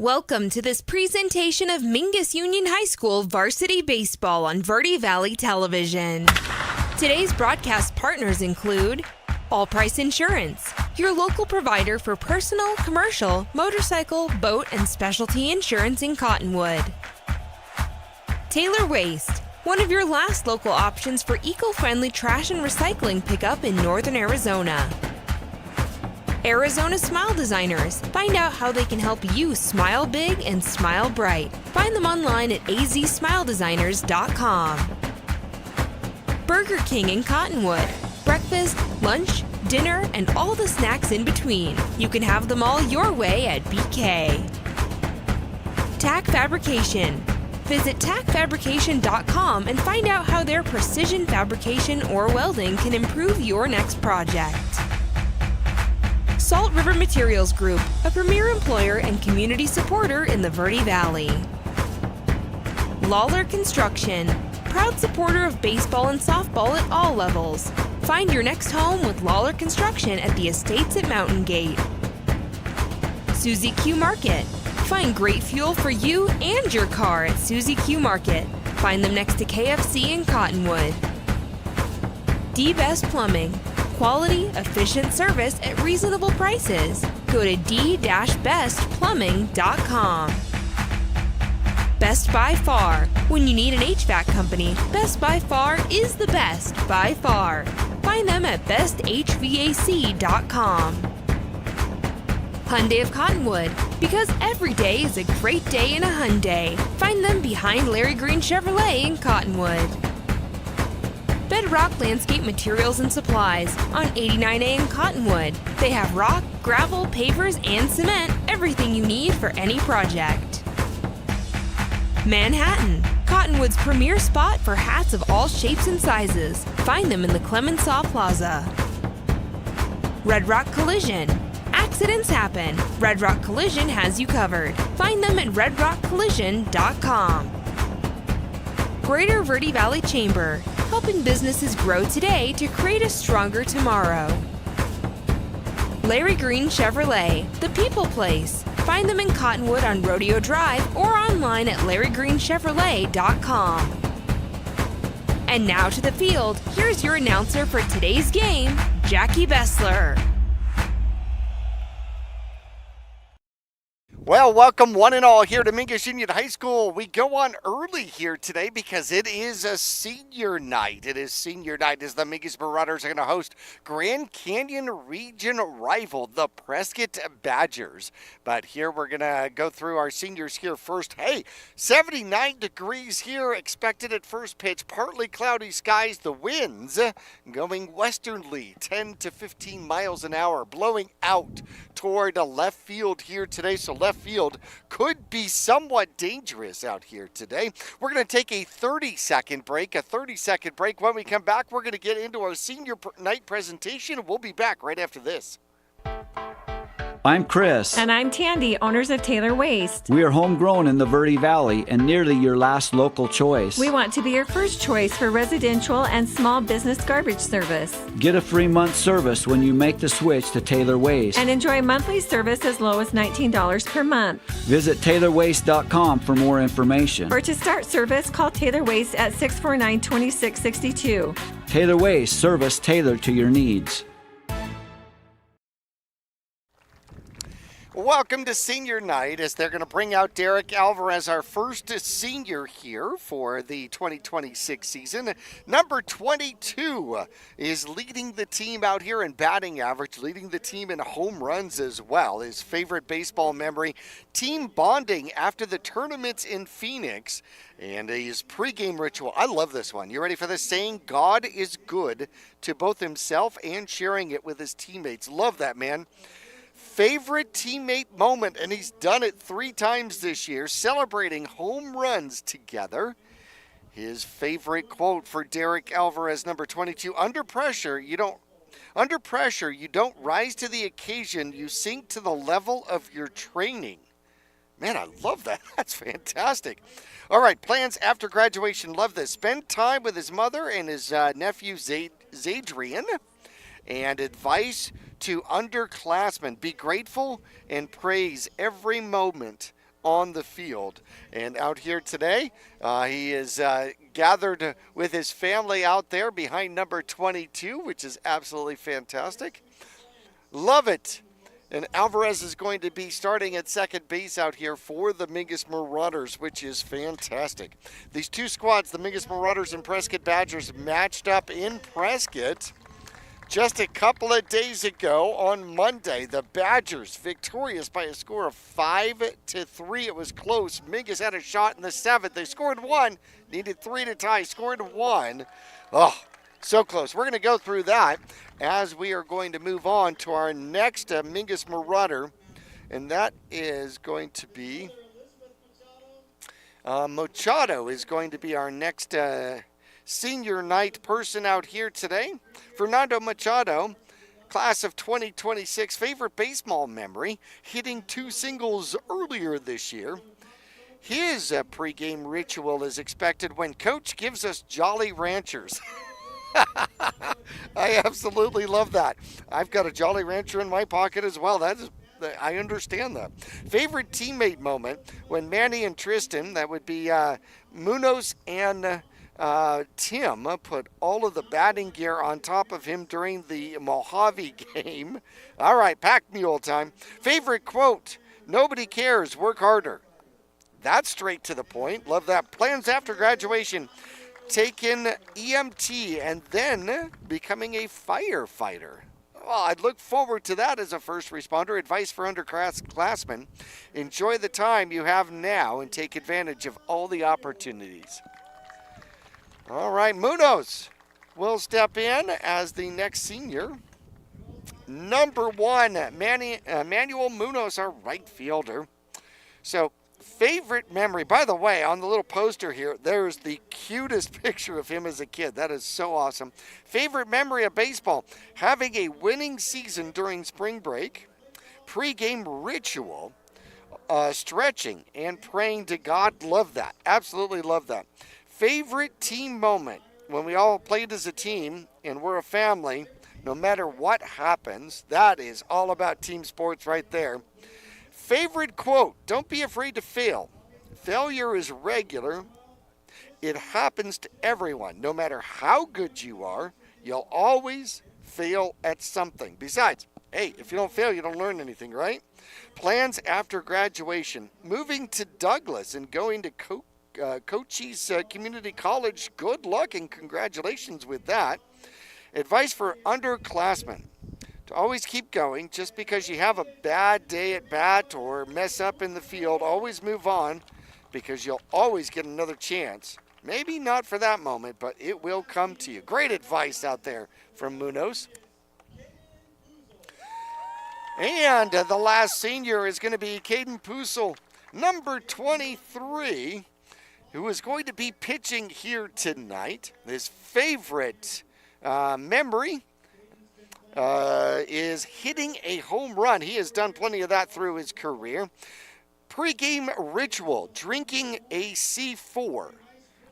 Welcome to this presentation of Mingus Union High School Varsity Baseball on Verde Valley Television. Today's broadcast partners include All Price Insurance, your local provider for personal, commercial, motorcycle, boat, and specialty insurance in Cottonwood. Taylor Waste, one of your last local options for eco-friendly trash and recycling pickup in northern Arizona. Arizona Smile Designers. Find out how they can help you smile big and smile bright. Find them online at azsmiledesigners.com. Burger King in Cottonwood. Breakfast, lunch, dinner, and all the snacks in between. You can have them all your way at BK. Tack Fabrication. Visit tackfabrication.com and find out how their precision fabrication or welding can improve your next project. Salt River Materials Group, a premier employer and community supporter in the Verde Valley. Lawler Construction, proud supporter of baseball and softball at all levels. Find your next home with Lawler Construction at the Estates at Mountain Gate. Suzy Q Market, find great fuel for you and your car at Suzy Q Market. Find them next to KFC in Cottonwood. D-Best Plumbing, quality, efficient service at reasonable prices. Go to d-bestplumbing.com. Best by Far. When you need an HVAC company, Best by Far is the best by far. Find them at besthvac.com. Hyundai of Cottonwood. Because every day is a great day in a Hyundai. Find them behind Larry Green Chevrolet in Cottonwood. Bedrock Landscape Materials and Supplies on 89A in Cottonwood. They have rock, gravel, pavers, and cement, everything you need for any project. Manhattan, Cottonwood's premier spot for hats of all shapes and sizes. Find them in the Clemenceau Plaza. Red Rock Collision. Accidents happen. Red Rock Collision has you covered. Find them at redrockcollision.com. Greater Verde Valley Chamber, helping businesses grow today to create a stronger tomorrow. Larry Green Chevrolet, the people place. Find them in Cottonwood on Rodeo Drive or online at larrygreenchevrolet.com. And now to the field, here's your announcer for today's game, Jackie Bessler. Well, welcome one and all here to Mingus Union High School. We go on early here today because it is a senior night. It is senior night as the Mingus Marauders are going to host Grand Canyon region rival, the Prescott Badgers. But here we're going to go through our seniors here first. Hey, 79 degrees here expected at first pitch. Partly cloudy skies. The winds going westerly, 10 to 15 miles an hour, blowing out toward left field here today. So left field could be somewhat dangerous out here today. We're going to take a 30-second break. When we come back, we're going to get into our senior night presentation. We'll be back right after this. I'm Chris. And I'm Tandy, owners of Taylor Waste. We are homegrown in the Verde Valley and nearly your last local choice. We want to be your first choice for residential and small business garbage service. Get a free month service when you make the switch to Taylor Waste. And enjoy monthly service as low as $19 per month. Visit TaylorWaste.com for more information. Or to start service, call Taylor Waste at 649-2662. Taylor Waste, service tailored to your needs. Welcome to senior night as they're going to bring out Derek Alvarez, our first senior here for the 2026 season. Number 22 is leading the team out here in batting average, leading the team in home runs as well. His favorite baseball memory, team bonding after the tournaments in Phoenix, and his pregame ritual. I love this one. You ready for this? Saying God is good to both himself and sharing it with his teammates. Love that, man. Favorite teammate moment, and he's done it 3 times this year, celebrating home runs together. His favorite quote for Derek Alvarez, number 22, under pressure, you don't rise to the occasion, you sink to the level of your training. Man, I love that. That's fantastic. All right, plans after graduation, love this. Spend time with his mother and his nephew, Zadrian. And advice to underclassmen, be grateful and praise every moment on the field. And out here today, he is gathered with his family out there behind number 22, which is absolutely fantastic. Love it. And Alvarez is going to be starting at second base out here for the Mingus Marauders, which is fantastic. These two squads, the Mingus Marauders and Prescott Badgers, matched up in Prescott just a couple of days ago on Monday. The Badgers victorious by a score of 5-3. It was close. Mingus had a shot in the seventh. They scored one, needed 3 to tie, scored 1. Oh, so close. We're going to go through that as we are going to move on to our next Mingus Marauder, and that is going to be Machado is going to be our next senior night person out here today. Fernando Machado, class of 2026, favorite baseball memory, hitting 2 singles earlier this year. His pregame ritual is expected when Coach gives us Jolly Ranchers. I absolutely love that. I've got a Jolly Rancher in my pocket as well. I understand that. Favorite teammate moment when Manny and Tristan, that would be Munoz and Tim, put all of the batting gear on top of him during the Mojave game. All right, pack mule time. Favorite quote, nobody cares, work harder. That's straight to the point. Love that. Plans after graduation, taking EMT and then becoming a firefighter. Well, I'd look forward to that as a first responder. Advice for underclassmen, enjoy the time you have now and take advantage of all the opportunities. All right, Munoz will step in as the next senior. Number 1, Manuel Munoz, our right fielder. So, favorite memory, by the way, on the little poster here, there's the cutest picture of him as a kid. That is so awesome. Favorite memory of baseball, having a winning season during spring break, pregame ritual, stretching, and praying to God. Love that. Absolutely love that. Favorite team moment, when we all played as a team and we're a family, no matter what happens. That is all about team sports right there. Favorite quote, don't be afraid to fail. Failure is regular. It happens to everyone. No matter how good you are, you'll always fail at something. Besides, hey, if you don't fail, you don't learn anything, right? Plans after graduation, moving to Douglas and going to Cochise Community College. Good luck and congratulations with that. Advice for underclassmen. To always keep going. Just because you have a bad day at bat or mess up in the field, always move on because you'll always get another chance. Maybe not for that moment, but it will come to you. Great advice out there from Munoz. And the last senior is going to be Caden Pusel, number 23, who is going to be pitching here tonight. His favorite memory is hitting a home run. He has done plenty of that through his career. Pre-game ritual, drinking a C4.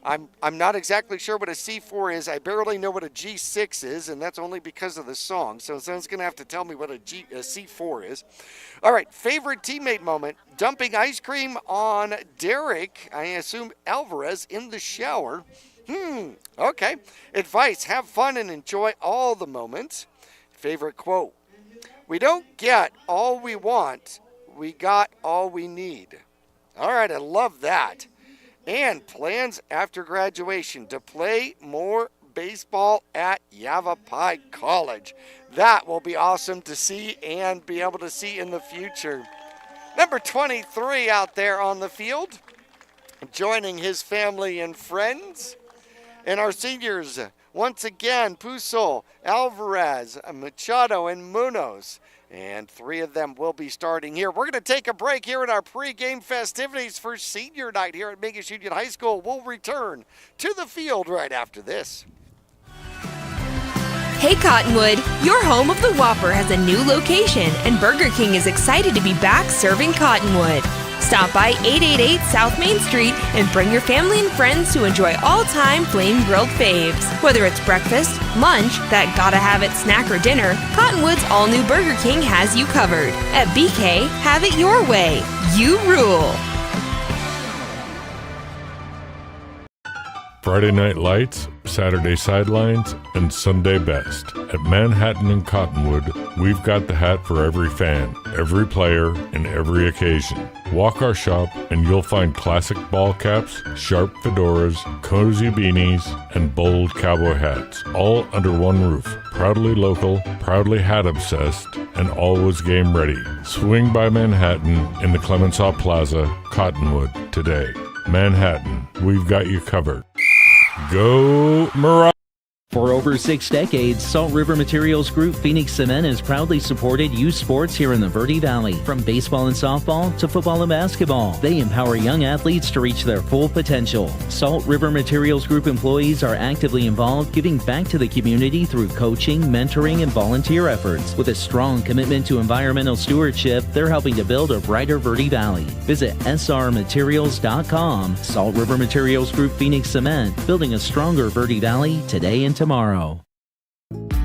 I'm not exactly sure what a C4 is. I barely know what a G6 is, and that's only because of the song. So someone's going to have to tell me what a C4 is. All right, favorite teammate moment, dumping ice cream on Derek, I assume Alvarez, in the shower. Okay. Advice, have fun and enjoy all the moments. Favorite quote, we don't get all we want, we got all we need. All right, I love that. And plans after graduation to play more baseball at Yavapai College. That will be awesome to see and be able to see in the future. Number 23 out there on the field, joining his family and friends. And our seniors, once again, Pusol, Alvarez, Machado, and Munoz. And 3 of them will be starting here. We're going to take a break here in our pregame festivities for senior night here at Mingus Union High School. We'll return to the field right after this. Hey Cottonwood, your home of the Whopper has a new location, and Burger King is excited to be back serving Cottonwood. Stop by 888 South Main Street and bring your family and friends to enjoy all-time flame-grilled faves. Whether it's breakfast, lunch, that gotta-have-it snack or dinner, Cottonwood's all-new Burger King has you covered. At BK, have it your way. You rule. Friday Night Lights, Saturday Sidelines, and Sunday Best. At Manhattan and Cottonwood, we've got the hat for every fan, every player, and every occasion. Walk our shop and you'll find classic ball caps, sharp fedoras, cozy beanies, and bold cowboy hats, all under one roof. Proudly local, proudly hat obsessed, and always game ready. Swing by Manhattan in the Clemenceau Plaza, Cottonwood, today. Manhattan, we've got you covered. Go Marauders! For over 6 decades, Salt River Materials Group Phoenix Cement has proudly supported youth sports here in the Verde Valley. From baseball and softball to football and basketball, they empower young athletes to reach their full potential. Salt River Materials Group employees are actively involved, giving back to the community through coaching, mentoring, and volunteer efforts. With a strong commitment to environmental stewardship, they're helping to build a brighter Verde Valley. Visit srmaterials.com. Salt River Materials Group Phoenix Cement, building a stronger Verde Valley today and tomorrow.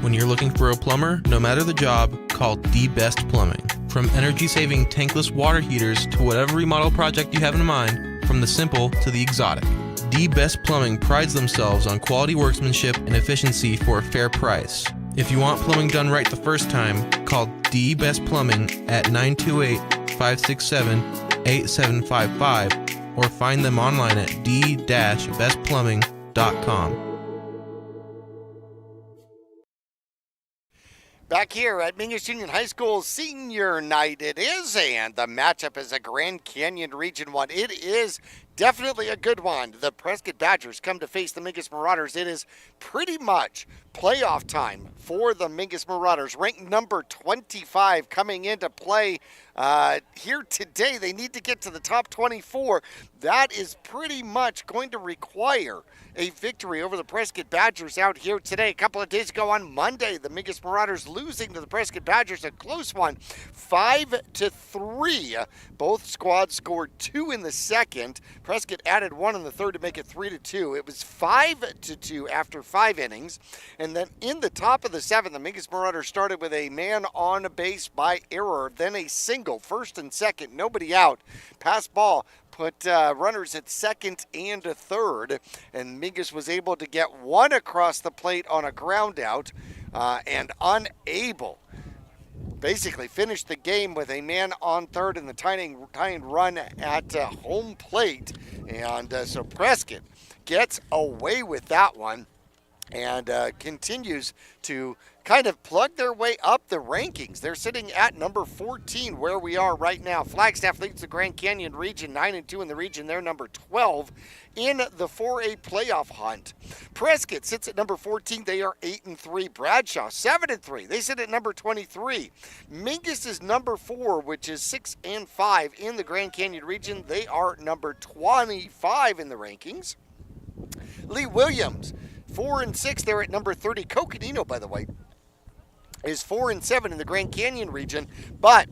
When you're looking for a plumber, no matter the job, call The Best Plumbing. From energy-saving tankless water heaters to whatever remodel project you have in mind, from the simple to the exotic, The Best Plumbing prides themselves on quality workmanship and efficiency for a fair price. If you want plumbing done right the first time, call The Best Plumbing at 928-567-8755 or find them online at d-bestplumbing.com. Back here at Mingus Union High School Senior Night it is, and the matchup is a Grand Canyon Region 1. It is definitely a good one. The Prescott Badgers come to face the Mingus Marauders. It is pretty much playoff time for the Mingus Marauders, ranked number 25 coming into play here today. They need to get to the top 24. That is pretty much going to require a victory over the Prescott Badgers out here today. A couple of days ago on Monday, the Mingus Marauders losing to the Prescott Badgers, a close one, 5-3. Both squads scored 2 in the second. Prescott added 1 in the third to make it 3-2. It was 5-2 after 5 innings. And then in the top of the 7th, the Mingus Marauders started with a man on base by error, then a single, first and second, nobody out. Pass ball put runners at second and a third, and Mingus was able to get 1 across the plate on a ground out and unable. Basically finished the game with a man on third in the tying run at home plate. And so Prescott gets away with that one and continues to kind of plug their way up the rankings. They're sitting at number 14 where we are right now. Flagstaff leads the Grand Canyon region, 9-2 in the region. They're number 12 in the 4A playoff hunt. Prescott sits at number 14. They are 8-3. Bradshaw, 7-3. They sit at number 23. Mingus is number 4, which is 6-5 in the Grand Canyon region. They are number 25 in the rankings. Lee Williams, 4-6. They're at number 30. Coconino, by the way, is 4-7 in the Grand Canyon region, but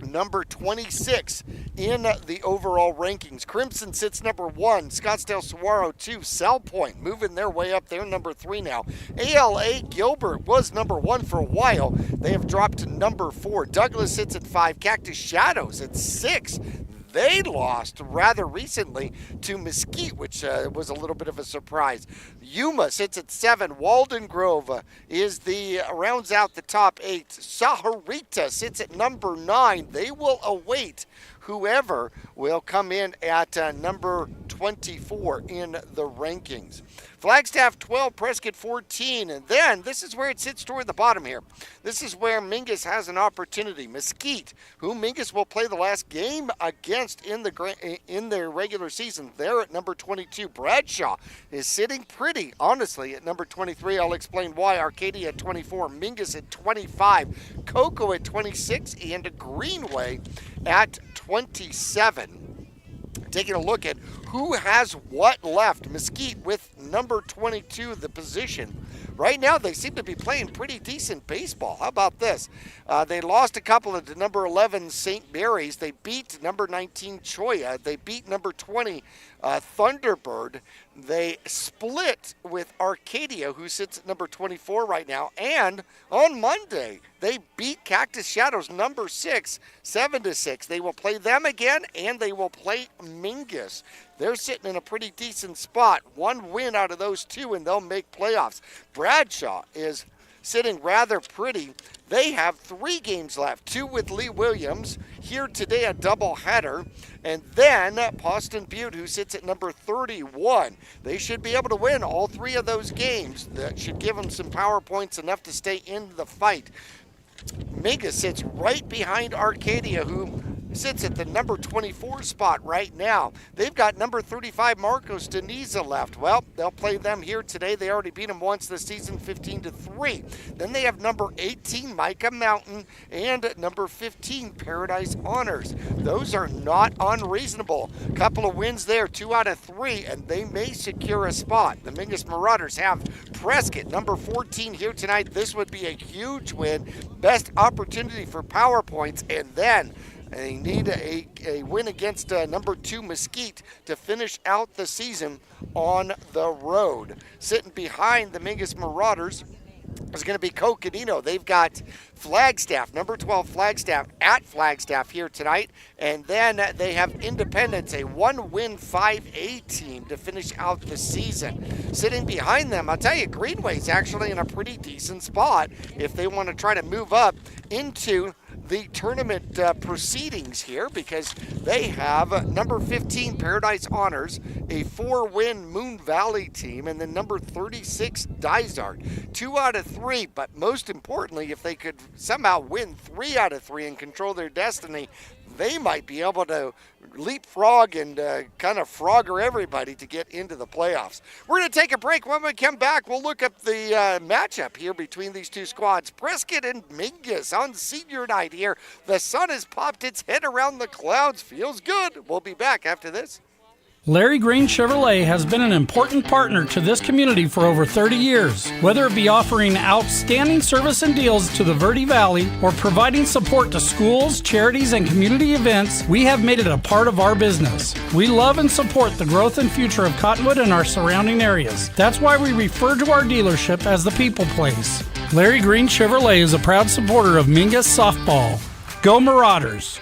number 26 in the overall rankings. Crimson sits number 1. Scottsdale Saguaro 2. South Point moving their way up. They're number 3 now. ALA Gilbert was number 1 for a while. They have dropped to number 4. Douglas sits at 5. Cactus Shadows at 6. They lost rather recently to Mesquite, which was a little bit of a surprise. Yuma sits at 7. Walden Grove rounds out the top 8. Saharita sits at number 9. They will await whoever will come in at number 24 in the rankings. Flagstaff 12, Prescott 14, and then this is where it sits toward the bottom here. This is where Mingus has an opportunity. Mesquite, who Mingus will play the last game against in their regular season, they're at number 22. Bradshaw is sitting pretty, honestly, at number 23. I'll explain why. Arcadia at 24, Mingus at 25, Cocoa at 26, and Greenway at 27. Taking a look at who has what left. Mesquite with number 22, the position. Right now, they seem to be playing pretty decent baseball. How about this? They lost a couple to number 11, St. Mary's. They beat number 19, Choya. They beat number 20, Thunderbird. They split with Arcadia, who sits at number 24 right now. And on Monday, they beat Cactus Shadows, number 6, 7-6. They will play them again, and they will play Mingus. They're sitting in a pretty decent spot. One win out of those two, and they'll make playoffs. Bradshaw is sitting rather pretty. They have 3 games left, 2 with Lee Williams. Here today, a doubleheader. And then Boston Butte, who sits at number 31. They should be able to win all 3 of those games. That should give them some power points, enough to stay in the fight. Mingus sits right behind Arcadia, who sits at the number 24 spot right now. They've got number 35 Marcos Deniza left. Well, they'll play them here today. They already beat them once this season, 15-3. Then they have number 18 Micah Mountain and number 15 Paradise Honors. Those are not unreasonable. Couple of wins there, 2 out of 3, and they may secure a spot. The Mingus Marauders have Prescott, number 14 here tonight. This would be a huge win. Best opportunity for power points, and then they need a win against number 2 Mesquite to finish out the season on the road. Sitting behind the Mingus Marauders is going to be Coconino. They've got Flagstaff, number 12 Flagstaff at Flagstaff here tonight. And then they have Independence, a 1-win 5A team to finish out the season. Sitting behind them, I'll tell you, Greenway's actually in a pretty decent spot if they want to try to move up into the tournament proceedings here, because they have number 15 Paradise Honors, a 4-win Moon Valley team, and then number 36 Dysart. 2 out of 3, but most importantly, if they could somehow win 3 out of 3 and control their destiny, they might be able to leapfrog and kind of frogger everybody to get into the playoffs. We're going to take a break. When we come back, we'll look up the matchup here between these two squads. Prescott and Mingus on senior night here. The sun has popped its head around the clouds. Feels good. We'll be back after this. Larry Green Chevrolet has been an important partner to this community for over 30 years. Whether it be offering outstanding service and deals to the Verde Valley or providing support to schools, charities, and community events, we have made it a part of our business. We love and support the growth and future of Cottonwood and our surrounding areas. That's why we refer to our dealership as the People Place. Larry Green Chevrolet is a proud supporter of Mingus softball. Go Marauders!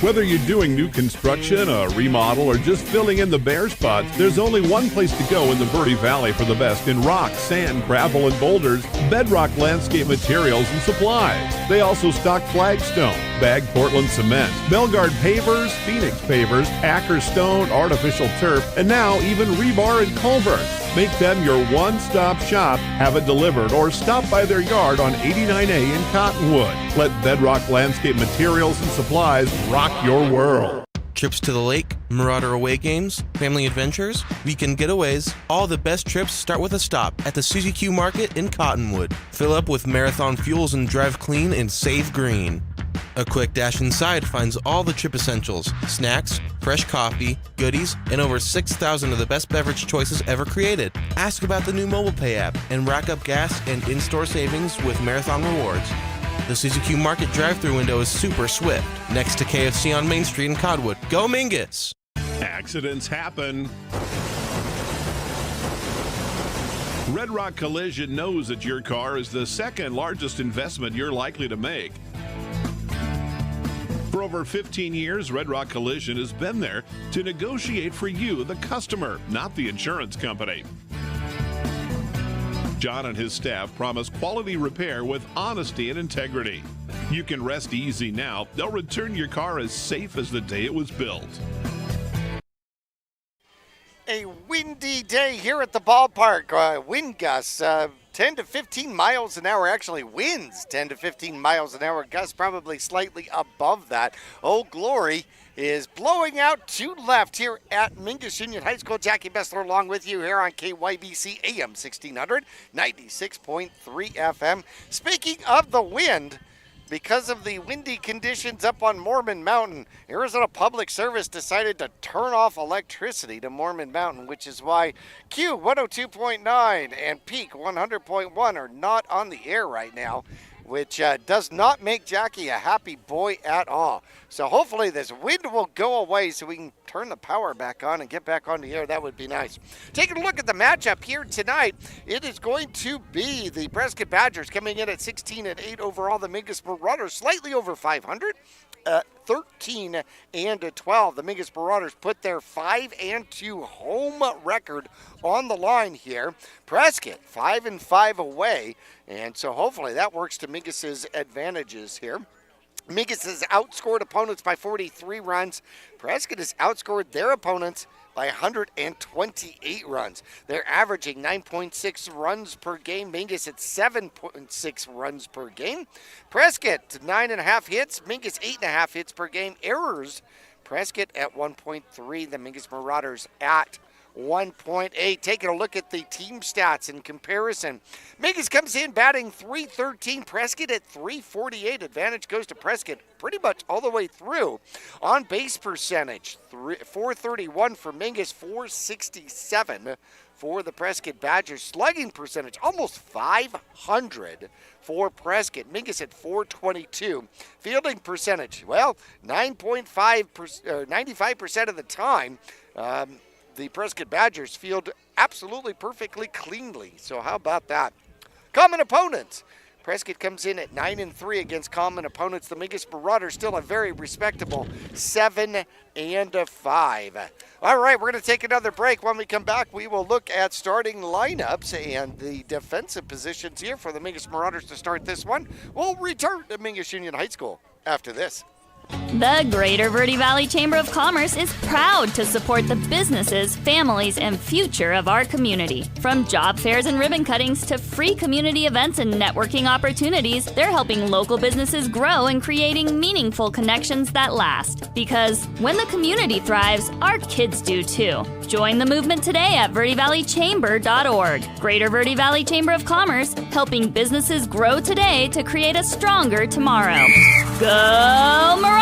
Whether you're doing new construction, a remodel, or just filling in the bare spots, there's only one place to go in the Verde Valley for the best in rock, sand, gravel, and boulders, Bedrock Landscape Materials and Supplies. They also stock flagstone, bagged Portland cement, Belgard pavers, Phoenix pavers, Acker stone, artificial turf, and now even rebar and culvert. Make them your one-stop shop, have it delivered, or stop by their yard on 89A in Cottonwood. Let Bedrock Landscape Materials and Supplies rock your world. Trips to the lake, Marauder away games, family adventures, weekend getaways, all the best trips start with a stop at the Suzy Q Market in Cottonwood. Fill up with Marathon fuels and drive clean and save green. A quick dash inside finds all the trip essentials, snacks, fresh coffee, goodies, and over 6,000 of the best beverage choices ever created. Ask about the new mobile pay app and rack up gas and in-store savings with Marathon Rewards. The Suzy Q Market drive-thru window is super swift, next to KFC on Main Street in Cottonwood. Go Mingus! Accidents happen. Red Rock Collision knows that your car is the second largest investment you're likely to make. For over 15 years, Red Rock Collision has been there to negotiate for you, the customer, not the insurance company. John and his staff promise quality repair with honesty and integrity. You can rest easy now. They'll return your car as safe as the day it was built. A windy day here at the ballpark. Wind gusts 10 to 15 miles an hour. Actually, winds 10 to 15 miles an hour. Gusts probably slightly above that. Old Glory is blowing out to left here at Mingus Union High School. Jackie Bessler along with you here on KYBC AM 1600, 96.3 FM. Speaking of the wind, because of the windy conditions up on Mormon Mountain, Arizona Public Service decided to turn off electricity to Mormon Mountain, which is why Q 102.9 and Peak 100.1 are not on the air right now. which does not make Jackie a happy boy at all. So hopefully this wind will go away so we can turn the power back on and get back on the air. That would be nice. Taking a look at the matchup here tonight, it is going to be the Prescott Badgers coming in at 16-8 overall. The Mingus Marauders slightly over 500. 13-12. The Mingus Marauders put their 5-2 home record on the line here. Prescott 5-5 away, and so hopefully that works to Mingus's advantages here. Mingus has outscored opponents by 43 runs. Prescott has outscored their opponents by 128 runs. They're averaging 9.6 runs per game. Mingus at 7.6 runs per game. Prescott 9.5 hits. Mingus 8.5 hits per game. Errors, Prescott at 1.3. The Mingus Marauders at 1.8. Taking a look at the team stats in comparison. Mingus comes in batting .313, Prescott at .348. Advantage goes to Prescott pretty much all the way through. On base percentage, .431 for Mingus, .467 for the Prescott Badgers. Slugging percentage, almost .500 for Prescott. Mingus at .422. Fielding percentage, well, 95% of the time, the Prescott Badgers field absolutely perfectly cleanly. So how about that? Common opponents. Prescott comes in at 9-3 against common opponents. The Mingus Marauders still a very respectable 7-5. All right, we're going to take another break. When we come back, we will look at starting lineups and the defensive positions here for the Mingus Marauders to start this one. We'll return to Mingus Union High School after this. The Greater Verde Valley Chamber of Commerce is proud to support the businesses, families, and future of our community. From job fairs and ribbon cuttings to free community events and networking opportunities, they're helping local businesses grow and creating meaningful connections that last. Because when the community thrives, our kids do too. Join the movement today at verdevalleychamber.org. Greater Verde Valley Chamber of Commerce, helping businesses grow today to create a stronger tomorrow. Go Marauders!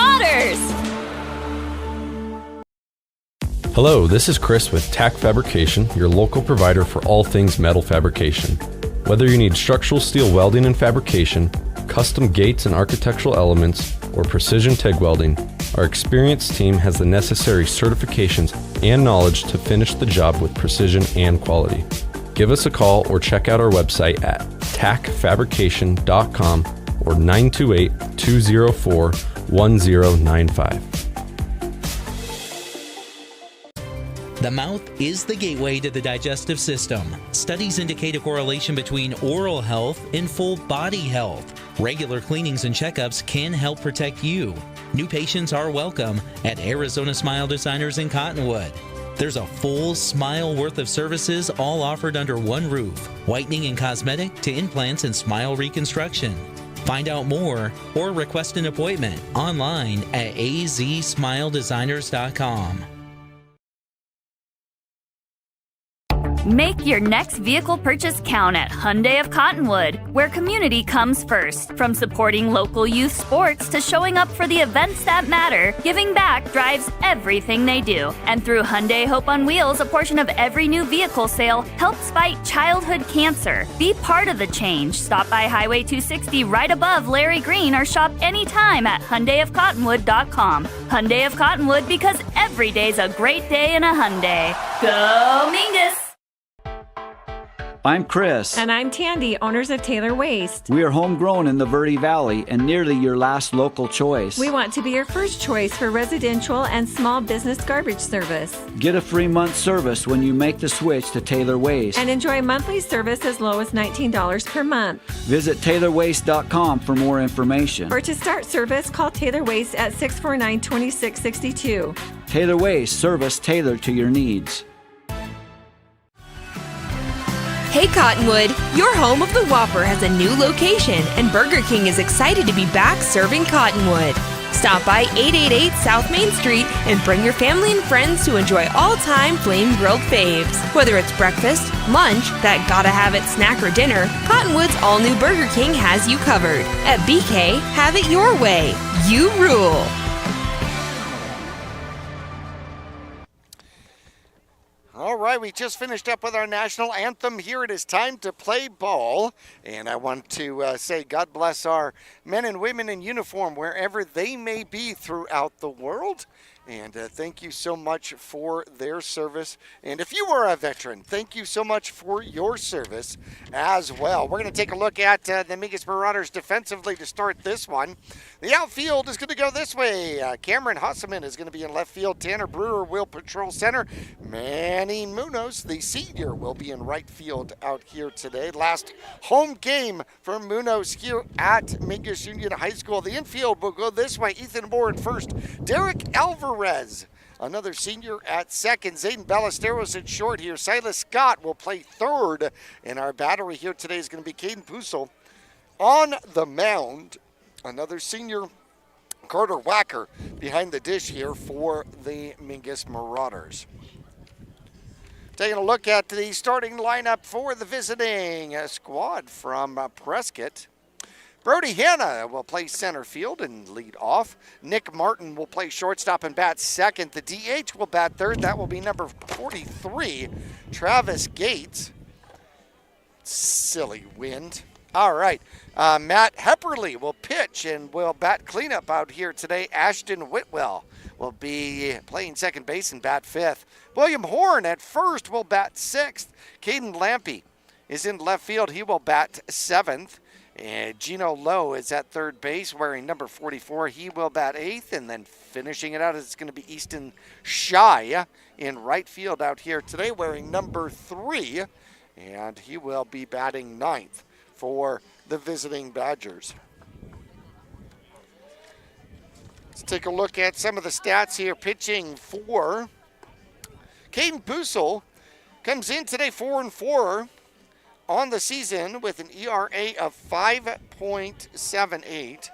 Hello, this is Chris with TAC Fabrication, your local provider for all things metal fabrication. Whether you need structural steel welding and fabrication, custom gates and architectural elements, or precision TIG welding, our experienced team has the necessary certifications and knowledge to finish the job with precision and quality. Give us a call or check out our website at tacfabrication.com or 928-204-1095. The mouth is the gateway to the digestive system. Studies indicate a correlation between oral health and full body health. Regular cleanings and checkups can help protect you. New patients are welcome at Arizona Smile Designers in Cottonwood. There's a full smile worth of services all offered under one roof. Whitening and cosmetic to implants and smile reconstruction. Find out more or request an appointment online at azsmiledesigners.com. Make your next vehicle purchase count at Hyundai of Cottonwood, where community comes first. From supporting local youth sports to showing up for the events that matter, giving back drives everything they do. And through Hyundai Hope on Wheels, a portion of every new vehicle sale helps fight childhood cancer. Be part of the change. Stop by Highway 260 right above Larry Green or shop anytime at HyundaiofCottonwood.com. Hyundai of Cottonwood, because every day's a great day in a Hyundai. Go Mingus! I'm Chris. And I'm Tandy, owners of Taylor Waste. We are homegrown in the Verde Valley and nearly your last local choice. We want to be your first choice for residential and small business garbage service. Get a free month service when you make the switch to Taylor Waste. And enjoy monthly service as low as $19 per month. Visit TaylorWaste.com for more information. Or to start service, call Taylor Waste at 649-2662. Taylor Waste, service tailored to your needs. Hey Cottonwood, your home of the Whopper has a new location, and Burger King is excited to be back serving Cottonwood. Stop by 888 South Main Street and bring your family and friends to enjoy all-time flame-grilled faves. Whether it's breakfast, lunch, that gotta-have-it snack or dinner, Cottonwood's all-new Burger King has you covered. At BK, have it your way. You rule. All right, we just finished up with our national anthem. Here it is time to play ball. And I want to say God bless our men and women in uniform wherever they may be throughout the world. And thank you so much for their service. And if you were a veteran, thank you so much for your service as well. We're going to take a look at the Mingus Marauders defensively to start this one. The outfield is going to go this way. Cameron Husseman is going to be in left field. Tanner Brewer will patrol center. Manny Munoz, the senior, will be in right field out here today. Last home game for Munoz here at Mingus Union High School. The infield will go this way. Ethan Moore at first. Derek Alvarez, another senior, at second. Zayden Ballesteros at short here. Silas Scott will play third. And our battery here today is going to be Caden Pussel on the mound. Another senior, Carter Wacker, behind the dish here for the Mingus Marauders. Taking a look at the starting lineup for the visiting squad from Prescott. Brody Hanna will play center field and lead off. Nick Martin will play shortstop and bat second. The DH will bat third. That will be number 43, Travis Gates. Silly wind. All right. Matt Hepperly will pitch and will bat cleanup out here today. Ashton Whitwell will be playing second base and bat fifth. William Horn at first will bat sixth. Caden Lampy is in left field. He will bat seventh. And Gino Lowe is at third base wearing number 44. He will bat eighth. And then finishing it out is going to be Easton Shy in right field out here today wearing number 3. And he will be batting ninth for the visiting Badgers. Let's take a look at some of the stats here. Pitching for Caden Pussel comes in today 4-4 on the season with an ERA of 5.78.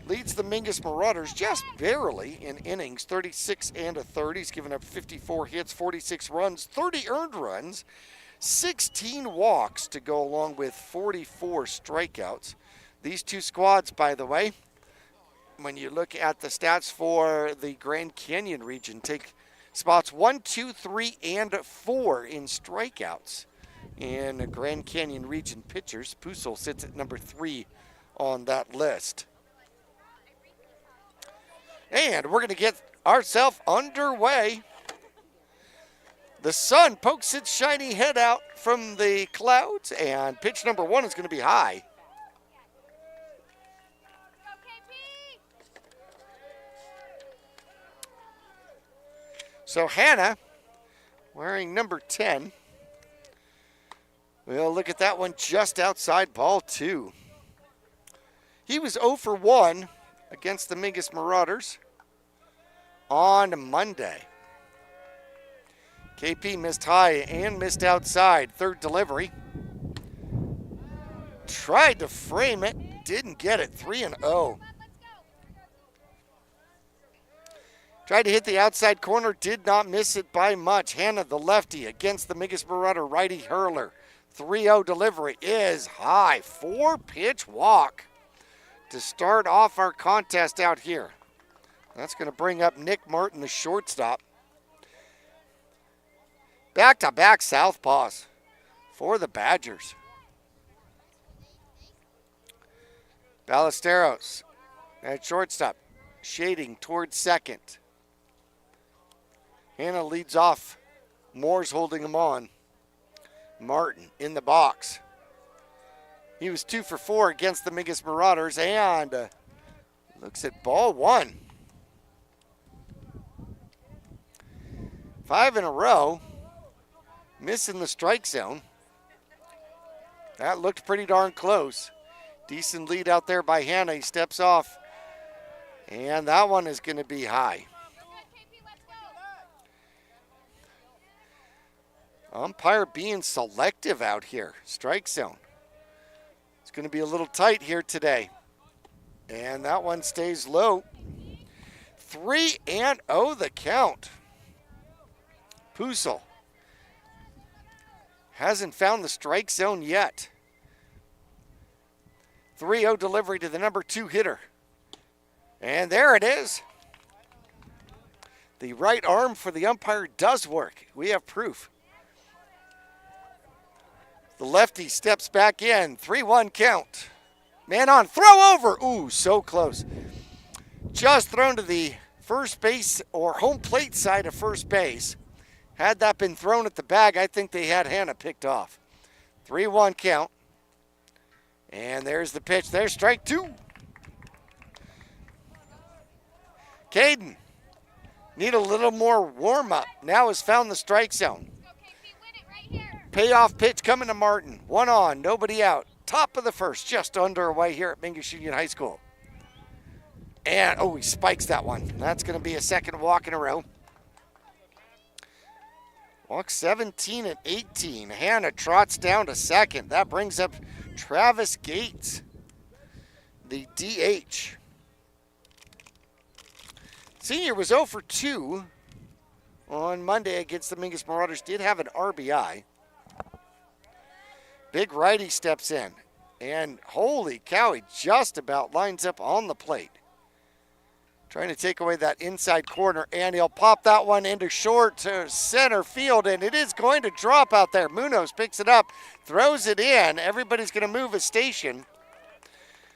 Leads the Mingus Marauders just barely in innings, 36 and a third. He's given up 54 hits, 46 runs, 30 earned runs, 16 walks to go along with 44 strikeouts. These two squads, by the way, when you look at the stats for the Grand Canyon region, take spots 1, 2, 3, and 4 in strikeouts. In Grand Canyon region pitchers, Pussel sits at number 3 on that list. And we're going to get ourselves underway. The sun pokes its shiny head out from the clouds, and pitch number 1 is going to be high. So Hannah, wearing number 10, we'll look at that one just outside ball 2. He was 0 for 1 against the Mingus Marauders on Monday. KP missed high and missed outside. Third delivery. Tried to frame it, didn't get it. 3-0. Tried to hit the outside corner, did not miss it by much. Hannah, the lefty, against the Mingus Marauder righty hurler. 3-0 delivery is high. 4-pitch walk to start off our contest out here. That's going to bring up Nick Martin, the shortstop. Back-to-back southpaws for the Badgers. Ballesteros at shortstop, shading towards second. Hannah leads off. Moore's holding him on. Martin in the box. He was 2 for 4 against the Mingus Marauders and looks at ball 1. 5 in a row. Missing the strike zone. That looked pretty darn close. Decent lead out there by Hannah. He steps off. And that one is going to be high. Umpire being selective out here. Strike zone. It's going to be a little tight here today. And that one stays low. 3-0 the count. Pussel hasn't found the strike zone yet. 3-0 delivery to the number 2 hitter. And there it is. The right arm for the umpire does work. We have proof. The lefty steps back in. 3-1 count. Man on, throw over. Ooh, so close. Just thrown to the first base or home plate side of first base. Had that been thrown at the bag, I think they had Hannah picked off. 3-1 count. And there's the pitch. There's strike 2. Caden, need a little more warm-up. Now has found the strike zone. Payoff pitch coming to Martin. 1 on, nobody out. Top of the first, just underway here at Mingus Union High School. And, he spikes that one. That's going to be a second walk in a row. Walk 17 and 18. Hannah trots down to second. That brings up Travis Gates, the DH. Senior was 0 for 2 on Monday against the Mingus Marauders. Did have an RBI. Big righty steps in. And holy cow, he just about lines up on the plate. Trying to take away that inside corner, and he'll pop that one into short to center field, and it is going to drop out there. Munoz picks it up, throws it in. Everybody's going to move a station.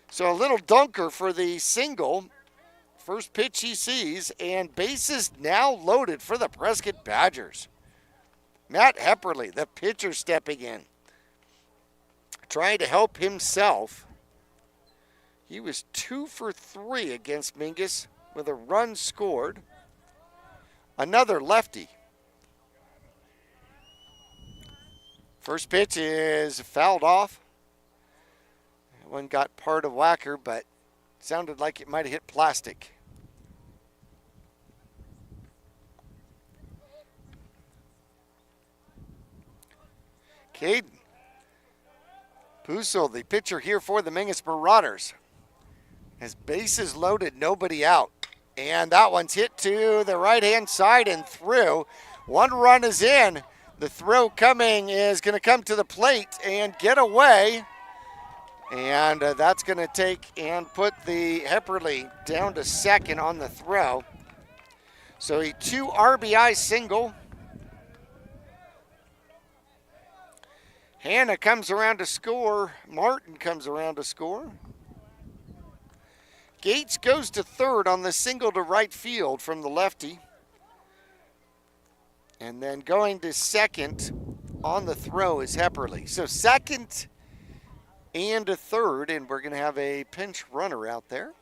So a little dunker for the single. First pitch he sees, and bases now loaded for the Prescott Badgers. Matt Hepperly, the pitcher, stepping in, trying to help himself. He was 2 for 3 against Mingus with a run scored. Another lefty. First pitch is fouled off. One got part of whacker, but sounded like it might have hit plastic. Caden Puso, the pitcher here for the Mingus Marauders, has bases loaded, nobody out. And that one's hit to the right-hand side and through. 1 run is in. The throw coming is going to come to the plate and get away. And that's going to take and put the Hepperly down to second on the throw. So a 2 RBI single. Hannah comes around to score. Martin comes around to score. Gates goes to third on the single to right field from the lefty. And then going to second on the throw is Hepperly. So second and a third, and we're going to have a pinch runner out there.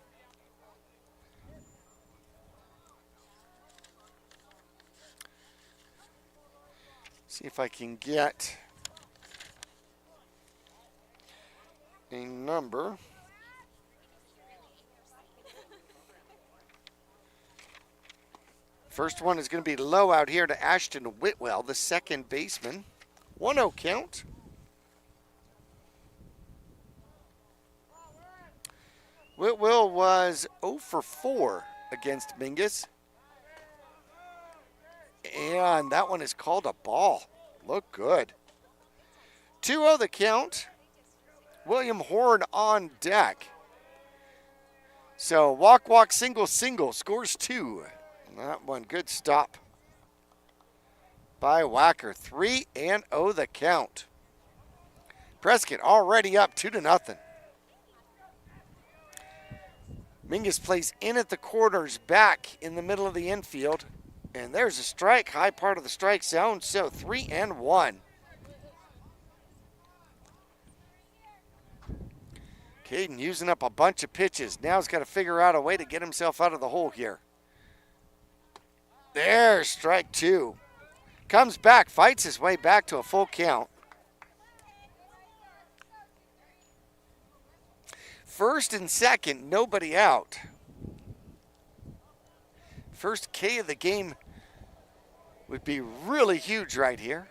See if I can get a number. First one is going to be low out here to Ashton Whitwell, the second baseman. 1-0 count. Whitwell was 0 for 4 against Mingus. And that one is called a ball. Look good. 2-0 the count. William Horn on deck. So walk, single, scores 2. That one, good stop by Whacker. 3-0 the count. Prescott already up 2-0. Mingus plays in at the corners, back in the middle of the infield. And there's a strike, high part of the strike zone, so 3-1. Caden using up a bunch of pitches. Now he's got to figure out a way to get himself out of the hole here. There's strike 2. Comes back, fights his way back to a full count. First and second, nobody out. First K of the game would be really huge right here.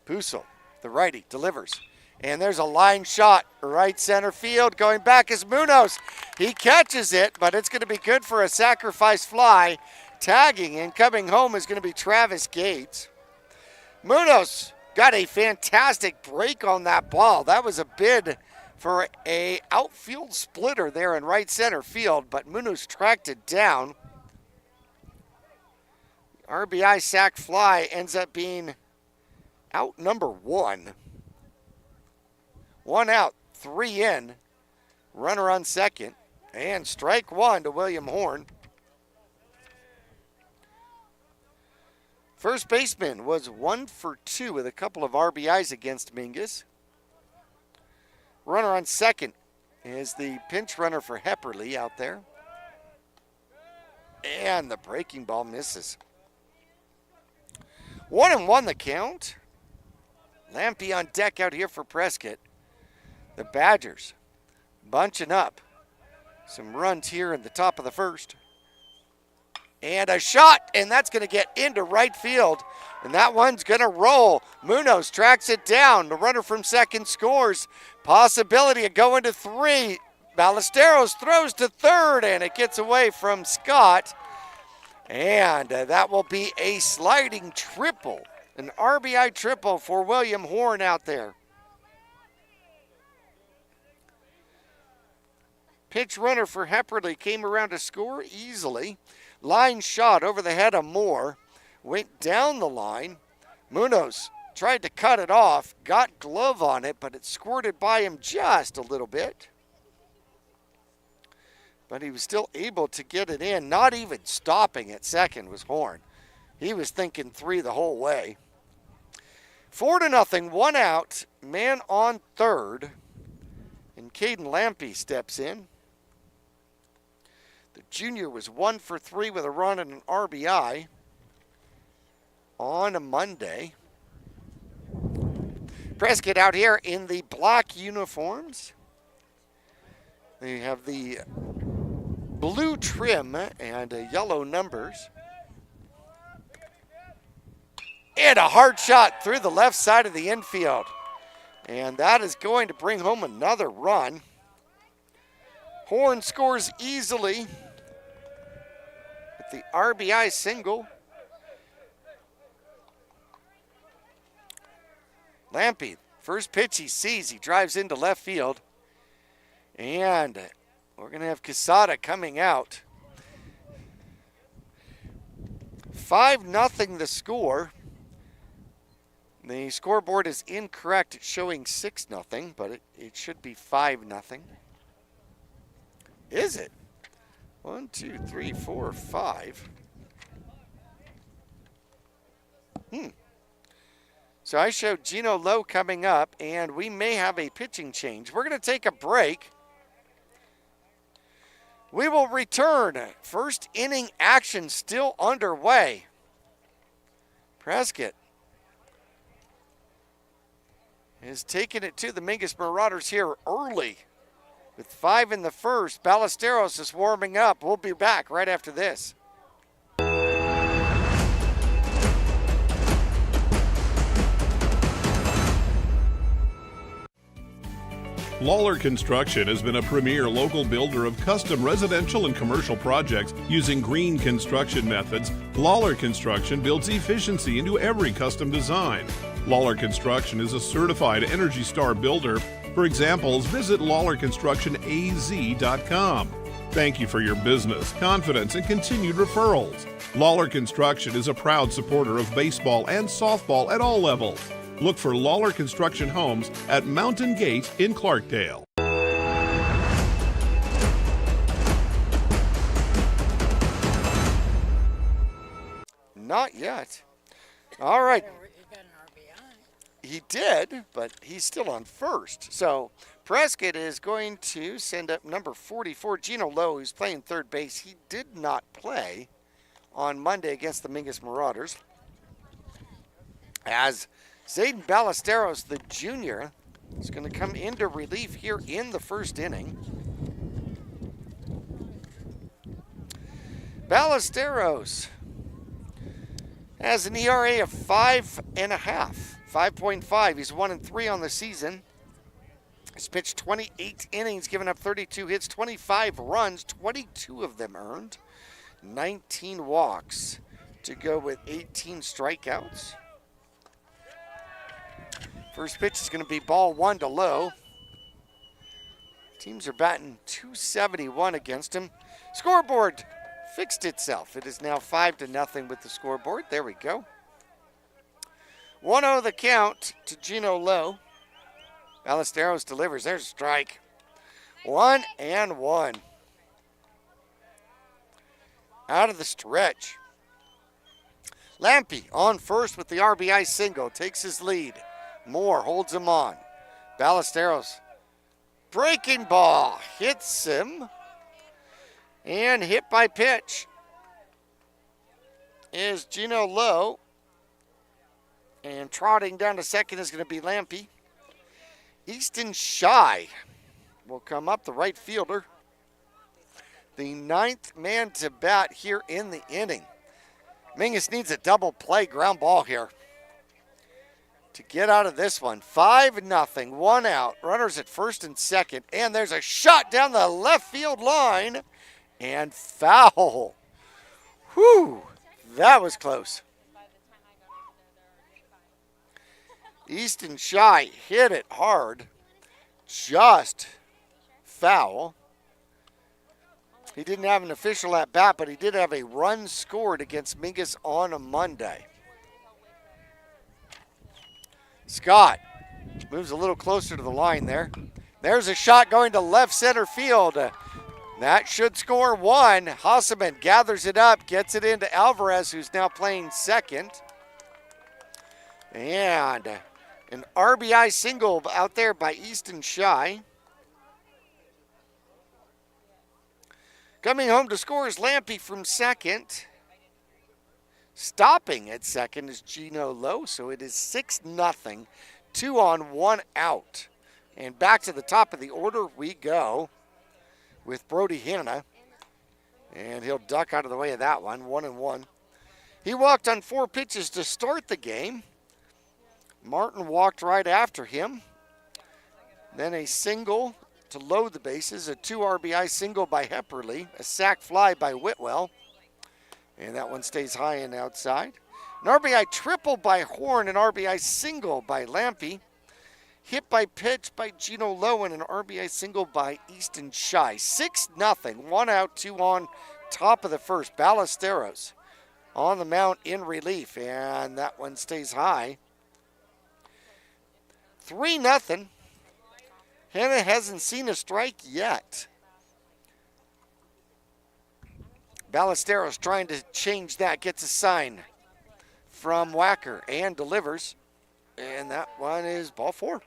Puso, the righty, delivers. And there's a line shot, right center field. Going back is Munoz. He catches it, but it's going to be good for a sacrifice fly. Tagging and coming home is going to be Travis Gates. Munoz got a fantastic break on that ball. That was a bid for a outfield splitter there in right center field, but Munoz tracked it down. RBI sac fly ends up being out number 1. 1 out, 3 in. Runner on second. And strike 1 to William Horn. First baseman was 1 for 2 with a couple of RBIs against Mingus. Runner on second is the pinch runner for Hepperly out there. And the breaking ball misses. 1-1 the count. Lampy on deck out here for Prescott. The Badgers bunching up. Some runs here in the top of the first. And a shot, and that's going to get into right field. And that one's going to roll. Munoz tracks it down. The runner from second scores. Possibility of going to 3. Ballesteros throws to third, and it gets away from Scott. And that will be a sliding triple. An RBI triple for William Horn out there. Pitch runner for Hepperly came around to score easily. Line shot over the head of Moore. Went down the line. Munoz tried to cut it off. Got glove on it, but it squirted by him just a little bit. But he was still able to get it in. Not even stopping at second was Horn. He was thinking 3 the whole way. 4-0, 1 out. Man on third. And Caden Lampy steps in. The junior was 1 for 3 with a run and an RBI on a Monday. Prescott out here in the black uniforms. They have the blue trim and yellow numbers. And a hard shot through the left side of the infield. And that is going to bring home another run. Horn scores easily with the RBI single. Lampy, first pitch he sees, he drives into left field. And we're going to have Quesada coming out. 5-0 the score. The scoreboard is incorrect. It's showing 6-0, but it should be 5-0. Is it? 1, 2, 3, 4, 5. So I showed Gino Lowe coming up, and we may have a pitching change. We're going to take a break. We will return. First inning action still underway. Prescott is taking it to the Mingus Marauders here early with 5 in the first. Ballesteros is warming up. We'll be back right after this. Lawler Construction has been a premier local builder of custom residential and commercial projects using green construction methods. Lawler Construction builds efficiency into every custom design. Lawler Construction is a certified Energy Star builder. For examples, visit LawlerConstructionAZ.com. Thank you for your business, confidence, and continued referrals. Lawler Construction is a proud supporter of baseball and softball at all levels. Look for Lawler Construction Homes at Mountain Gate in Clarkdale. Not yet. All right. He did, but he's still on first. So Prescott is going to send up number 44, Gino Lowe, who's playing third base. He did not play on Monday against the Mingus Marauders. As Zayden Ballesteros, the junior, is going to come into relief here in the first inning. Ballesteros has an ERA of 5.5. He's 1-3 on the season. He's pitched 28 innings, given up 32 hits, 25 runs, 22 of them earned, 19 walks to go with 18 strikeouts. First pitch is going to be ball 1 to Lowe. Teams are batting .271 against him. Scoreboard fixed itself. It is now 5-0 with the scoreboard. There we go. 1-0 the count to Gino Lowe. Ballesteros delivers. There's a strike. 1-1. Out of the stretch. Lampe on first with the RBI single. Takes his lead. Moore holds him on. Ballesteros. Breaking ball. Hits him. And hit by pitch is Gino Lowe. And trotting down to second is going to be Lampe. Easton Shy will come up, the right fielder. The 9th man to bat here in the inning. Mingus needs a double play ground ball here to get out of this one. 5-0, 1 out. Runners at first and second. And there's a shot down the left field line. And foul. Whew, that was close. Easton Shy hit it hard. Just foul. He didn't have an official at bat, but he did have a run scored against Mingus on a Monday. Scott moves a little closer to the line there. There's a shot going to left center field. That should score 1. Hasseman gathers it up, gets it into Alvarez, who's now playing second. And an RBI single out there by Easton Shy. Coming home to score is Lampe from second. Stopping at second is Gino Lowe, so it is 6-0, 2 on, 1 out. And back to the top of the order we go with Brody Hanna. And he'll duck out of the way of that one, 1-1. He walked on 4 pitches to start the game. Martin walked right after him. Then a single to load the bases, a 2 RBI single by Hepperly, a sac fly by Whitwell. And that one stays high and outside. An RBI triple by Horn, an RBI single by Lampe. Hit by pitch by Gino Lowe and an RBI single by Easton Shy. 6-0, 1 out, 2 on, top of the first. Ballesteros on the mound in relief, and that one stays high. 3-0. Hanna hasn't seen a strike yet. Ballesteros trying to change that, gets a sign from Wacker and delivers. And that one is ball 4.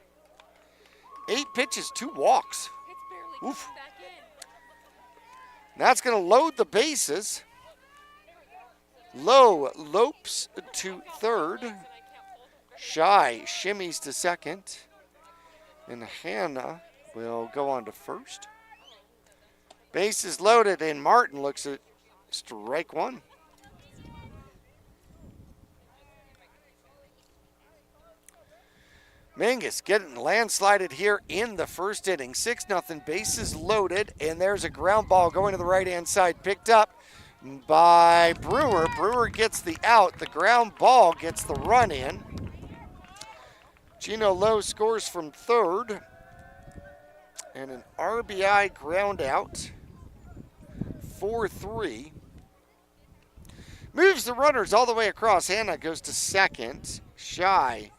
8 pitches, 2 walks. Oof. That's going to load the bases. Lowe lopes to third. Shy shimmies to second. And Hanna will go on to first. Bases loaded, and Martin looks at strike 1. Mingus getting landslided here in the first inning. 6-0, bases loaded, and there's a ground ball going to the right-hand side, picked up by Brewer. Brewer gets the out. The ground ball gets the run in. Gino Lowe scores from third, and an RBI ground out. 4-3. Moves the runners all the way across. Hanna goes to second. Shy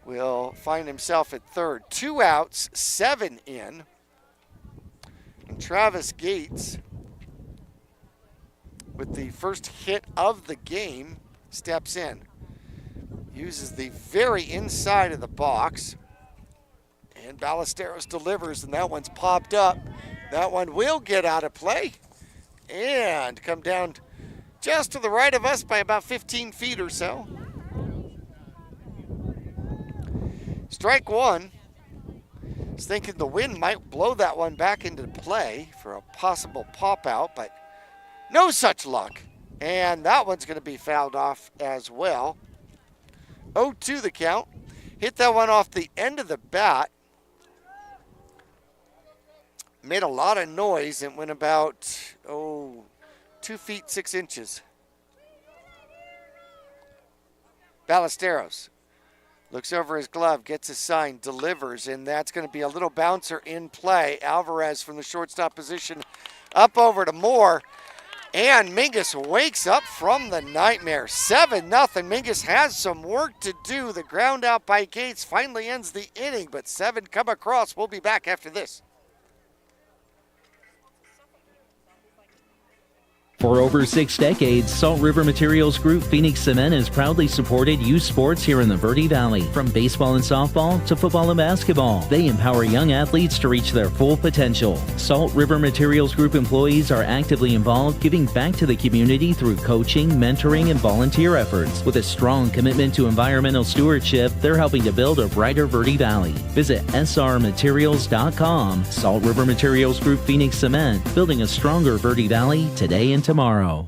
will find himself at third. 2 outs, 7 in. And Travis Gates, with the first hit of the game, steps in. Uses the very inside of the box. And Ballesteros delivers, and that one's popped up. That one will get out of play and come down just to the right of us by about 15 feet or so. Strike 1. Was thinking the wind might blow that one back into play for a possible pop out, but no such luck. And that one's going to be fouled off as well. 0-2 the count. Hit that one off the end of the bat. Made a lot of noise and went about, 2 feet 6 inches. Ballesteros looks over his glove, gets a sign, delivers, and that's going to be a little bouncer in play. Alvarez from the shortstop position up over to Moore. And Mingus wakes up from the nightmare. 7-0. Mingus has some work to do. The ground out by Gates finally ends the inning, but 7 come across. We'll be back after this. For over 6 decades, Salt River Materials Group Phoenix Cement has proudly supported youth sports here in the Verde Valley. From baseball and softball to football and basketball, they empower young athletes to reach their full potential. Salt River Materials Group employees are actively involved, giving back to the community through coaching, mentoring, and volunteer efforts. With a strong commitment to environmental stewardship, they're helping to build a brighter Verde Valley. Visit srmaterials.com. Salt River Materials Group Phoenix Cement, building a stronger Verde Valley today and tomorrow.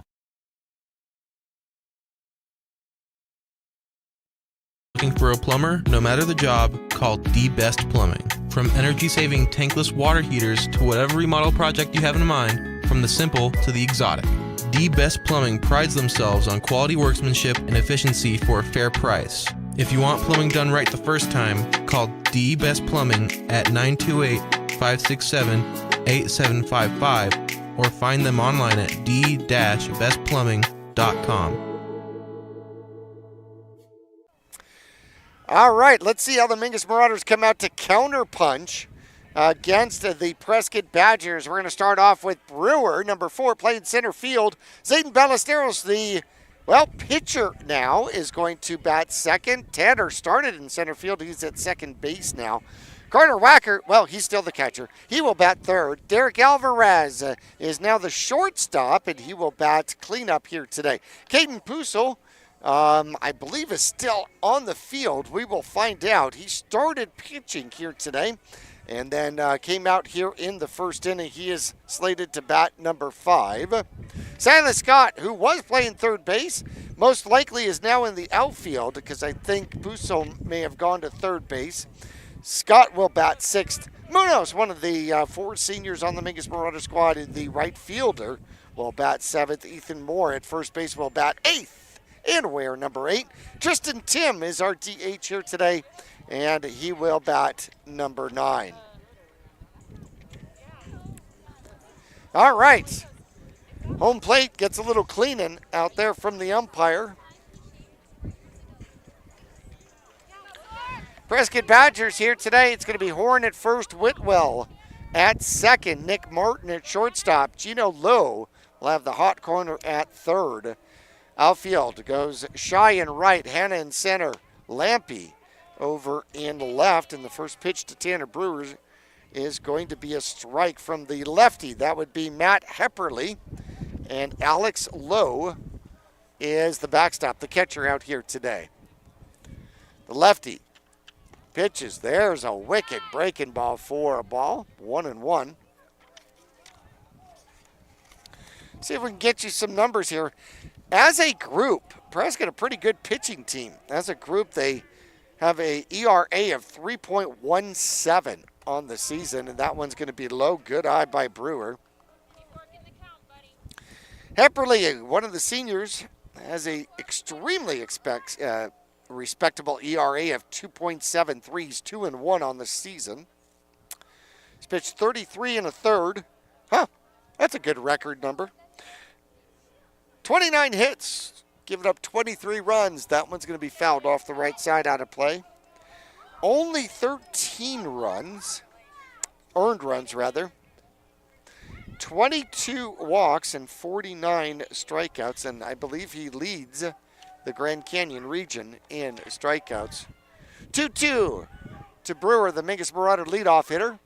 Looking for a plumber? No matter the job, call The Best Plumbing. From energy-saving tankless water heaters to whatever remodel project you have in mind, from the simple to the exotic, The Best Plumbing prides themselves on quality workmanship and efficiency for a fair price. If you want plumbing done right the first time, call The Best Plumbing at 928-567-8755 or find them online at d-bestplumbing.com. All right, let's see how the Mingus Marauders come out to counterpunch against the Prescott Badgers. We're going to start off with Brewer, number 4, playing center field. Zayden Ballesteros, the pitcher now, is going to bat second. Tanner started in center field. He's at second base now. Carter Wacker, he's still the catcher. He will bat third. Derek Alvarez is now the shortstop, and he will bat cleanup here today. Caden Pusel, I believe, is still on the field. We will find out. He started pitching here today and then came out here in the first inning. He is slated to bat number 5. Silas Scott, who was playing third base, most likely is now in the outfield because I think Pusel may have gone to third base. Scott will bat 6th. Munoz, one of the 4 seniors on the Mingus Marauder squad, the right fielder, will bat 7th. Ethan Moore at first base will bat 8th. And Ware, number 8. Tristan Tim is our DH here today, and he will bat number 9. All right. Home plate gets a little cleaning out there from the umpire. Prescott Badgers here today. It's going to be Horn at first, Whitwell at second, Nick Martin at shortstop. Gino Lowe will have the hot corner at third. Outfield goes Shy in right, Hannah in center, Lampy over in left. And the first pitch to Tanner Brewer is going to be a strike from the lefty. That would be Matt Hepperly. And Alex Lowe is the backstop, the catcher out here today. The lefty pitches. There's a wicked breaking ball for a ball. 1-1. See if we can get you some numbers here. As a group, Prescott a pretty good pitching team. As a group, they have a ERA of 3.17 on the season, and that one's going to be low. Good eye by Brewer. Hepperly, one of the seniors, has a extremely respectable ERA of 2.73. He's 2-1 on the season. He's pitched 33 1/3. That's a good record number. 29 hits, giving up 23 runs. That one's going to be fouled off the right side out of play. Only 13 runs, earned runs rather. 22 walks and 49 strikeouts, and I believe he leads the Grand Canyon region in strikeouts. 2-2 to Brewer, the Mingus Marauder leadoff hitter.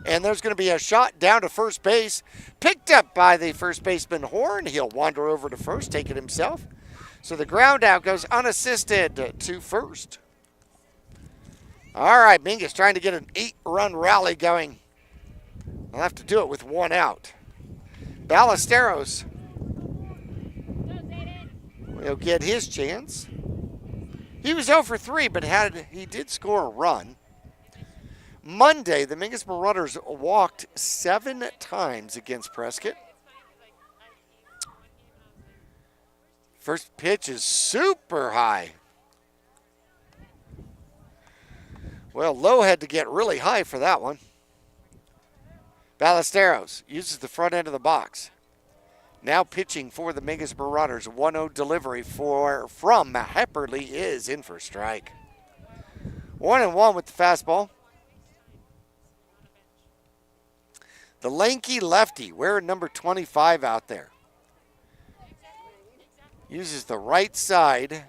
And there's going to be a shot down to first base, picked up by the first baseman Horn. He'll wander over to first, take it himself. So the ground out goes unassisted to first. All right, Mingus trying to get an 8-run rally going. I'll have to do it with 1 out. Ballesteros will get his chance. He was 0 for 3, but he did score a run. Monday, the Mingus Marauders walked 7 times against Prescott. First pitch is super high. Well, Lowe had to get really high for that one. Ballesteros uses the front end of the box. Now pitching for the Mingus Marauders. 1-0 delivery from Hepperly is in for strike. 1-1 with the fastball. The lanky lefty wearing number 25 out there. Uses the right side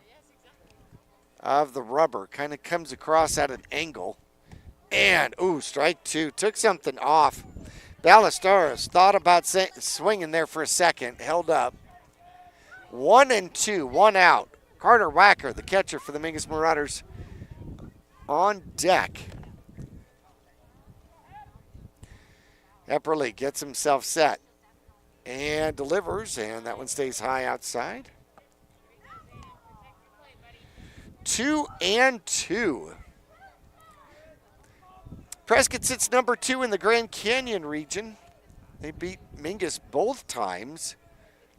of the rubber. Kind of comes across at an angle. And, strike two. Took something off. Ballesteros thought about swinging there for a second. Held up. 1-2. 1 out. Carter Wacker, the catcher for the Mingus Marauders, on deck. Epperly gets himself set and delivers, and that one stays high outside. 2-2. Prescott sits number 2 in the Grand Canyon region. They beat Mingus both times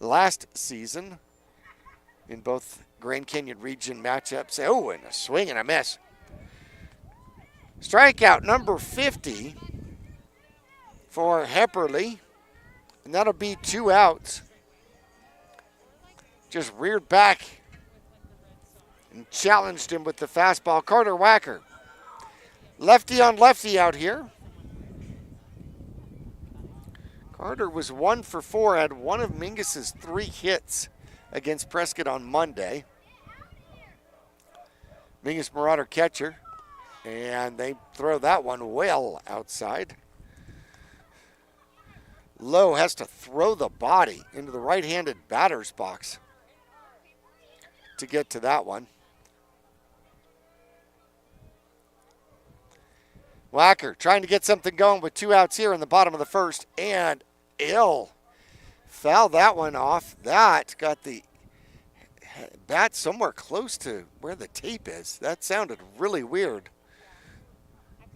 last season in both Grand Canyon region matchups. And a swing and a miss. Strikeout number 50 for Hepperly, and that'll be 2 outs. Just reared back and challenged him with the fastball. Carter Wacker, lefty on lefty out here. Carter was 1 for 4, had one of Mingus's 3 hits against Prescott on Monday. Mingus Marauder catcher, and they throw that one well outside. Lowe has to throw the body into the right-handed batter's box to get to that one. Wacker trying to get something going with 2 outs here in the bottom of the first, and fouled that one off. That got the bat somewhere close to where the tape is. That sounded really weird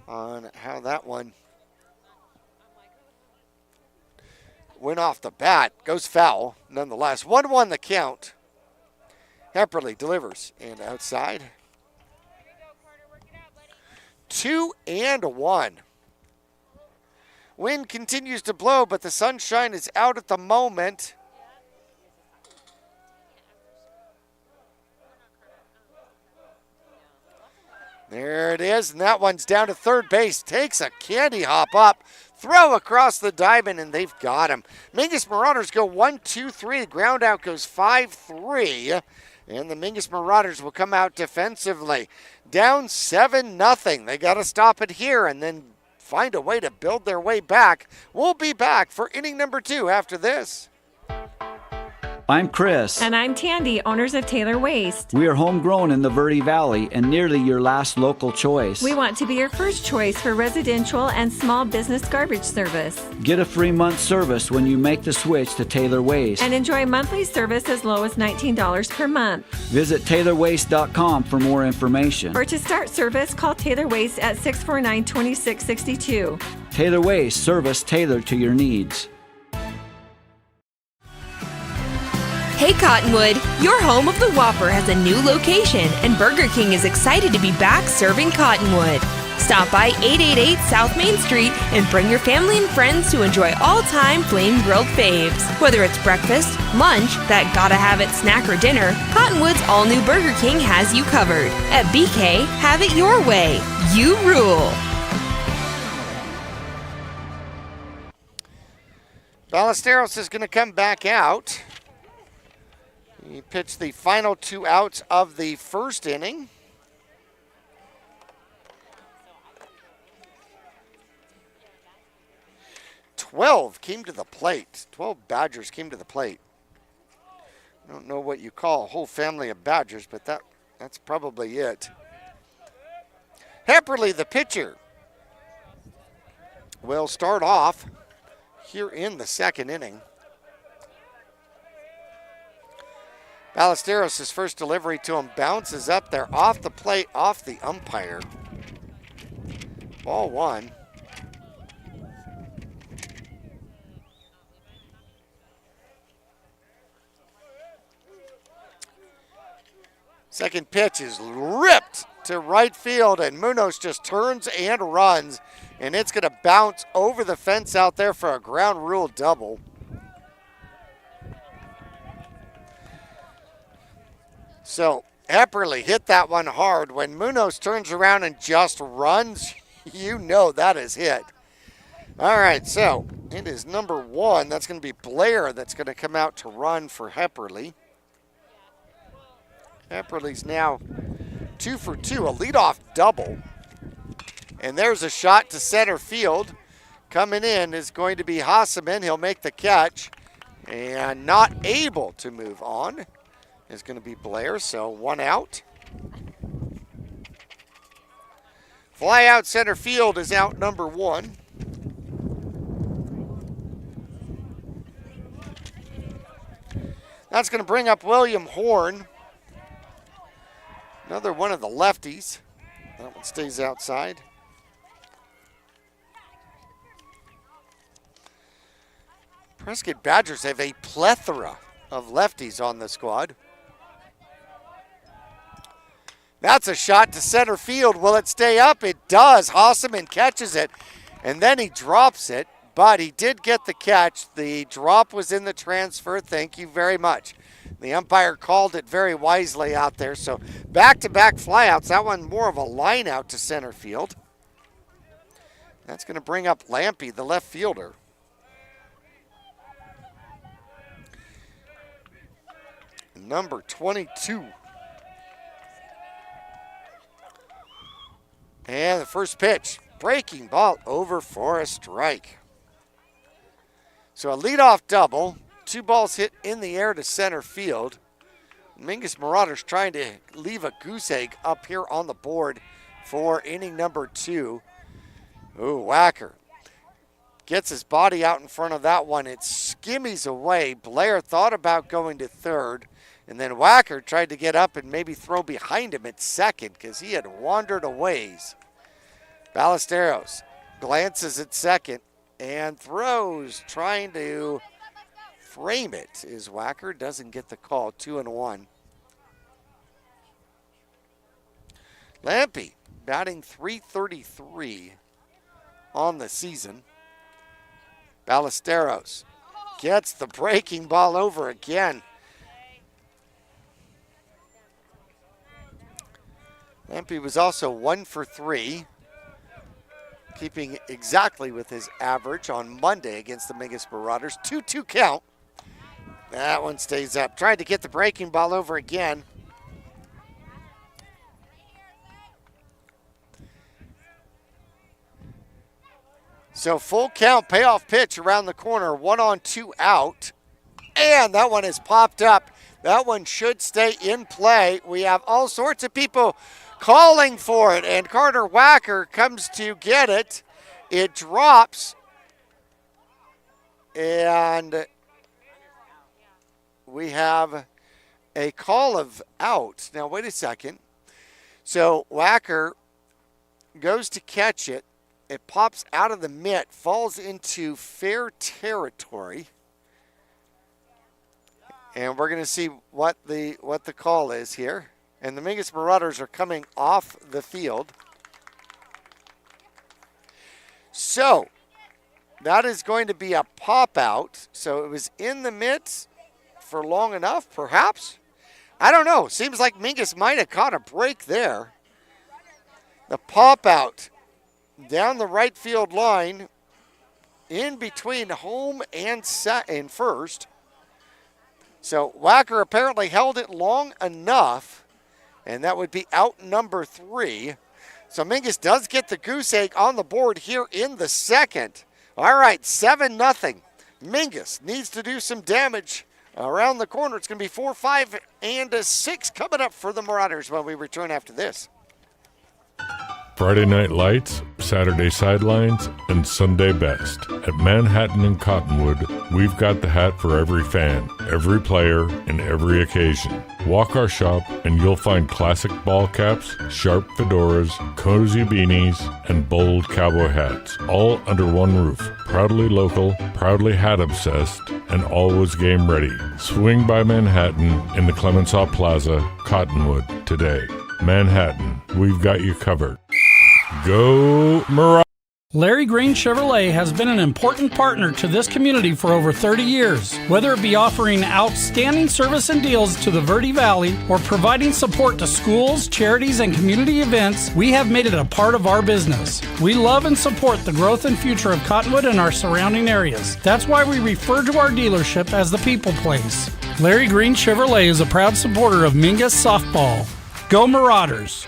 on how that one went off the bat. Goes foul nonetheless. 1-1 the count. Hepperly delivers and outside. 2-1. Wind continues to blow, but the sunshine is out at the moment. There it is, and that one's down to third base. Takes a candy hop up, throw across the diamond, and they've got him. Mingus Marauders go 1-2-3. The ground out goes 5-3. And the Mingus Marauders will come out defensively. Down 7-0. They got to stop it here and then find a way to build their way back. We'll be back for inning number 2 after this. I'm Chris. And I'm Tandy, owners of Taylor Waste. We are homegrown in the Verde Valley and nearly your last local choice. We want to be your first choice for residential and small business garbage service. Get a free month service when you make the switch to Taylor Waste. And enjoy monthly service as low as $19 per month. Visit TaylorWaste.com for more information. Or to start service, call Taylor Waste at 649-2662. Taylor Waste, service tailored to your needs. Hey Cottonwood, your home of the Whopper has a new location, and Burger King is excited to be back serving Cottonwood. Stop by 888 South Main Street and bring your family and friends to enjoy all-time flame-grilled faves. Whether it's breakfast, lunch, that gotta-have-it snack or dinner, Cottonwood's all-new Burger King has you covered. At BK, have it your way. You rule. Ballesteros is going to come back out. He pitched the final 2 outs of the first inning. "12 came to the plate. 12 Badgers came to the plate. I don't know what you call a whole family of Badgers, but that's probably it. Hepperly, the pitcher, will start off here in the second inning. Ballesteros' first delivery to him bounces up there off the plate, off the umpire. Ball 1. Second pitch is ripped to right field, and Munoz just turns and runs, and it's going to bounce over the fence out there for a ground rule double. So Epperly hit that one hard. When Munoz turns around and just runs, you know that is hit. All right, so it is number 1. That's going to be Blair that's going to come out to run for Epperly. Epperly's now 2 for 2, a leadoff double. And there's a shot to center field. Coming in is going to be Hasseman. He'll make the catch. And not able to move on is going to be Blair, so 1 out. Fly out center field is out number 1. That's going to bring up William Horn. Another one of the lefties. That one stays outside. Prescott Badgers have a plethora of lefties on the squad. That's a shot to center field. Will it stay up? It does. Hasseman catches it, and then he drops it, but he did get the catch. The drop was in the transfer. Thank you very much. The umpire called it very wisely out there. So back-to-back flyouts. That one more of a line out to center field. That's going to bring up Lampy, the left fielder. Number 22. And the first pitch, breaking ball over for a strike. So a leadoff double, 2 balls hit in the air to center field. Mingus Marauders trying to leave a goose egg up here on the board for inning number 2. Ooh, Whacker gets his body out in front of that one. It skimmies away. Blair thought about going to third, and then Whacker tried to get up and maybe throw behind him at second because he had wandered a ways. Ballesteros glances at second and throws, trying to frame it. Is Whacker doesn't get the call. 2-1. Lampy batting .333 on the season. Ballesteros gets the breaking ball over again. Lampy was also 1 for 3, keeping exactly with his average on Monday against the Mingus Marauders. 2-2 count. That one stays up. Tried to get the breaking ball over again. So full count, payoff pitch around the corner, 1 on 2 out. And that one is popped up. That one should stay in play. We have all sorts of people calling for it, and Carter Whacker comes to get it. It drops, and we have a call of out. Now, wait a second. So Whacker goes to catch it. It pops out of the mitt, falls into fair territory. And we're going to see what the call is here. And the Mingus Marauders are coming off the field. So that is going to be a pop out. So it was in the mitt for long enough, perhaps. I don't know. Seems like Mingus might have caught a break there. The pop out down the right field line, in between home and first. So Whacker apparently held it long enough, and that would be out number 3. So Mingus does get the goose egg on the board here in the second. All right, 7-0. Mingus needs to do some damage around the corner. It's going to be 4, 5, and 6 coming up for the Marauders when we return after this. Friday Night Lights, Saturday Sidelines, and Sunday Best. At Manhattan and Cottonwood, we've got the hat for every fan, every player, and every occasion. Walk our shop and you'll find classic ball caps, sharp fedoras, cozy beanies, and bold cowboy hats, all under one roof. Proudly local, proudly hat obsessed, and always game ready. Swing by Manhattan in the Clemenceau Plaza, Cottonwood, today. Manhattan, we've got you covered. Go Marauders! Larry Green Chevrolet has been an important partner to this community for over 30 years. Whether it be offering outstanding service and deals to the Verde Valley or providing support to schools, charities, and community events, we have made it a part of our business. We love and support the growth and future of Cottonwood and our surrounding areas. That's why we refer to our dealership as the People Place. Larry Green Chevrolet is a proud supporter of Mingus softball. Go Marauders!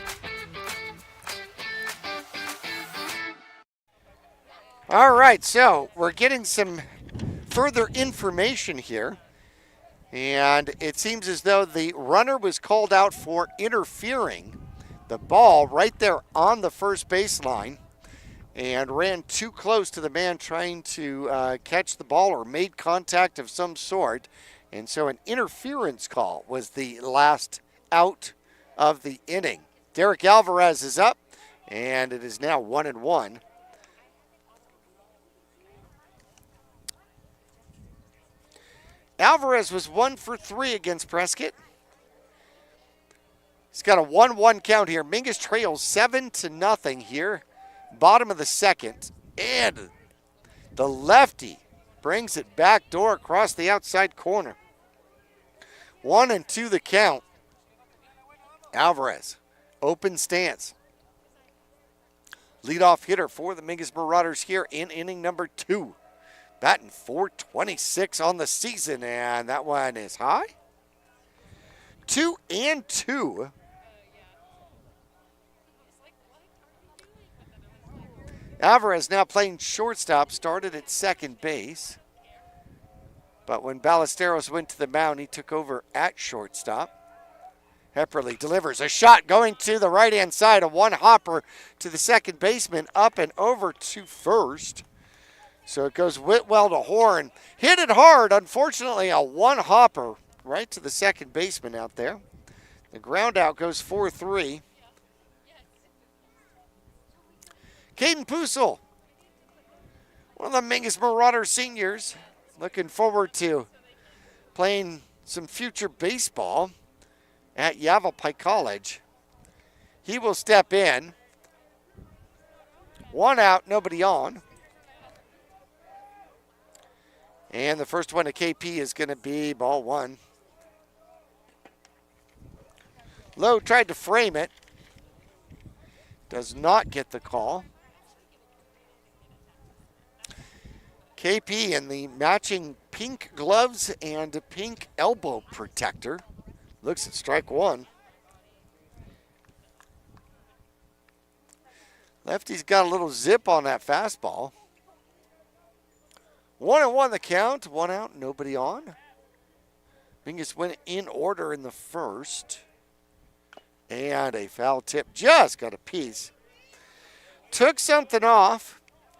All right, so we're getting some further information here. And it seems as though the runner was called out for interfering the ball right there on the first baseline and ran too close to the man trying to catch the ball or made contact of some sort. And so an interference call was the last out of the inning. Derek Alvarez is up, and it is now 1-1. Alvarez was 1 for 3 against Prescott. He's got a 1-1 count here. Mingus trails 7-0 here. Bottom of the second. And the lefty brings it back door across the outside corner. 1-2 the count. Alvarez, open stance. Leadoff hitter for the Mingus Marauders here in inning number 2. Batting .426 on the season, and that one is high. 2-2. Alvarez now playing shortstop, started at second base. But when Ballesteros went to the mound, he took over at shortstop. Hepperly delivers a shot going to the right-hand side, a one-hopper to the second baseman, up and over to first. So it goes Whitwell to Horn. Hit it hard. Unfortunately, a one-hopper right to the second baseman out there. The ground out goes 4-3. Caden Pussel, one of the Mingus Marauder seniors, looking forward to playing some future baseball at Yavapai College. He will step in. One out, nobody on. And the first one to KP is going to be ball one. Lowe tried to frame it. Does not get the call. KP in the matching pink gloves and pink elbow protector. Looks at strike one. Lefty's got a little zip on that fastball. 1-1 the count, one out, nobody on. Mingus went in order in the first. And a foul tip, just got a piece. Took something off.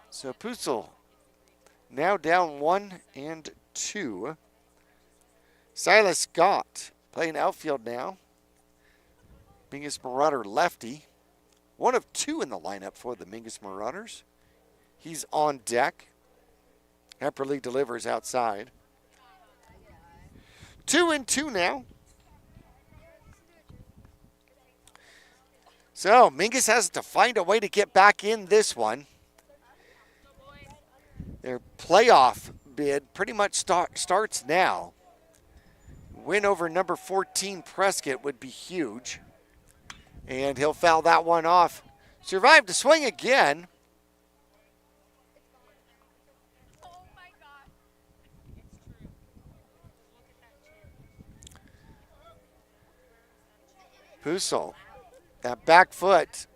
So Pussel now down 1-2. Silas Scott playing outfield now. Mingus Marauder lefty. One of two in the lineup for the Mingus Marauders. He's on deck. Hepperly delivers outside. 2-2 now. So Mingus has to find a way to get back in this one. Their playoff bid pretty much starts now. Win over number 14 Prescott would be huge. And he'll foul that one off. Survived to swing again. Pussel, that back foot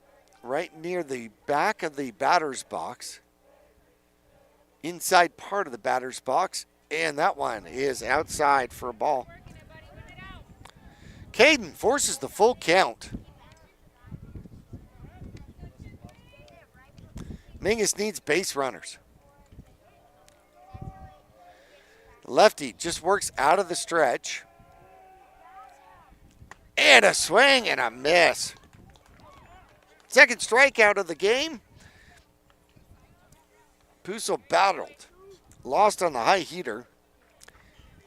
right near the back of the batter's box. Inside part of the batter's box. And that one is outside for a ball. Caden forces the full count. Mingus needs base runners. Lefty just works out of the stretch. And a swing and a miss. Second strikeout of the game. Pussel battled. Lost on the high heater.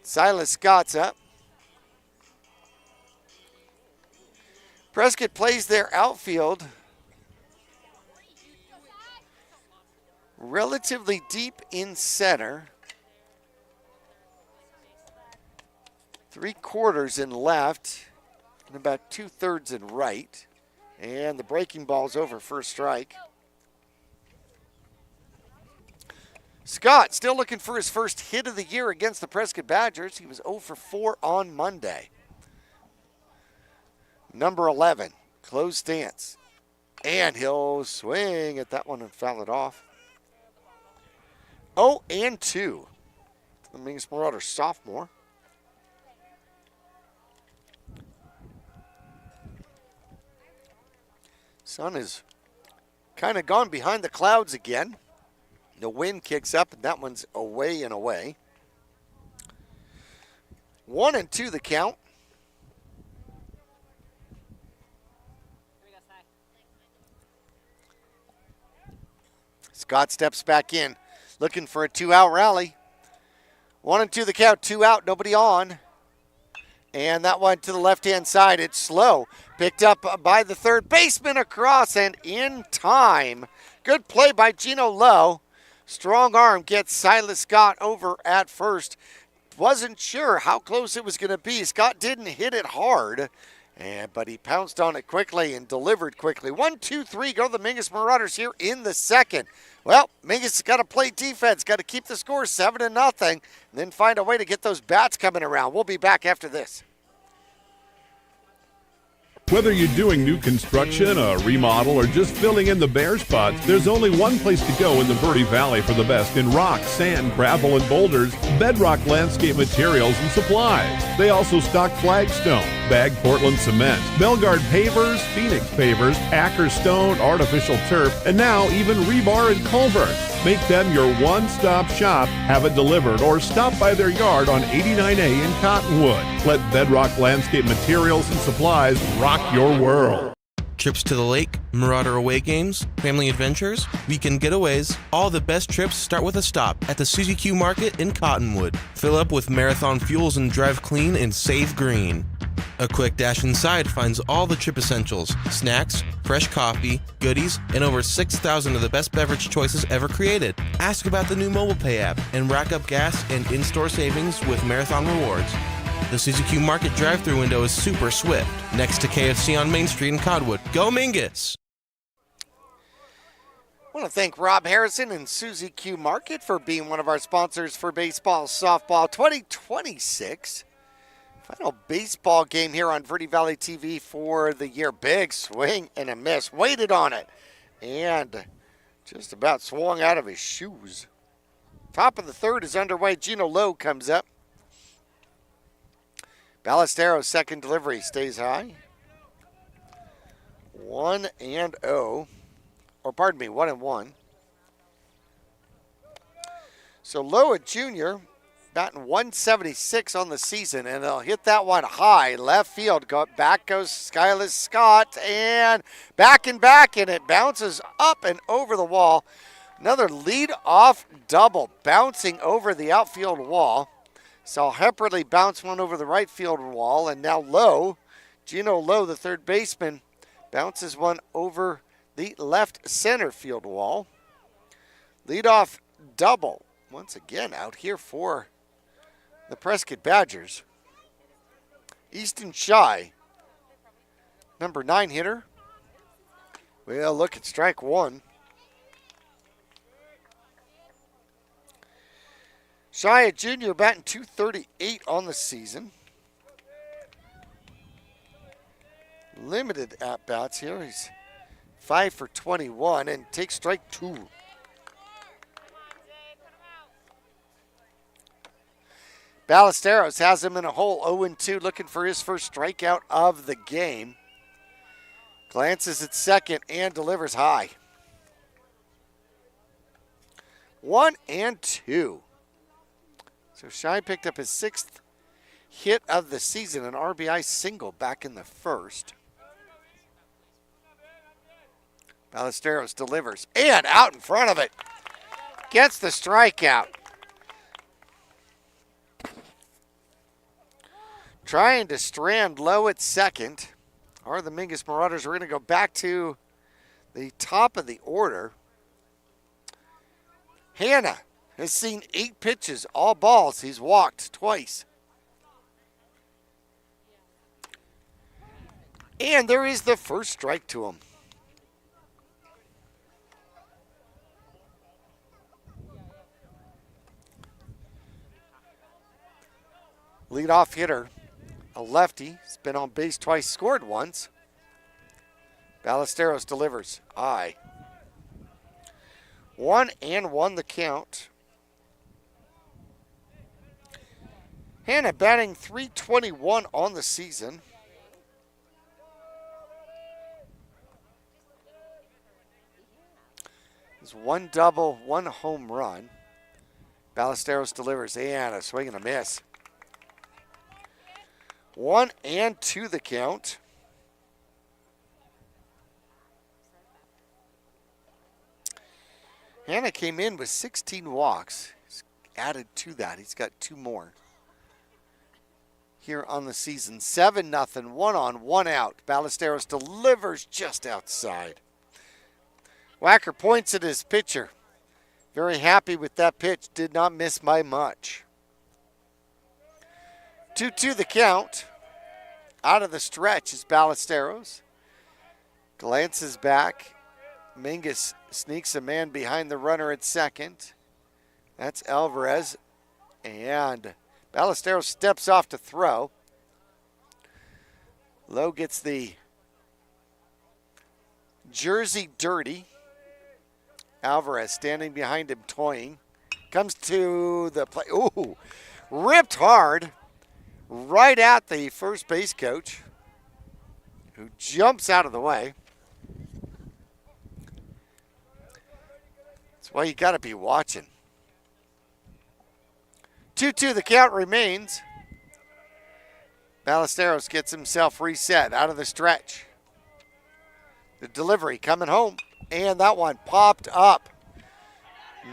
Silas Scott's up. Prescott plays their outfield relatively deep in center. 3/4 in left and about 2/3 in right. And the breaking ball's over first strike. Scott still looking for his first hit of the year against the Prescott Badgers. He was 0 for 4 on Monday. Number 11, closed stance. And he'll swing at that one and foul it off. 0-2. The Mingus Marauder sophomore. Sun has kind of gone behind the clouds again. The wind kicks up, and that one's away and away. 1-2 the count. Scott steps back in, looking for a 2-out rally. 1-2 the count, 2 out, nobody on. And that one to the left-hand side, it's slow. Picked up by the third baseman across and in time. Good play by Gino Lowe. Strong arm gets Silas Scott over at first. Wasn't sure how close it was going to be. Scott didn't hit it hard, but he pounced on it quickly and delivered quickly. 1-2-3 go the Mingus Marauders here in the second. Well, Mingus has got to play defense, got to keep the score 7-0, and then find a way to get those bats coming around. We'll be back after this. Whether you're doing new construction, a remodel, or just filling in the bare spots, there's only one place to go in the Verde Valley for the best in rock, sand, gravel, and boulders, Bedrock Landscape Materials and Supplies. They also stock flagstone, bagged Portland cement, Belgard pavers, Phoenix pavers, Acker stone, artificial turf, and now even rebar and culvert. Make them your one-stop shop, have it delivered, or stop by their yard on 89A in Cottonwood. Let Bedrock Landscape Materials and Supplies rock your world. Trips to the lake, Marauder away games, family adventures, weekend getaways, all the best trips start with a stop at the Suzy Q Market in Cottonwood. Fill up with Marathon fuels and drive clean and save green. A quick dash inside finds all the trip essentials, snacks, fresh coffee, goodies, and over 6,000 of the best beverage choices ever created. Ask about the new mobile pay app and rack up gas and in-store savings with Marathon Rewards. The Suzy Q Market drive-thru window is super swift, next to KFC on Main Street in Cottonwood. Go Mingus! I want to thank Rob Harrison and Suzy Q Market for being one of our sponsors for Baseball Softball 2026. Final baseball game here on Verde Valley TV for the year. Big swing and a miss. Waited on it. And just about swung out of his shoes. Top of the third is underway. Gino Lowe comes up. Ballesteros' second delivery stays high. 1-0. Or pardon me, 1-1. So Lowe, a junior, batting 176 on the season, and they'll hit that one high. Left field, back goes Silas Scott, and back, and it bounces up and over the wall. Another lead-off double, bouncing over the outfield wall. Saw Hepperly bounce one over the right field wall, and now Lowe, Gino Lowe, the third baseman, bounces one over the left center field wall. Leadoff double, once again out here for the Prescott Badgers. Easton Shy, number 9 hitter. Well, look at strike one. Shy, a junior, batting .238 on the season. Limited at-bats here. He's 5 for 21 and takes strike 2. Ballesteros has him in a hole, 0-2, looking for his first strikeout of the game. Glances at second and delivers high. 1-2. So Shy picked up his 6th hit of the season, an RBI single back in the first. Ballesteros delivers, and out in front of it. Gets the strikeout. Trying to strand Low at second. Are the Mingus Marauders. We're going to go back to the top of the order. Hannah has seen 8 pitches, all balls. He's walked twice. And there is the first strike to him. Leadoff hitter, a lefty. He's been on base twice, scored once. Ballesteros delivers. High. 1-1 the count. Hannah batting .321 on the season. There's 1 double, 1 home run. Ballesteros delivers and a swing and a miss. 1-2 the count. Hannah came in with 16 walks. He's added to that. He's got 2 more here on the season. 7-0, 1 on, 1 out. Ballesteros delivers just outside. Wacker points at his pitcher. Very happy with that pitch. Did not miss by much. 2-2 the count. Out of the stretch is Ballesteros. Glances back. Mingus sneaks a man behind the runner at second. That's Alvarez. And Ballesteros steps off to throw. Lowe gets the jersey dirty. Alvarez standing behind him, toying. Comes to the play. Ooh, ripped hard right at the first base coach, who jumps out of the way. That's why you got to be watching. 2-2 the count remains. Ballesteros gets himself reset out of the stretch. The delivery coming home. And that one popped up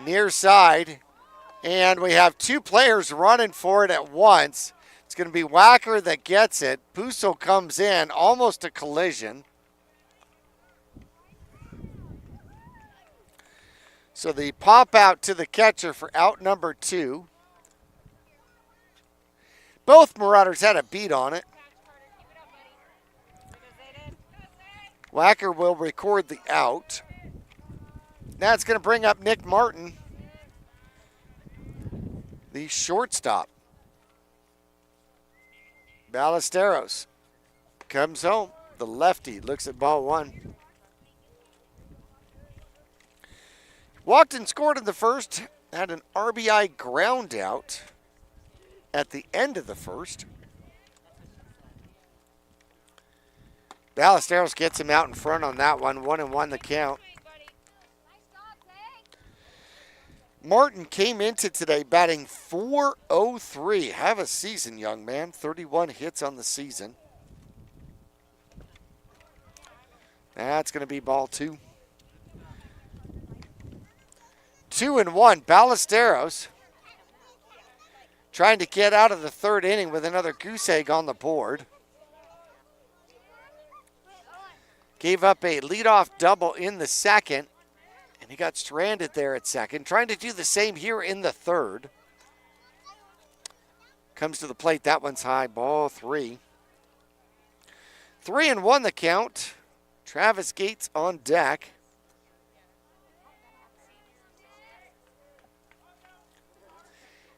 near side. And we have 2 players running for it at once. It's going to be Wacker that gets it. Puso comes in, almost a collision. So the pop out to the catcher for out number 2. Both Marauders had a beat on it. Wacker will record the out. Now it's going to bring up Nick Martin, the shortstop. Ballesteros comes home. The lefty looks at ball 1. Walked and scored in the first. Had an RBI ground out at the end of the first. Ballesteros gets him out in front on that one. 1-1 the count. Martin came into today batting .403. Have a season, young man. 31 hits on the season. That's going to be ball 2. 2-1. Ballesteros trying to get out of the third inning with another goose egg on the board. Gave up a leadoff double in the second. And he got stranded there at second. Trying to do the same here in the third. Comes to the plate. That one's high. Ball 3. 3-1 the count. Travis Gates on deck.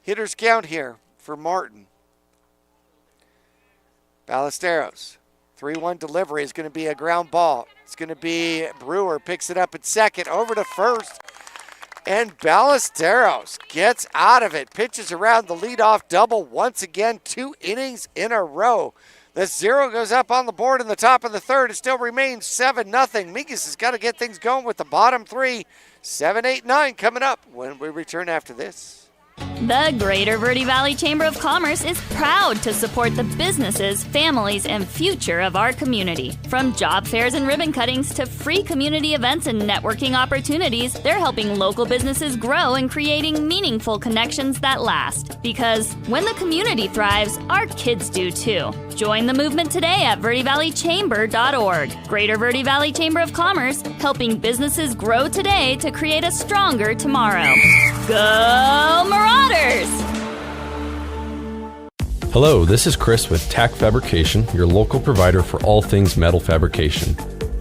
Hitters count here for Martin. Ballesteros. 3-1 delivery is going to be a ground ball. It's going to be Brewer picks it up at second, over to first. And Ballesteros gets out of it. Pitches around the leadoff double once again, 2 innings in a row. The 0 goes up on the board in the top of the third. It still remains 7-0. Mingus has got to get things going with the bottom 3. 7, 8, 9 coming up when we return after this. The Greater Verde Valley Chamber of Commerce is proud to support the businesses, families, and future of our community. From job fairs and ribbon cuttings to free community events and networking opportunities, they're helping local businesses grow and creating meaningful connections that last. Because when the community thrives, our kids do too. Join the movement today at verdyvalleychamber.org. Greater Verde Valley Chamber of Commerce, helping businesses grow today to create a stronger tomorrow. Go Marauders! Hello, this is Chris with Tack Fabrication, your local provider for all things metal fabrication.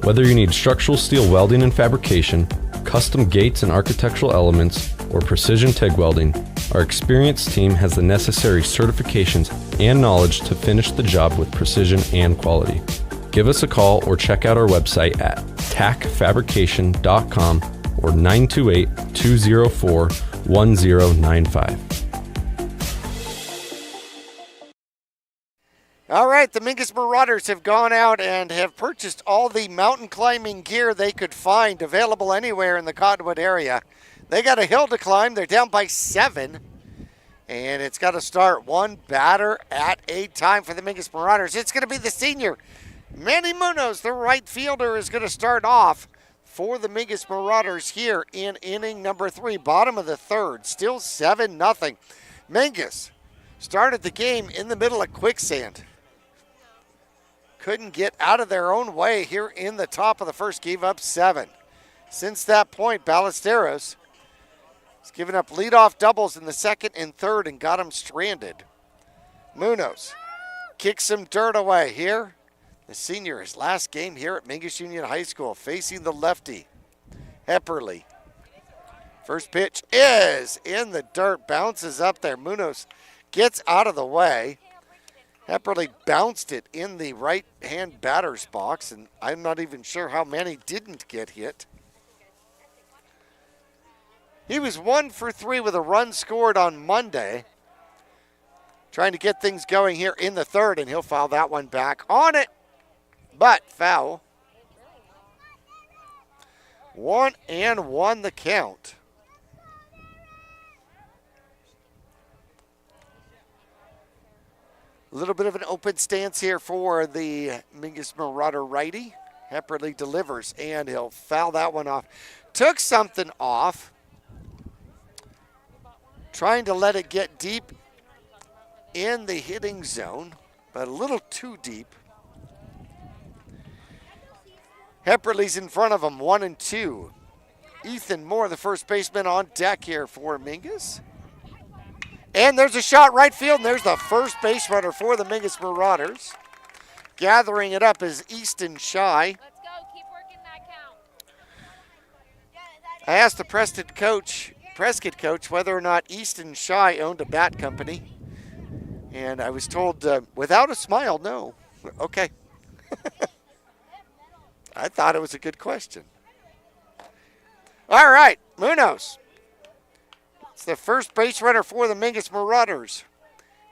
Whether you need structural steel welding and fabrication, custom gates and architectural elements, or precision TIG welding, our experienced team has the necessary certifications and knowledge to finish the job with precision and quality. Give us a call or check out our website at tackfabrication.com or 928-204-1095. All right, the Mingus Marauders have gone out and have purchased all the mountain climbing gear they could find available anywhere in the Cottonwood area. They got a hill to climb. They're down by 7. And it's got to start one batter at a time for the Mingus Marauders. It's going to be the senior, Manny Munoz, the right fielder, is going to start off for the Mingus Marauders here in inning number 3, bottom of the 3rd. Still 7-0. Mingus started the game in the middle of quicksand. Couldn't get out of their own way here in the top of the first, gave up 7. Since that point, Ballesteros has given up leadoff doubles in the 2nd and 3rd and got them stranded. Munoz kicks some dirt away here. The senior, his last game here at Mingus Union High School, facing the lefty, Hepperly. First pitch is in the dirt, bounces up there. Munoz gets out of the way. Hepperly bounced it in the right-hand batter's box, and I'm not even sure how many didn't get hit. He was 1 for 3 with a run scored on Monday. Trying to get things going here in the 3rd, and he'll foul that one back on it, but foul. 1-1 the count. A little bit of an open stance here for the Mingus Marauder righty. Hepperly delivers, and he'll foul that one off. Took something off. Trying to let it get deep in the hitting zone, but a little too deep. Hepperly's in front of him, 1-2. Ethan Moore, the first baseman, on deck here for Mingus. And there's a shot right field, and there's the first base runner for the Mingus Marauders. Gathering it up is Easton Shy. Let's go. Keep working that count. I asked the Prescott coach whether or not Easton Shy owned a bat company. And I was told, without a smile, no. Okay. I thought it was a good question. All right, Munoz. It's the first base runner for the Mingus Marauders.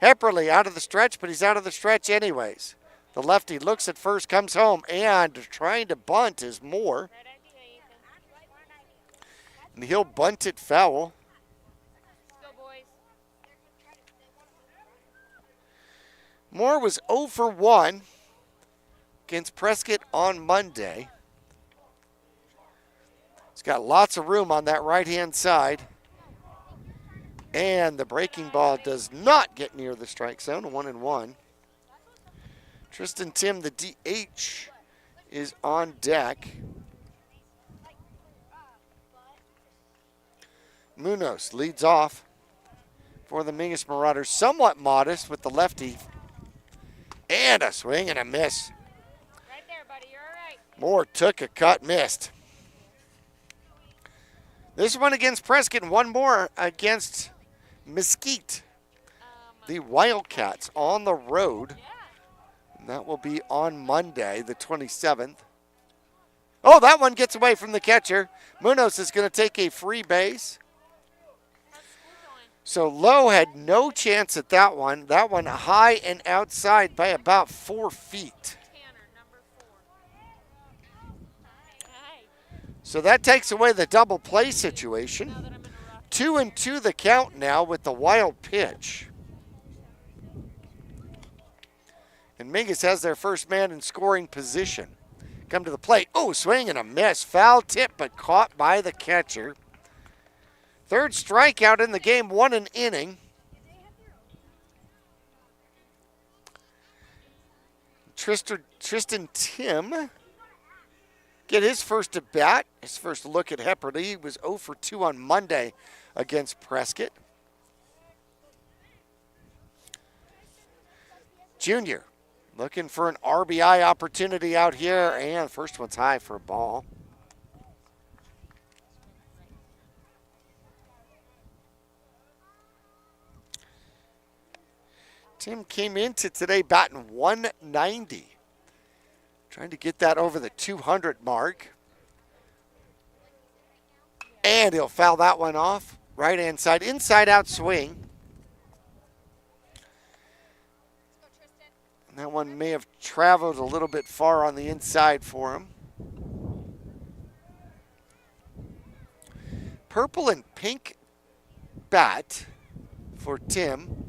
Hepperly out of the stretch, but he's out of the stretch anyways. The lefty looks at first, comes home, and trying to bunt is Moore. And he'll bunt it foul. Moore was 0 for 1 against Prescott on Monday. He's got lots of room on that right-hand side. And the breaking ball does not get near the strike zone, 1-1. Tristan Tim, the DH, is on deck. Munoz leads off for the Mingus Marauders, somewhat modest with the lefty. And a swing and a miss. Right there, buddy. You're all right. Moore took a cut, missed. This one against Prescott and one more against Mesquite. The Wildcats on the road. And that will be on Monday, the 27th. Oh, that one gets away from the catcher. Munoz is going to take a free base. So Lowe had no chance at that one. That one high and outside by about 4 feet. So that takes away the double play situation. 2-2 the count now with the wild pitch. And Mingus has their first man in scoring position. Come to the plate. Oh, swing and a miss. Foul tip, but caught by the catcher. Third strikeout in the game, 1 inning. Tristan Tim get his first at bat, his first look at Hepperly. He was 0 for 2 on Monday against Prescott. Junior looking for an RBI opportunity out here, and first one's high for a ball. Tim came into today batting 190. Trying to get that over the 200 mark. And he'll foul that one off. Right hand side, inside out swing. And that one may have traveled a little bit far on the inside for him. Purple and pink bat for Tim.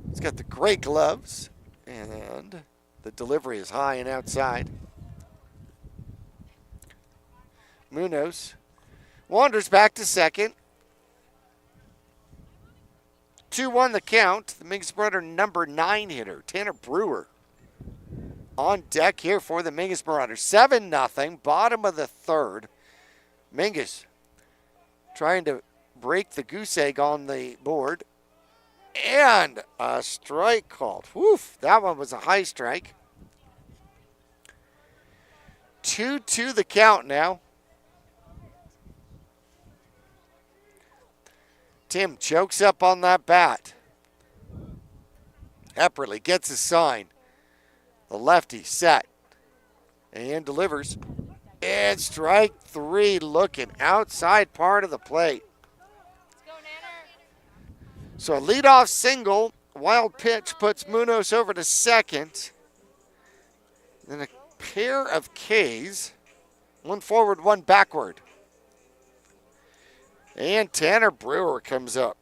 He's got the gray gloves, and the delivery is high and outside. Munoz wanders back to second. 2-1 the count. The Mingus Marauder number 9 hitter, Tanner Brewer, on deck here for the Mingus Marauders. 7-0, bottom of the third. Mingus trying to break the goose egg on the board. And a strike called. Woof, that one was a high strike. 2-2 the count now. Tim chokes up on that bat. Epperly gets his sign. The lefty set and delivers. And strike 3 looking outside part of the plate. So a leadoff single, wild pitch puts Munoz over to second. Then a pair of Ks, one forward, one backward. And Tanner Brewer comes up.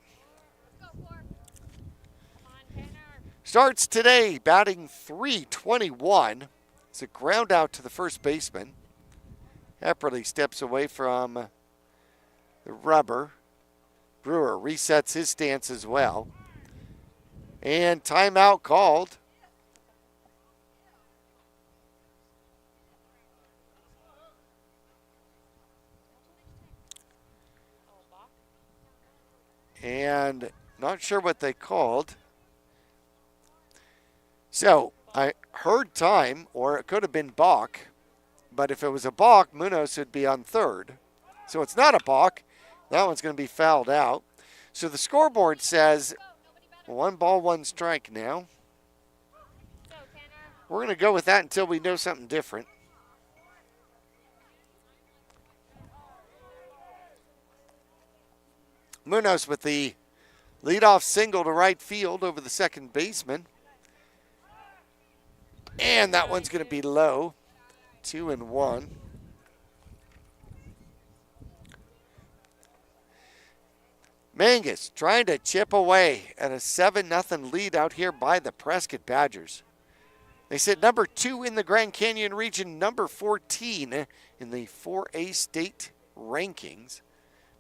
Starts today batting .321. It's a ground out to the first baseman. Epperly steps away from the rubber. Brewer resets his stance as well. And timeout called. And not sure what they called. So I heard time, or it could have been balk. But if it was a balk, Munoz would be on third. So it's not a balk. That one's going to be fouled out. So the scoreboard says 1 ball, 1 strike now. We're going to go with that until we know something different. Munoz with the leadoff single to right field over the second baseman. And that one's going to be low. 2-1. Mingus trying to chip away at a 7-0 lead out here by the Prescott Badgers. They sit number 2 in the Grand Canyon region, number 14 in the 4A state rankings.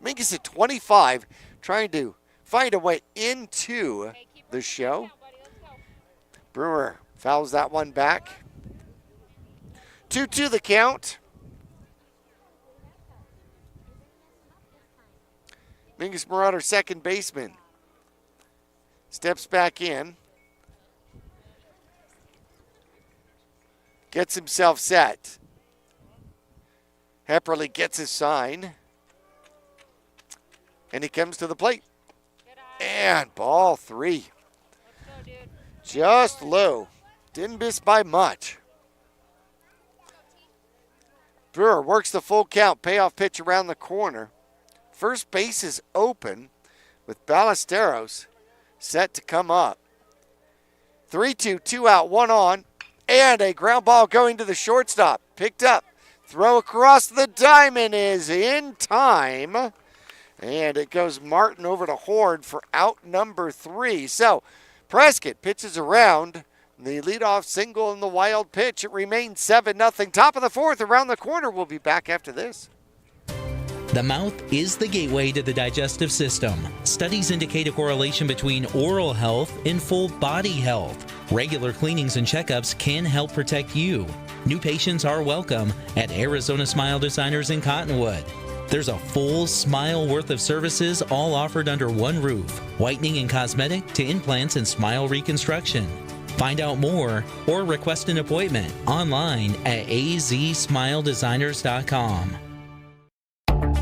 Mingus at 25, trying to find a way into the show. Brewer fouls that one back. 2-2 the count. Mingus Marauder, second baseman, steps back in, gets himself set. Hepperly gets his sign, and he comes to the plate. And ball 3. Just low. Didn't miss by much. Brewer works the full count, payoff pitch around the corner. First base is open with Ballesteros set to come up. 3-2, 2 out, 1 on, and a ground ball going to the shortstop. Picked up. Throw across the diamond is in time. And it goes Martin over to Horde for out number 3. So Prescott pitches around the leadoff single and the wild pitch. It remains 7-0. Top of the 4th around the corner. We'll be back after this. The mouth is the gateway to the digestive system. Studies indicate a correlation between oral health and full body health. Regular cleanings and checkups can help protect you. New patients are welcome at Arizona Smile Designers in Cottonwood. There's a full smile worth of services all offered under one roof. Whitening and cosmetic to implants and smile reconstruction. Find out more or request an appointment online at azsmiledesigners.com.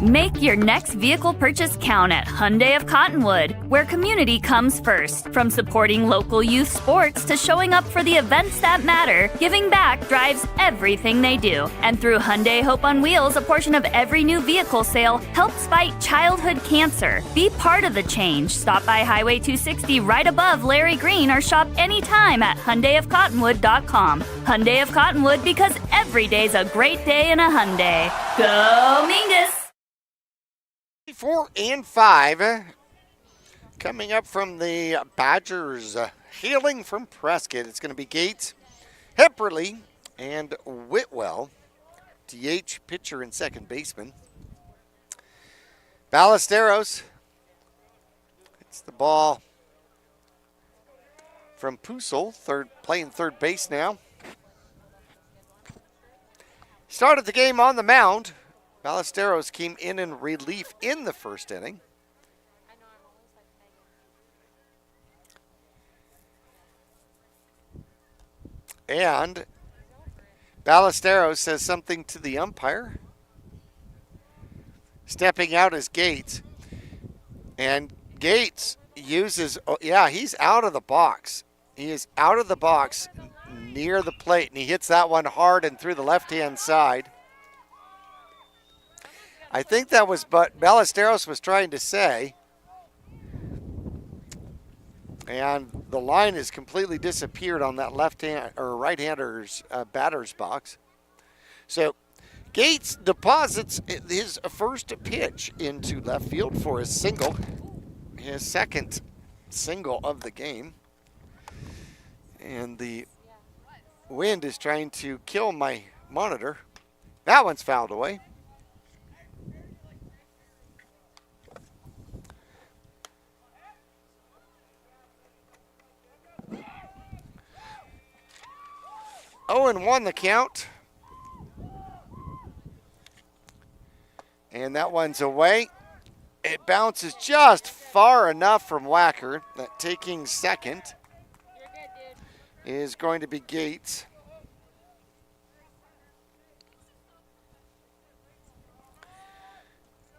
Make your next vehicle purchase count at Hyundai of Cottonwood, where community comes first. From supporting local youth sports to showing up for the events that matter, giving back drives everything they do. And through Hyundai Hope on Wheels, a portion of every new vehicle sale helps fight childhood cancer. Be part of the change. Stop by Highway 260 right above Larry Green or shop anytime at HyundaiofCottonwood.com. Hyundai of Cottonwood, because every day's a great day in a Hyundai. Go Mingus! 4 and 5 coming up from the Badgers, hailing from Prescott. It's going to be Gates, Hepperly, and Whitwell. DH, pitcher, and second baseman. Ballesteros. It's the ball from Pusel, playing third base now. Started the game on the mound. Ballesteros came in relief in the first inning. And Ballesteros says something to the umpire. Stepping out is Gates. And Gates uses, he's out of the box. He is out of the box near the plate, and he hits that one hard and through the left-hand side. I think that was what Ballesteros was trying to say. And the line has completely disappeared on that left-hand or right-hander's batter's box. So Gates deposits his first pitch into left field for his single, his second single of the game. And the wind is trying to kill my monitor. That one's fouled away. Oh, and 1 the count. And that one's away. It bounces just far enough from Wacker that taking second is going to be Gates.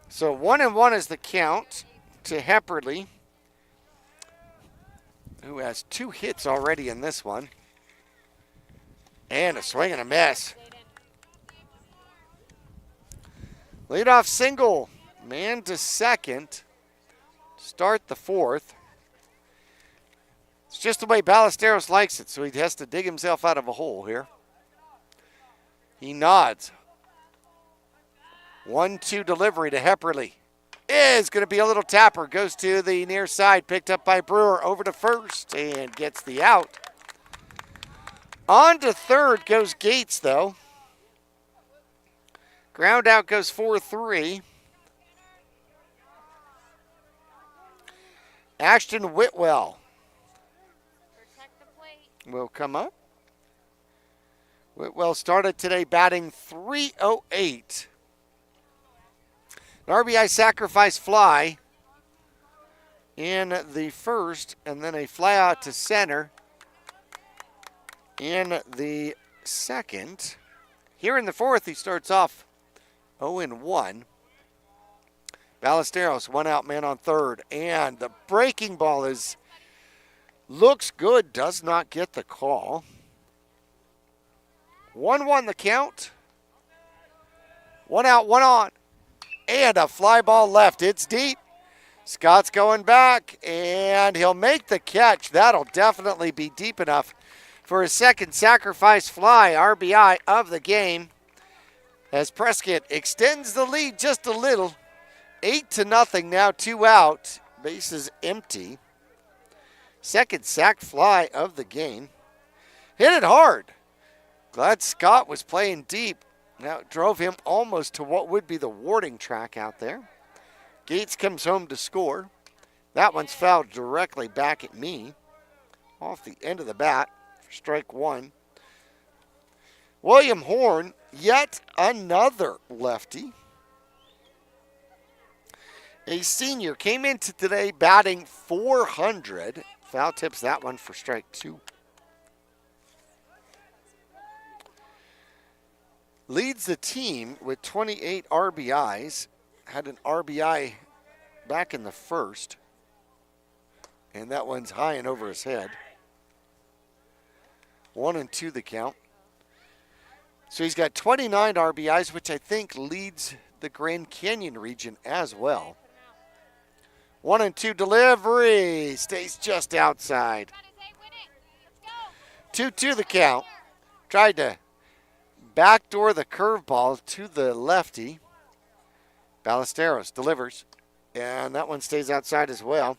So 1-1 is the count to Hepperly, who has 2 hits already in this one. And a swing and a miss. Leadoff single, man to second. Start the fourth. It's just the way Ballesteros likes it, so he has to dig himself out of a hole here. He nods. 1-2 delivery to Hepperly. Is going to be a little tapper. Goes to the near side, picked up by Brewer, over to first, and gets the out. On to third goes Gates, though. Ground out goes 4-3. Ashton Whitwell will come up. Whitwell started today batting .308. An RBI sacrifice fly in the first, and then a fly out to center in the second. Here in the fourth, he starts off 0-1. Ballesteros, 1 out, man on third. And the breaking ball looks good, does not get the call. 1-1 the count. 1 out, 1 on. And a fly ball left. It's deep. Scott's going back, and he'll make the catch. That'll definitely be deep enough for his second sacrifice fly, RBI of the game, as Prescott extends the lead just a little. 8-0 now, 2 out. Bases empty. Second sac fly of the game. Hit it hard. Glad Scott was playing deep Now it drove him almost to what would be the warning track out there. Gates comes home to score. That one's fouled directly back at me. Off the end of the bat for strike one. William Horn, yet another lefty. A senior, came into today batting .400. Foul tips that one for strike two. Leads the team with 28 RBIs. Had an RBI back in the first. And that one's high and over his head. 1-2 the count. So he's got 29 RBIs, which I think leads the Grand Canyon region as well. 1-2 delivery. Stays just outside. 2-2 the count. Tried to backdoor the curveball to the lefty. Ballesteros delivers. And that one stays outside as well.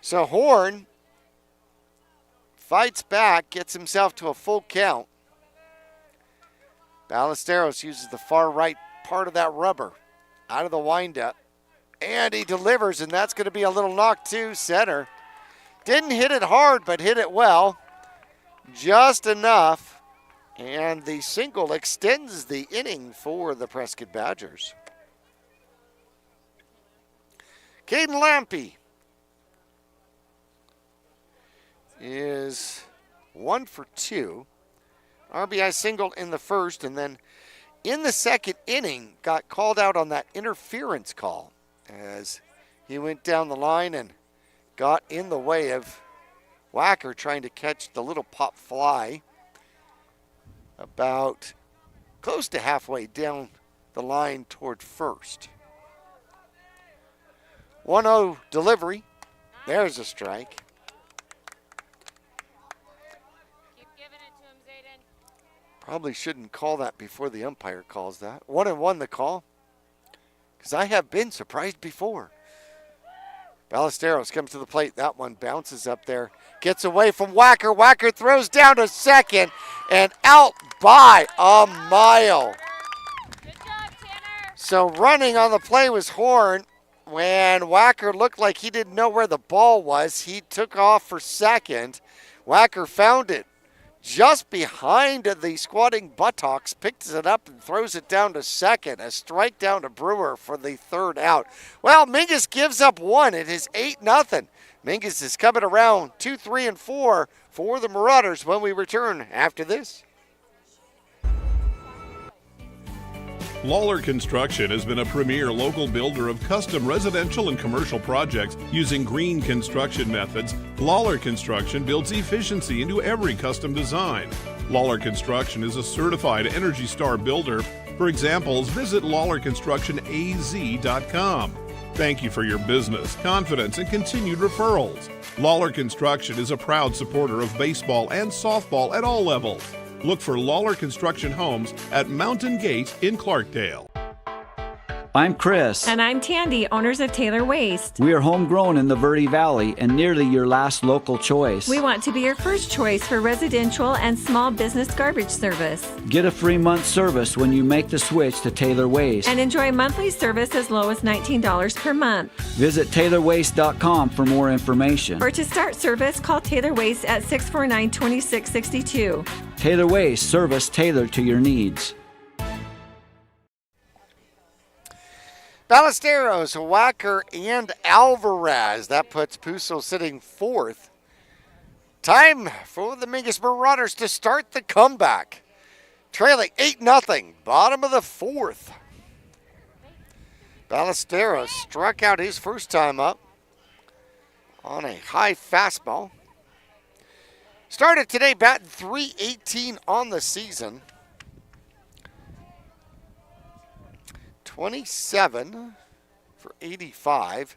So Horn fights back, gets himself to a full count. Ballesteros uses the far right part of that rubber out of the windup. And he delivers, and that's going to be a little knock to center. Didn't hit it hard, but hit it well. Just enough. And the single extends the inning for the Prescott Badgers. Caden Lampe is 1 for 2. RBI single in the first, and then in the second inning got called out on that interference call as he went down the line and got in the way of Wacker trying to catch the little pop fly about close to halfway down the line toward first. 1-0 delivery. There's a strike. Probably shouldn't call that before the umpire calls that. 1-1 the call. Because I have been surprised before. Ballesteros comes to the plate. That one bounces up there. Gets away from Wacker. Wacker throws down to second and out by a mile. Good job, Tanner. So running on the play was Horn. When Wacker looked like he didn't know where the ball was, he took off for second. Wacker found it just behind the squatting buttocks, picks it up and throws it down to second. A strike down to Brewer for the third out. Well, Mingus gives up one. It is 8-0. Mingus is coming around 2, 3, and 4 for the Marauders when we return after this. Lawler Construction has been a premier local builder of custom residential and commercial projects using green construction methods. Lawler Construction builds efficiency into every custom design. Lawler Construction is a certified Energy Star builder. For examples, visit LawlerConstructionAZ.com. Thank you for your business, confidence, and continued referrals. Lawler Construction is a proud supporter of baseball and softball at all levels. Look for Lawler Construction Homes at Mountain Gate in Clarkdale. I'm Chris. And I'm Tandy, owners of Taylor Waste. We are homegrown in the Verde Valley and nearly your last local choice. We want to be your first choice for residential and small business garbage service. Get a free month service when you make the switch to Taylor Waste. And enjoy monthly service as low as $19 per month. Visit TaylorWaste.com for more information. Or to start service, call Taylor Waste at 649-2662. Taylor Waste, service tailored to your needs. Ballesteros, Wacker, and Alvarez. That puts Puso sitting fourth. Time for the Mingus Marauders to start the comeback. Trailing 8-0, bottom of the fourth. Ballesteros struck out his first time up on a high fastball. Started today batting .318 on the season. 27 for 85.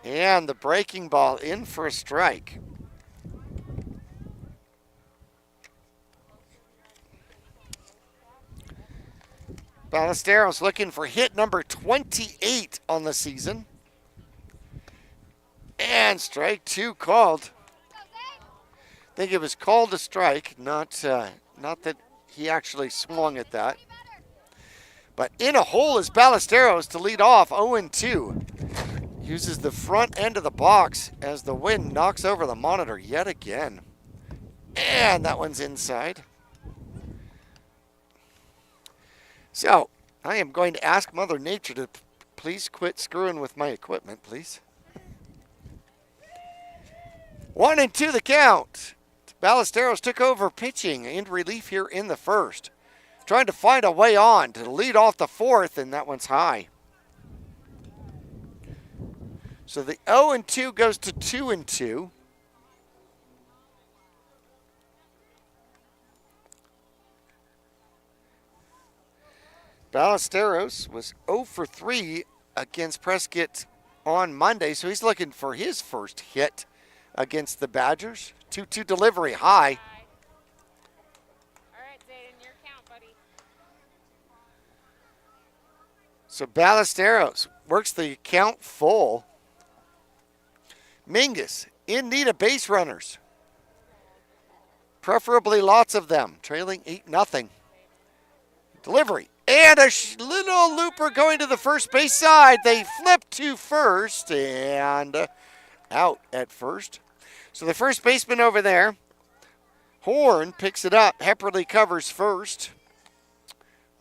And the breaking ball in for a strike. Ballesteros looking for hit number 28 on the season. And strike two called. I think it was called a strike, not Not that he actually swung at that. But in a hole is Ballesteros to lead off 0-2. Uses the front end of the box as the wind knocks over the monitor yet again. And that one's inside. So, I am going to ask Mother Nature to please quit screwing with my equipment, please. 1-2 the count. Ballesteros took over pitching in relief here in the first. Trying to find a way on to lead off the fourth, and that one's high. So the 0-2 goes to 2-2. Ballesteros was 0 for 3 against Prescott on Monday, so he's looking for his first hit against the Badgers. 2-2 delivery, high. All right, Zayden, your count, buddy. So Ballesteros works the count full. Mingus in need of base runners. Preferably lots of them, trailing 8-0. Delivery. And a little looper going to the first base side. They flip to first and out at first. So the first baseman over there, Horn, picks it up. Hepperly covers first.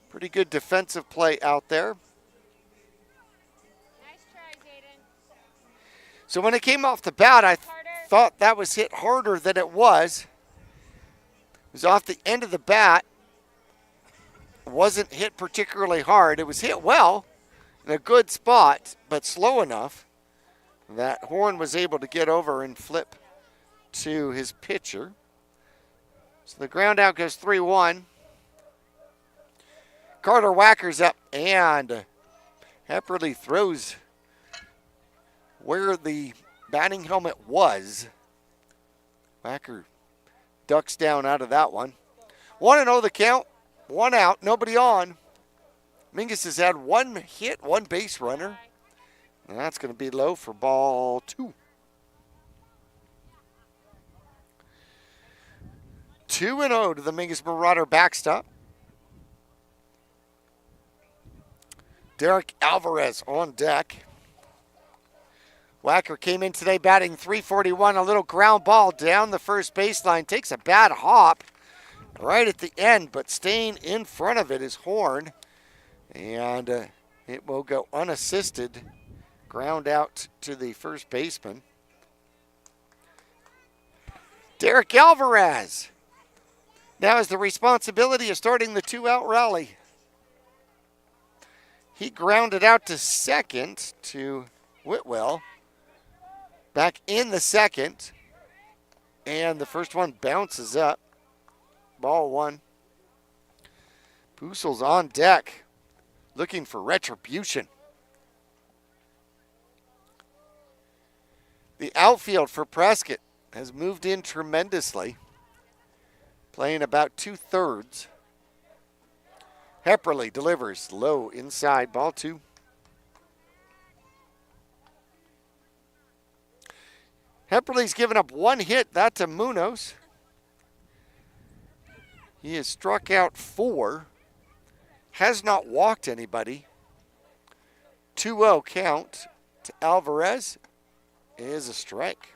Pretty good defensive play out there. Nice try, Zayden. So when it came off the bat, I thought that was hit harder than it was. It was off the end of the bat. Wasn't hit particularly hard. It was hit well in a good spot, but slow enough that Horn was able to get over and flip to his pitcher. So the ground out goes 3-1. Carter Wacker's up, and Hepperly throws where the batting helmet was. Wacker ducks down out of that one. 1-0 the count. 1 out, nobody on. Mingus has had 1 hit, 1 base runner. And that's going to be low for ball 2. 2-0 to the Mingus Marauder backstop. Derek Alvarez on deck. Wacker came in today batting .341, a little ground ball down the first baseline. Takes a bad hop right at the end, but staying in front of it is Horn. And it will go unassisted. Ground out to the first baseman. Derek Alvarez now has the responsibility of starting the 2-out rally. He grounded out to second to Whitwell. Back in the second. And the first one bounces up. Ball 1. Pussel's on deck, looking for retribution. The outfield for Prescott has moved in tremendously, playing about 2/3. Hepperly delivers low inside, ball 2. Hepperly's given up 1 hit, that to Munoz. He has struck out 4, has not walked anybody. 2-0 count to Alvarez is a strike.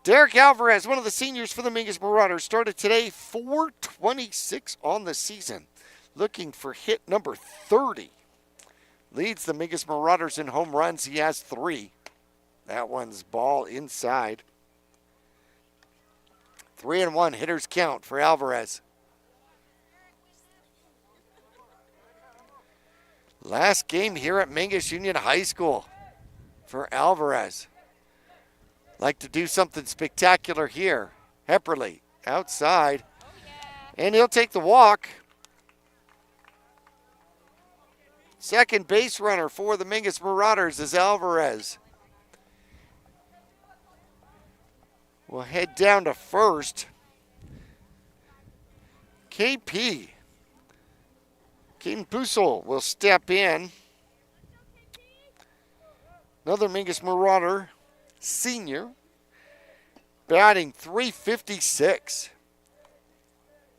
Derek Alvarez, one of the seniors for the Mingus Marauders, started today .426 on the season, looking for hit number 30. Leads the Mingus Marauders in home runs. He has 3. That one's ball inside. 3-1 hitters count for Alvarez. Last game here at Mingus Union High School for Alvarez. Like to do something spectacular here. Hepperly outside. And he'll take the walk. Second base runner for the Mingus Marauders is Alvarez. We'll head down to first. KP. Keaton Pussel will step in. Another Mingus Marauder senior. batting .356.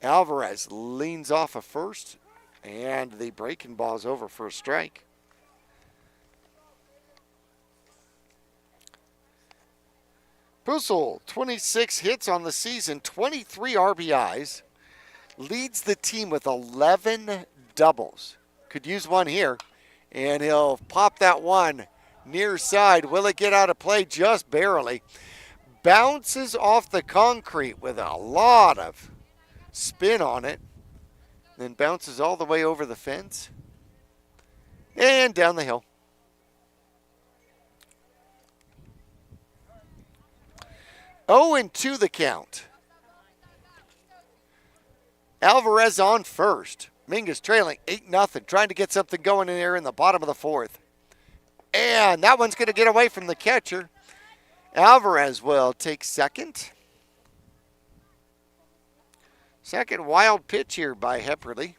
Alvarez leans off a first, and the breaking ball is over for a strike. Puzzle, 26 hits on the season, 23 RBIs, leads the team with 11 doubles. Could use one here, and he'll pop that one near side. Will it get out of play? Just barely. Bounces off the concrete with a lot of spin on it, then bounces all the way over the fence and down the hill. Oh, and 2 the count. Alvarez on first. Mingus trailing 8-0, trying to get something going in there in the bottom of the fourth. And that one's going to get away from the catcher. Alvarez will take second. Second wild pitch here by Hepperly.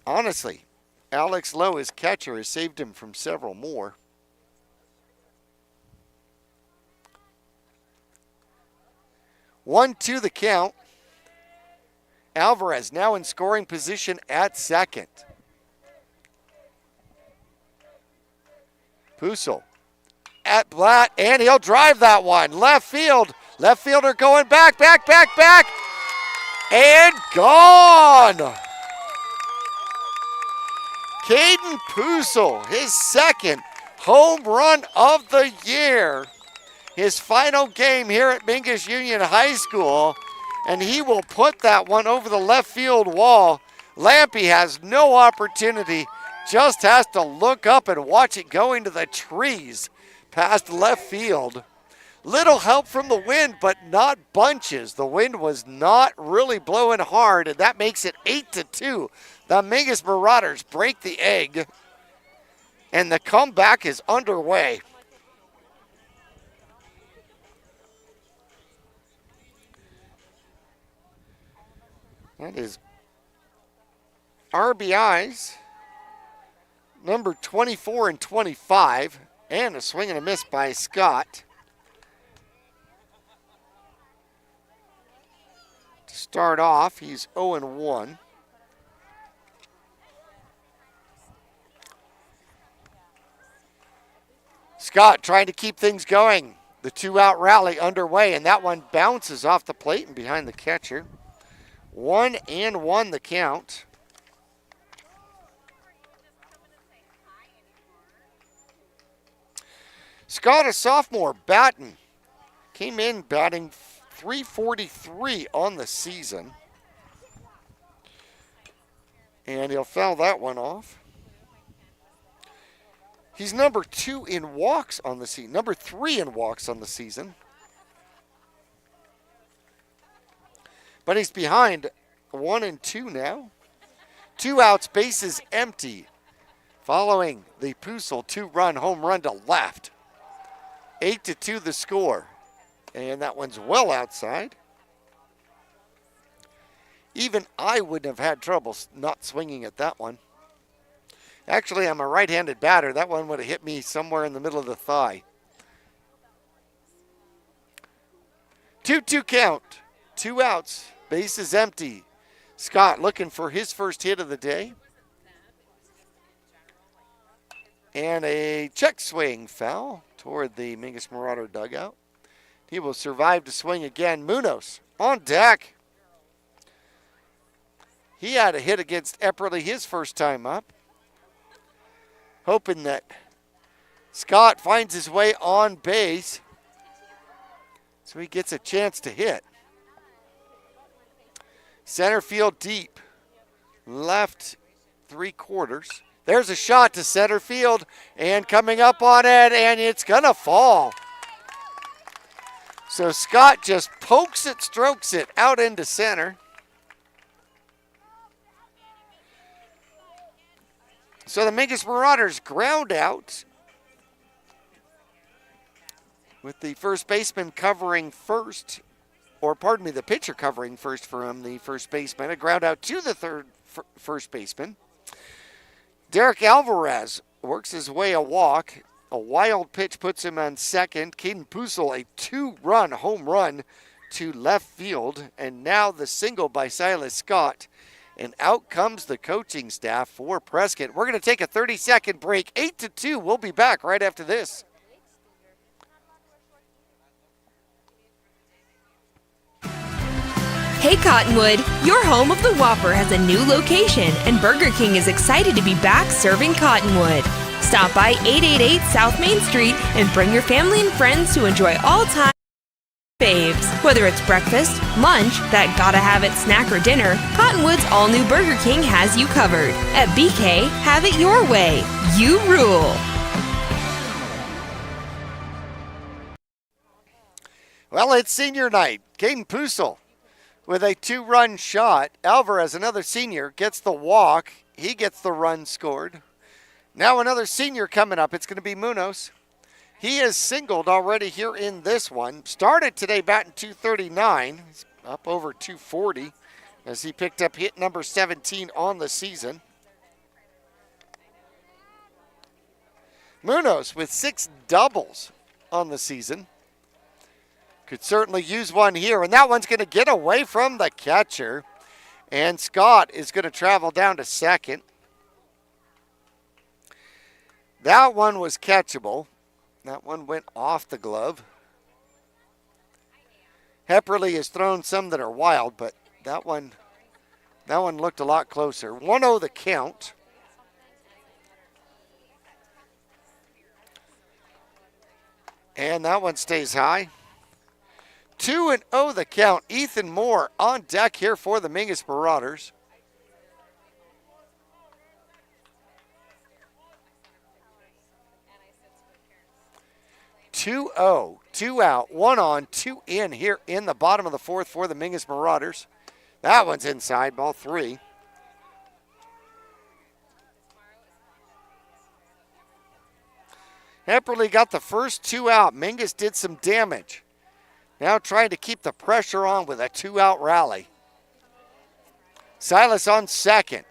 Honestly, Alex Lowe, his catcher, has saved him from several more. One, 2 the count. Alvarez now in scoring position at second. Puzzle at Blatt, and he'll drive that one. Left field. Left fielder going back, back, and gone. Caden Puzzle, his second home run of the year. His final game here at Mingus Union High School, and he will put that one over the left field wall. Lampy has no opportunity, just has to look up and watch it go into the trees past left field. Little help from the wind, but not bunches. The wind was not really blowing hard, and that makes it 8-2. The Mingus Marauders break the egg, and the comeback is underway. That is RBIs, number 24 and 25, and a swing and a miss by Scott. To start off, he's 0-1. Scott trying to keep things going. The 2-out rally underway, and that one bounces off the plate and behind the catcher. 1-1 the count. Scott, a sophomore, batting. Came in batting .343 on the season. And he'll foul that one off. He's number 2 in walks on the season. Number 3 in walks on the season. But he's behind 1 and 2 now. 2 outs, bases empty. Following the Puzzle 2-run home run to left. 8-2 the score. And that one's well outside. Even I wouldn't have had trouble not swinging at that one. Actually, I'm a right-handed batter. That one would have hit me somewhere in the middle of the thigh. 2-2 count. 2 outs. Bases empty. Scott looking for his first hit of the day. And a check swing foul toward the Mingus Marauder dugout. He will survive to swing again. Munoz on deck. He had a hit against Epperly his first time up. Hoping that Scott finds his way on base so he gets a chance to hit. Center field deep. Left 3/4. There's a shot to center field and coming up on it, and it's going to fall. So Scott just pokes it, strokes it out into center. So the Mingus Marauders ground out with the first baseman covering first, or pardon me, the pitcher covering first from the first baseman. A ground out to the third first baseman. Derek Alvarez works his way a walk, A wild pitch puts him on second. Caden Pusel, a 2-run home run to left field. And now the single by Silas Scott. And out comes the coaching staff for Prescott. We're going to take a 30-second break. 8-2. We'll be back right after this. Hey Cottonwood, your home of the Whopper has a new location, and Burger King is excited to be back serving Cottonwood. Stop by 888 South Main Street and bring your family and friends to enjoy all-time faves. Whether it's breakfast, lunch, that gotta-have-it snack or dinner, Cottonwood's all-new Burger King has you covered. At BK, have it your way. You rule. Well, it's senior night. Caden Pusel with a 2-run shot. Alvarez, another senior, gets the walk. He gets the run scored. Now another senior coming up. It's going to be Munoz. He is singled already here in this one. Started today batting .239. He's up over .240 as he picked up hit number 17 on the season. Munoz with 6 doubles on the season. Could certainly use one here, and that one's going to get away from the catcher. And Scott is going to travel down to second. That one was catchable. That one went off the glove. Hepperly has thrown some that are wild, but that one looked a lot closer. 1-0 the count. And that one stays high. 2-0 the count. Ethan Moore on deck here for the Mingus Marauders. Two out, 1 on, 2 in here in the bottom of the fourth for the Mingus Marauders. That one's inside, ball 3. Hepperly got the first 2 out. Mingus did some damage. Now trying to keep the pressure on with a 2-out rally. Silas on second.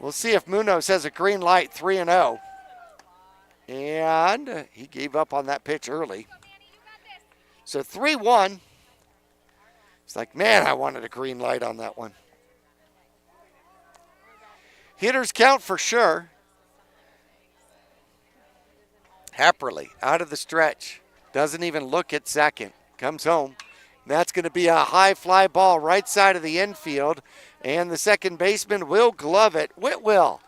We'll see if Munoz has a green light, 3-0. And he gave up on that pitch early. So 3-1. It's like, man, I wanted a green light on that one. Hitters count for sure. Hepperly out of the stretch. Doesn't even look at second. Comes home. That's going to be a high fly ball right side of the infield. And the second baseman will glove it. Whitwell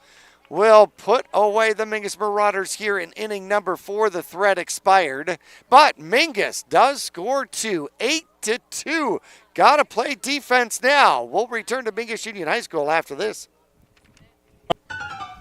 will put away the Mingus Marauders here in inning number 4. The threat expired. But Mingus does score 2. 8-2. Got to play defense now. We'll return to Mingus Union High School after this.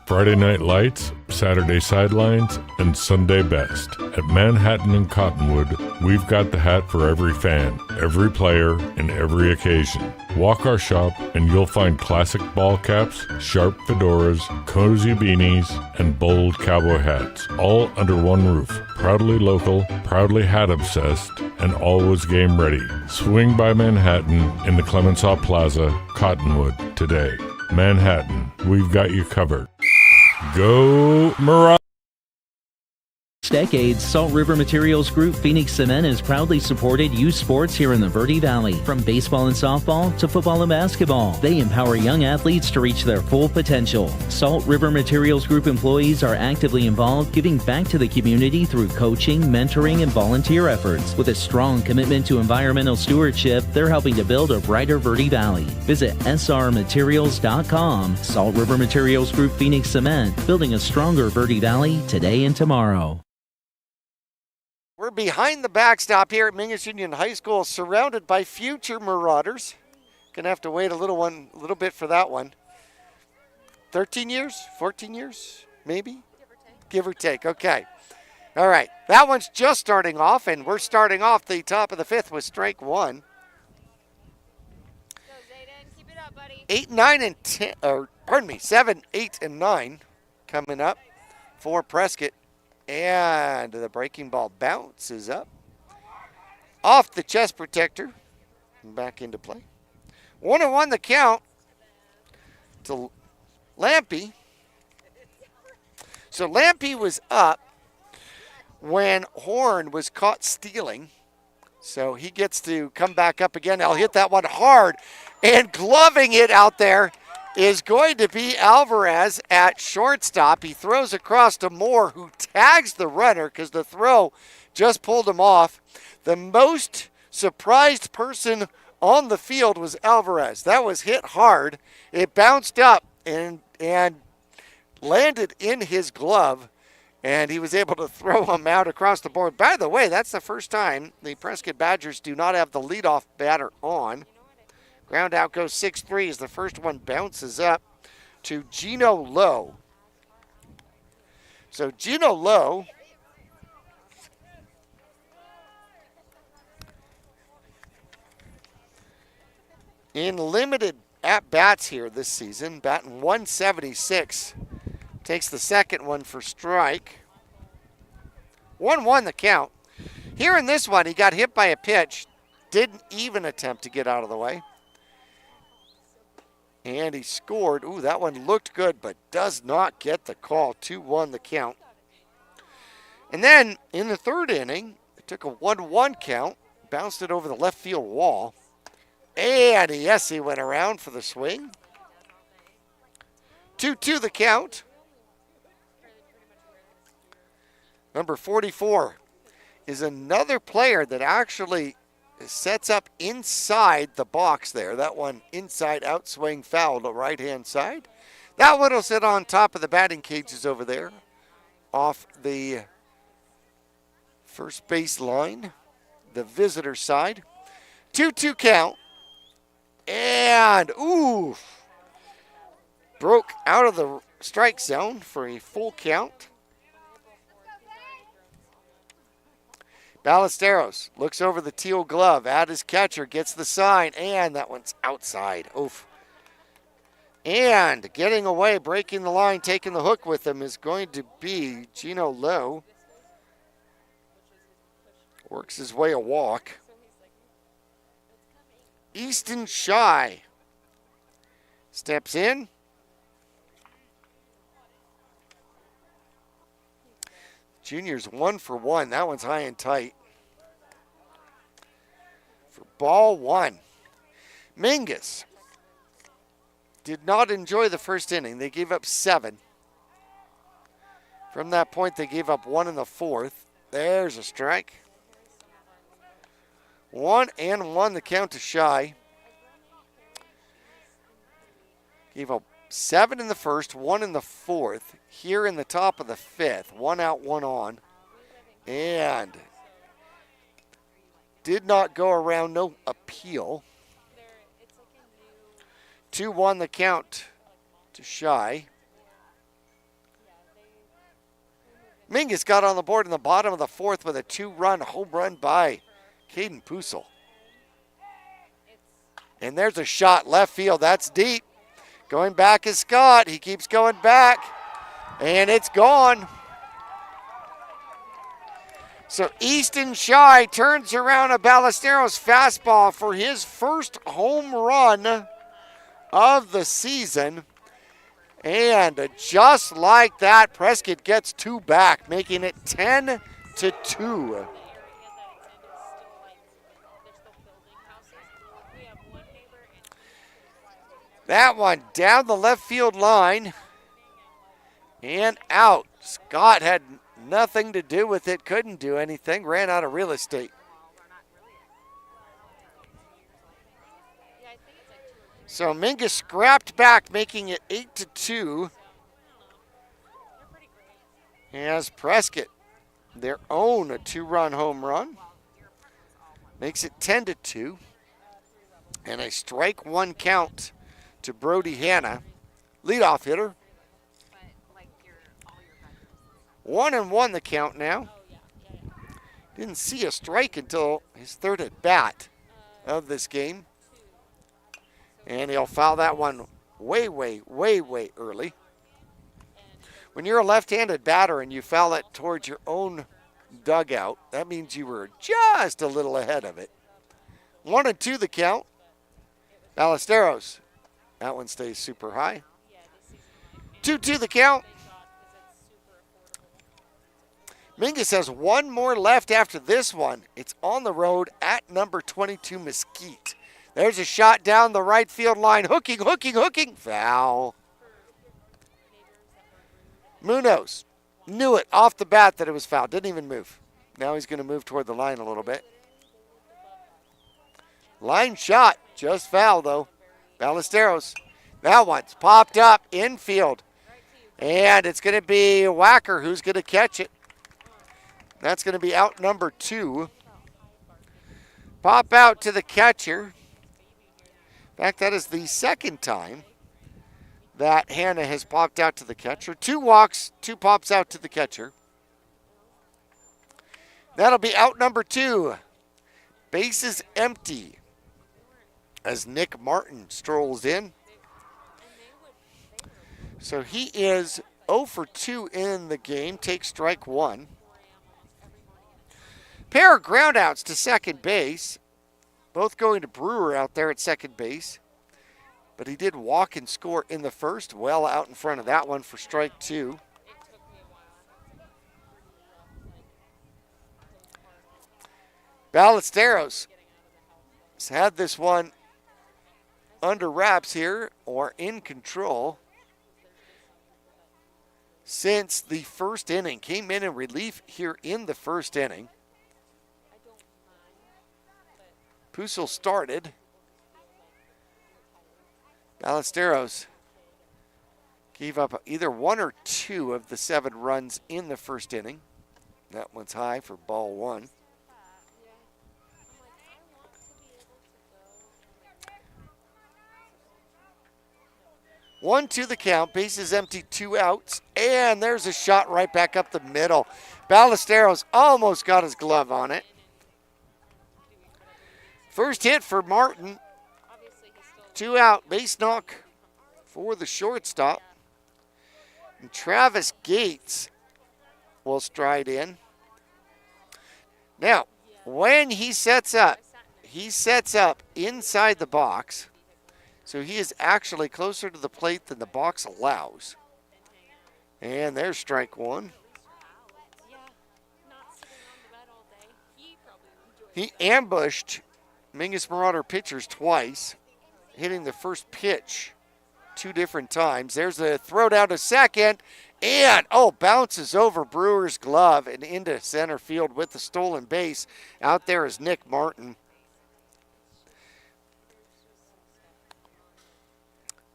Friday night lights, Saturday sidelines, and Sunday best. At Manhattan and Cottonwood, we've got the hat for every fan, every player, and every occasion. Walk our shop and you'll find classic ball caps, sharp fedoras, cozy beanies, and bold cowboy hats, all under one roof. Proudly local, proudly hat obsessed, and always game ready. Swing by Manhattan in the Clemenceau Plaza, Cottonwood today. Manhattan, we've got you covered. Go Marauders! Decades, Salt River Materials Group Phoenix Cement has proudly supported youth sports here in the Verde Valley. From baseball and softball to football and basketball, they empower young athletes to reach their full potential. Salt River Materials Group employees are actively involved, giving back to the community through coaching, mentoring, and volunteer efforts. With a strong commitment to environmental stewardship, they're helping to build a brighter Verde Valley. Visit srmaterials.com. Salt River Materials Group Phoenix Cement, building a stronger Verde Valley today and tomorrow. We're behind the backstop here at Mingus Union High School, surrounded by future Marauders. Gonna have to wait a little bit for that one. 13 years, 14 years, maybe? Give or take, okay. All right, that one's just starting off, and we're starting off the top of the 5th with strike 1. 8, 9, and 10, or pardon me, 7, 8, and 9 coming up for Prescott. And the breaking ball bounces up off the chest protector and back into play. 1-1 the count to Lampy. So Lampy was up when Horn was caught stealing. So he gets to come back up again. I'll hit that one hard. And gloving it out there is going to be Alvarez at shortstop. He throws across to Moore, who tags the runner because the throw just pulled him off. The most surprised person on the field was Alvarez. That was hit hard. It bounced up and landed in his glove, and he was able to throw him out across the board. By the way, that's the first time the Prescott Badgers do not have the leadoff batter on. Ground out goes 6-3 as the first one bounces up to Gino Lowe. So Gino Lowe in limited at-bats here this season, batting 176. Takes the second one for strike. 1-1 the count. Here in this one, he got hit by a pitch. Didn't even attempt to get out of the way. And he scored. Ooh, that one looked good, but does not get the call. 2-1 the count. And then in the third inning, it took a 1-1 count. Bounced it over the left field wall. And yes, he went around for the swing. 2-2 the count. Number 44 is another player that actually sets up inside the box there. That one inside out swing foul to right-hand side. That one will sit on top of the batting cages over there off the first base line, the visitor side. 2-2 count. And, ooh, broke out of the strike zone for a full count. Ballesteros looks over the teal glove at his catcher, gets the sign, and that one's outside. Oof. And getting away, breaking the line, taking the hook with him is going to be Gino Lowe. Works his way a walk. Easton Shy steps in. Junior's 1 for 1. That one's high and tight. For ball one. Mingus did not enjoy the first inning. They gave up 7. From that point, they gave up 1 in the fourth. There's a strike. 1-1 the count to Shy. Gave up 7 in the first, 1 in the fourth. Here in the top of the fifth, 1 out, 1 on. And did not go around, no appeal. 2-1 the count to Shy. Mingus got on the board in the bottom of the fourth with a 2-run home run by Caden Pusel. And there's a shot left field. That's deep. Going back is Scott. He keeps going back. And it's gone. So Easton Shy turns around a Ballesteros fastball for his first home run of the season. And just like that, Prescott gets 2 back, making it 10-2. That one down the left field line and out. Scott had nothing to do with it, couldn't do anything, ran out of real estate. So Mingus scrapped back, making it 8-2. As Prescott, their own 2-run home run, makes it 10-2. And a strike 1 count to Brody Hanna, leadoff hitter. 1-1 the count now. Didn't see a strike until his third at bat of this game. And he'll foul that one way early. When you're a left-handed batter and you foul it towards your own dugout, that means you were just a little ahead of it. 1-2 the count. Ballesteros. That one stays super high. 2-2 the count. Mingus has one more left after this one. It's on the road at number 22, Mesquite. There's a shot down the right field line. Hooking. Foul. Munoz knew it off the bat that it was foul. Didn't even move. Now he's going to move toward the line a little bit. Line shot. Just foul, though. Ballesteros. That one's popped up infield. And it's going to be Whacker who's going to catch it. That's going to be out number 2. Pop out to the catcher. In fact, that is the second time that Hannah has popped out to the catcher. 2 walks, 2 pops out to the catcher. That'll be out number 2. Bases empty as Nick Martin strolls in. So he is 0 for 2 in the game, takes strike 1. Pair of groundouts to second base. Both going to Brewer out there at second base. But he did walk and score in the first, well out in front of that one for strike 2. Ballesteros has had this one under wraps here, or in control, since the first inning. Came in relief here in the first inning. Pusil started. Ballesteros gave up either 1 or 2 of the 7 runs in the first inning. That one's high for ball 1. One to the count, bases empty, 2 outs, and there's a shot right back up the middle. Ballesteros almost got his glove on it. First hit for Martin. 2 out, base knock for the shortstop. And Travis Gates will stride in. Now, when he sets up inside the box. So he is actually closer to the plate than the box allows. And there's strike 1. He ambushed Mingus Marauder pitchers twice, hitting the first pitch 2 different times. There's a throw down to second, and bounces over Brewer's glove and into center field with the stolen base. Out there is Nick Martin.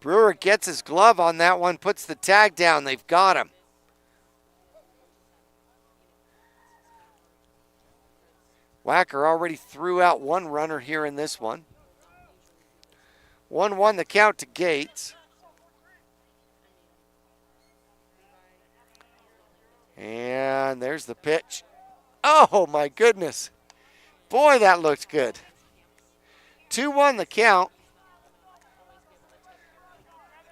Brewer gets his glove on that one, puts the tag down. They've got him. Whacker already threw out 1 runner here in this one. 1-1 the count to Gates. And there's the pitch. Oh, my goodness. Boy, that looks good. 2-1 the count.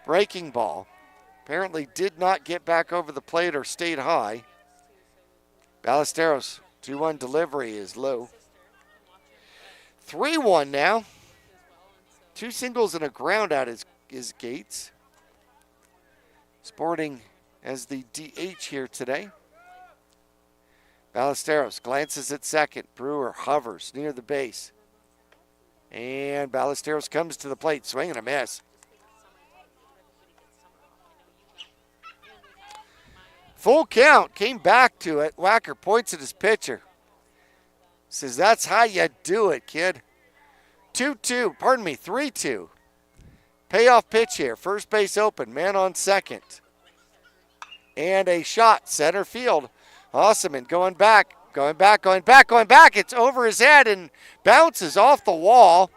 Breaking ball. Apparently did not get back over the plate or stayed high. Ballesteros, 2-1 delivery is low. 3-1 now. 2 singles and a ground out is Gates. Sporting as the DH here today. Ballesteros glances at second. Brewer hovers near the base. And Ballesteros comes to the plate, swing and a miss. Full count, came back to it. Whacker points at his pitcher. Says, that's how you do it, kid. 3-2. Payoff pitch here. First base open, man on second. And a shot, center field. Osman going back. It's over his head and bounces off the wall.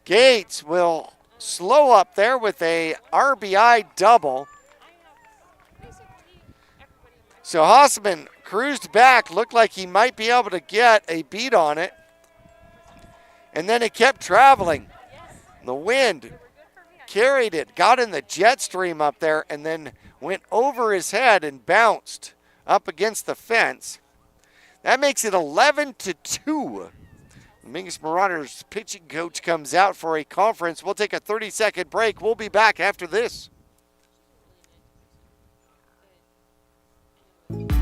Gates will slow up there with a RBI double. So Hossman cruised back, looked like he might be able to get a beat on it. And then it kept traveling. The wind carried it, got in the jet stream up there, and then went over his head and bounced up against the fence. That makes it 11-2. The Mingus Marauders pitching coach comes out for a conference. We'll take a 30-second break. We'll be back after this.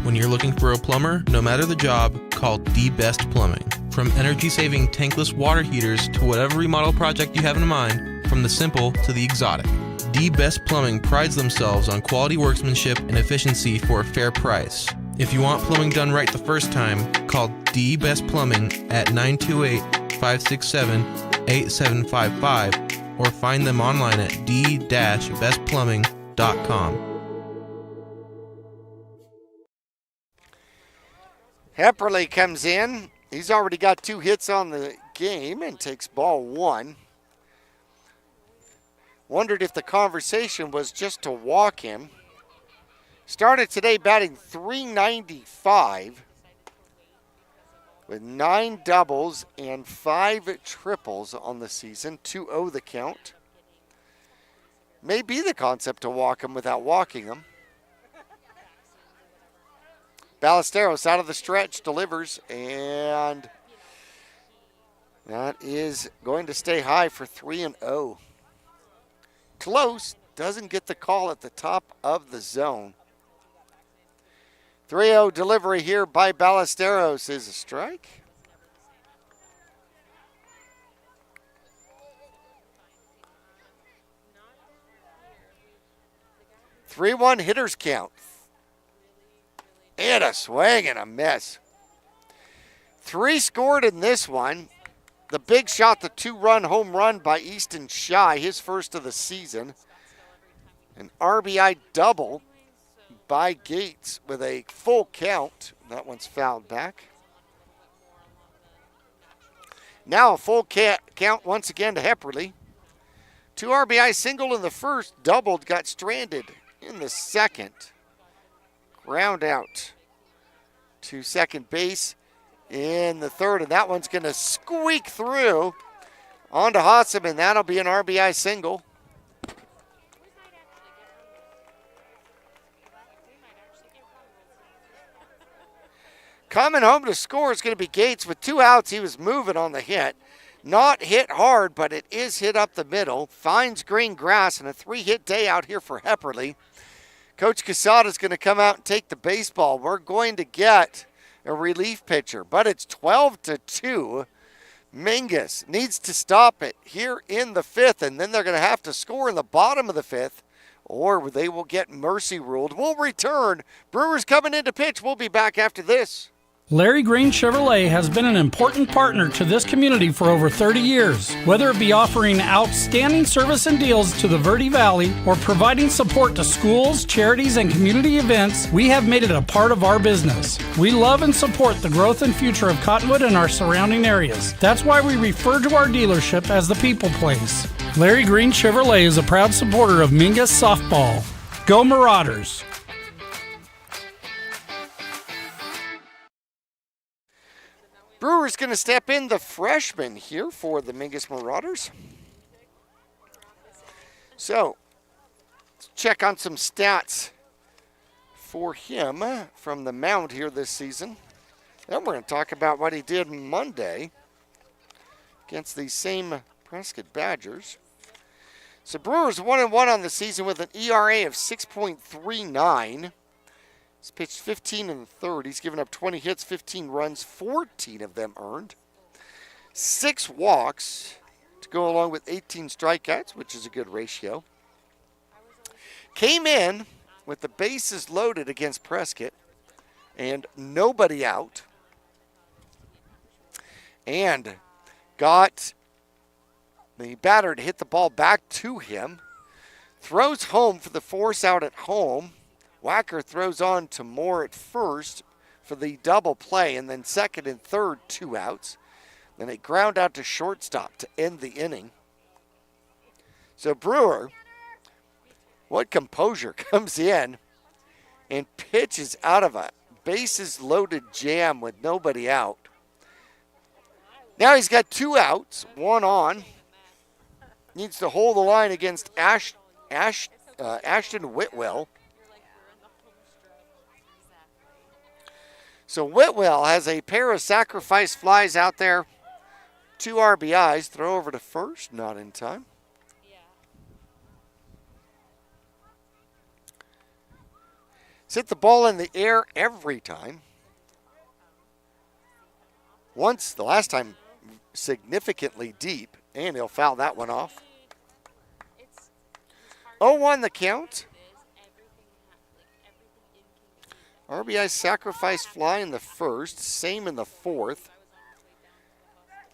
When you're looking for a plumber, no matter the job, call The Best Plumbing. From energy-saving tankless water heaters to whatever remodel project you have in mind, from the simple to the exotic. The Best Plumbing prides themselves on quality workmanship and efficiency for a fair price. If you want plumbing done right the first time, call The Best Plumbing at 928-567-8755 or find them online at d-bestplumbing.com. Hepperly comes in. He's already got 2 hits on the game and takes ball 1. Wondered if the conversation was just to walk him. Started today batting .395 with 9 doubles and 5 triples on the season. 2-0 the count. May be the concept to walk him without walking him. Ballesteros out of the stretch, delivers, and that is going to stay high for 3-0. Close, doesn't get the call at the top of the zone. 3-0 delivery here by Ballesteros is a strike. Three-one hitters count. And a swing and a miss. 3 scored in this one. The big shot, the 2-run home run by Easton Shy, his first of the season. An RBI double by Gates with a full count. That one's fouled back. Now a full count once again to Hepperly. 2 RBI single in the first, doubled, got stranded in the second. Ground out to second base in the third, and that one's going to squeak through onto Hossam, and that'll be an RBI single. Coming home to score is going to be Gates with 2 outs. He was moving on the hit. Not hit hard, but it is hit up the middle. Finds green grass, and a 3-hit day out here for Hepperly. Coach Casada's going to come out and take the baseball. We're going to get a relief pitcher, but it's 12-2. Mingus needs to stop it here in the 5th, and then they're going to have to score in the bottom of the 5th, or they will get mercy ruled. We'll return. Brewers coming in to pitch. We'll be back after this. Larry Green Chevrolet has been an important partner to this community for over 30 years. Whether it be offering outstanding service and deals to the Verde Valley or providing support to schools, charities, and community events, we have made it a part of our business. We love and support the growth and future of Cottonwood and our surrounding areas. That's why we refer to our dealership as the People Place. Larry Green Chevrolet is a proud supporter of Mingus Softball. Go Marauders! Brewers going to step in the freshman here for the Mingus Marauders. So, let's check on some stats for him from the mound here this season. Then we're going to talk about what he did Monday against these same Prescott Badgers. So Brewers 1-1 on the season with an ERA of 6.39. He's pitched 15 in the third. He's given up 20 hits, 15 runs, 14 of them earned. 6 walks to go along with 18 strikeouts, which is a good ratio. Came in with the bases loaded against Prescott and nobody out. And got the batter to hit the ball back to him. Throws home for the force out at home. Wacker throws on to Moore at first for the double play, and then second and third, 2 outs. Then a ground out to shortstop to end the inning. So Brewer, what composure, comes in and pitches out of a bases loaded jam with nobody out. Now he's got 2 outs, 1 on. Needs to hold the line against Ashton Whitwell. So Whitwell has a pair of sacrifice flies out there. 2 RBIs. Throw over to first. Not in time. Hit the ball in the air every time. Once, the last time, significantly deep, and he'll foul that one off. 0-1 the count. RBI sacrifice fly in the first, same in the fourth.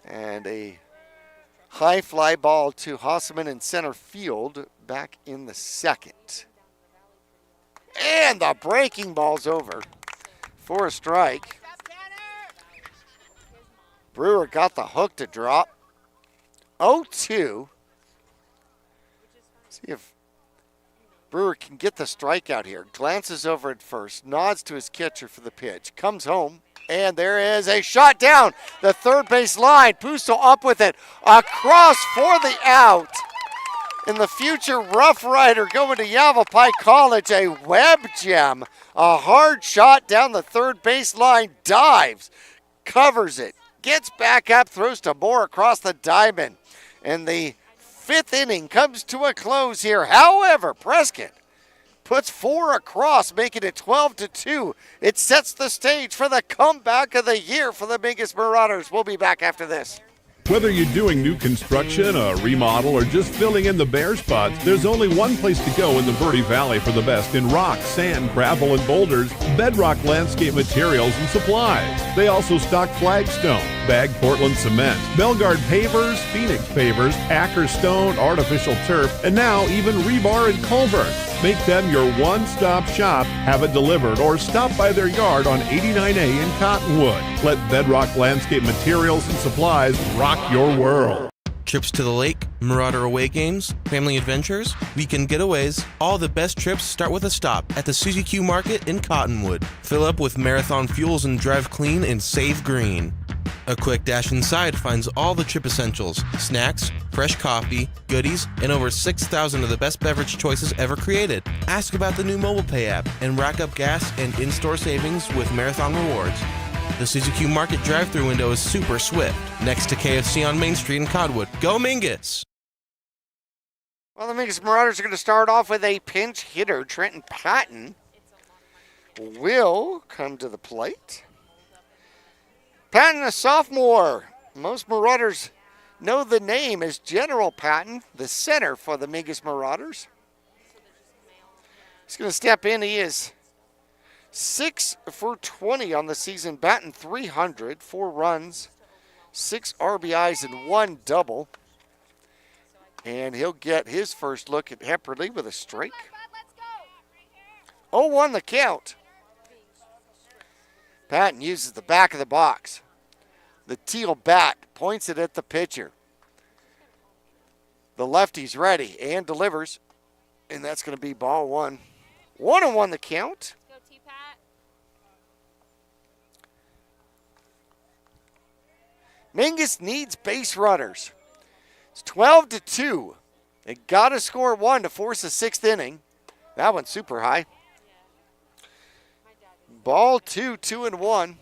And a high fly ball to Hossaman in center field back in the second. And the breaking ball's over for a strike. Brewer got the hook to drop. 0-2. See if Brewer can get the strikeout here. Glances over at first, nods to his catcher for the pitch, comes home, and there is a shot down the third base line. Puso up with it, across for the out. And the future Rough Rider going to Yavapai College, a web gem. A hard shot down the third base line, dives, covers it, gets back up, throws to Moore across the diamond. And the fifth inning comes to a close here. However, Prescott puts 4 across, making it 12-2. It sets the stage for the comeback of the year for the Mingus Marauders. We'll be back after this. Whether you're doing new construction, a remodel, or just filling in the bare spots, there's only one place to go in the Verde Valley for the best in rock, sand, gravel, and boulders, Bedrock Landscape Materials and Supplies. They also stock flagstone, bagged Portland cement, Belgard pavers, Phoenix pavers, Acker stone, artificial turf, and now even rebar and culvert. Make them your one-stop shop, have it delivered, or stop by their yard on 89A in Cottonwood. Let Bedrock Landscape Materials and Supplies rock your world. Trips to the lake, Marauder away games, family adventures, weekend getaways, all the best trips start with a stop at the Suzy Q Market in Cottonwood. Fill up with Marathon fuels and drive clean and save green. A quick dash inside finds all the trip essentials, snacks, fresh coffee, goodies, and over 6,000 of the best beverage choices ever created. Ask about the new mobile pay app and rack up gas and in-store savings with Marathon Rewards. The Suzy Q Market drive-thru window is super swift, next to KFC on Main Street in Cottonwood. Go Mingus! Well, the Mingus Marauders are going to start off with a pinch hitter. Trenton Patton will come to the plate. Patton, a sophomore. Most Marauders know the name as General Patton, the center for the Mingus Marauders. He's going to step in. He is 6 for 20 on the season, batting .300, 4 runs, 6 RBIs, and 1 double. And he'll get his first look at Hepperly with a strike. 0-1 the count. Patton uses the back of the box. The teal bat points it at the pitcher. The lefty's ready and delivers. And that's going to be ball 1. 1-1 the count. Go T-Pat. Mingus needs base runners. It's 12-2. They got to score 1 to force a 6th inning. That one's super high. Ball 2, 2-1.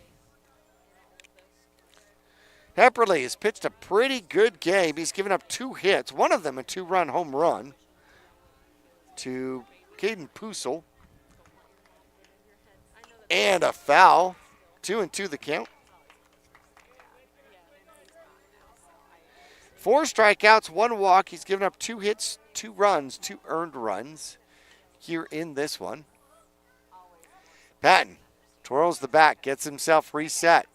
Hepperly has pitched a pretty good game. He's given up 2 hits, one of them a 2-run home run to Caden Puso. And a foul. 2-2 the count. 4 strikeouts, 1 walk. He's given up 2 hits, 2 runs, 2 earned runs here in this one. Patton twirls the bat, gets himself reset.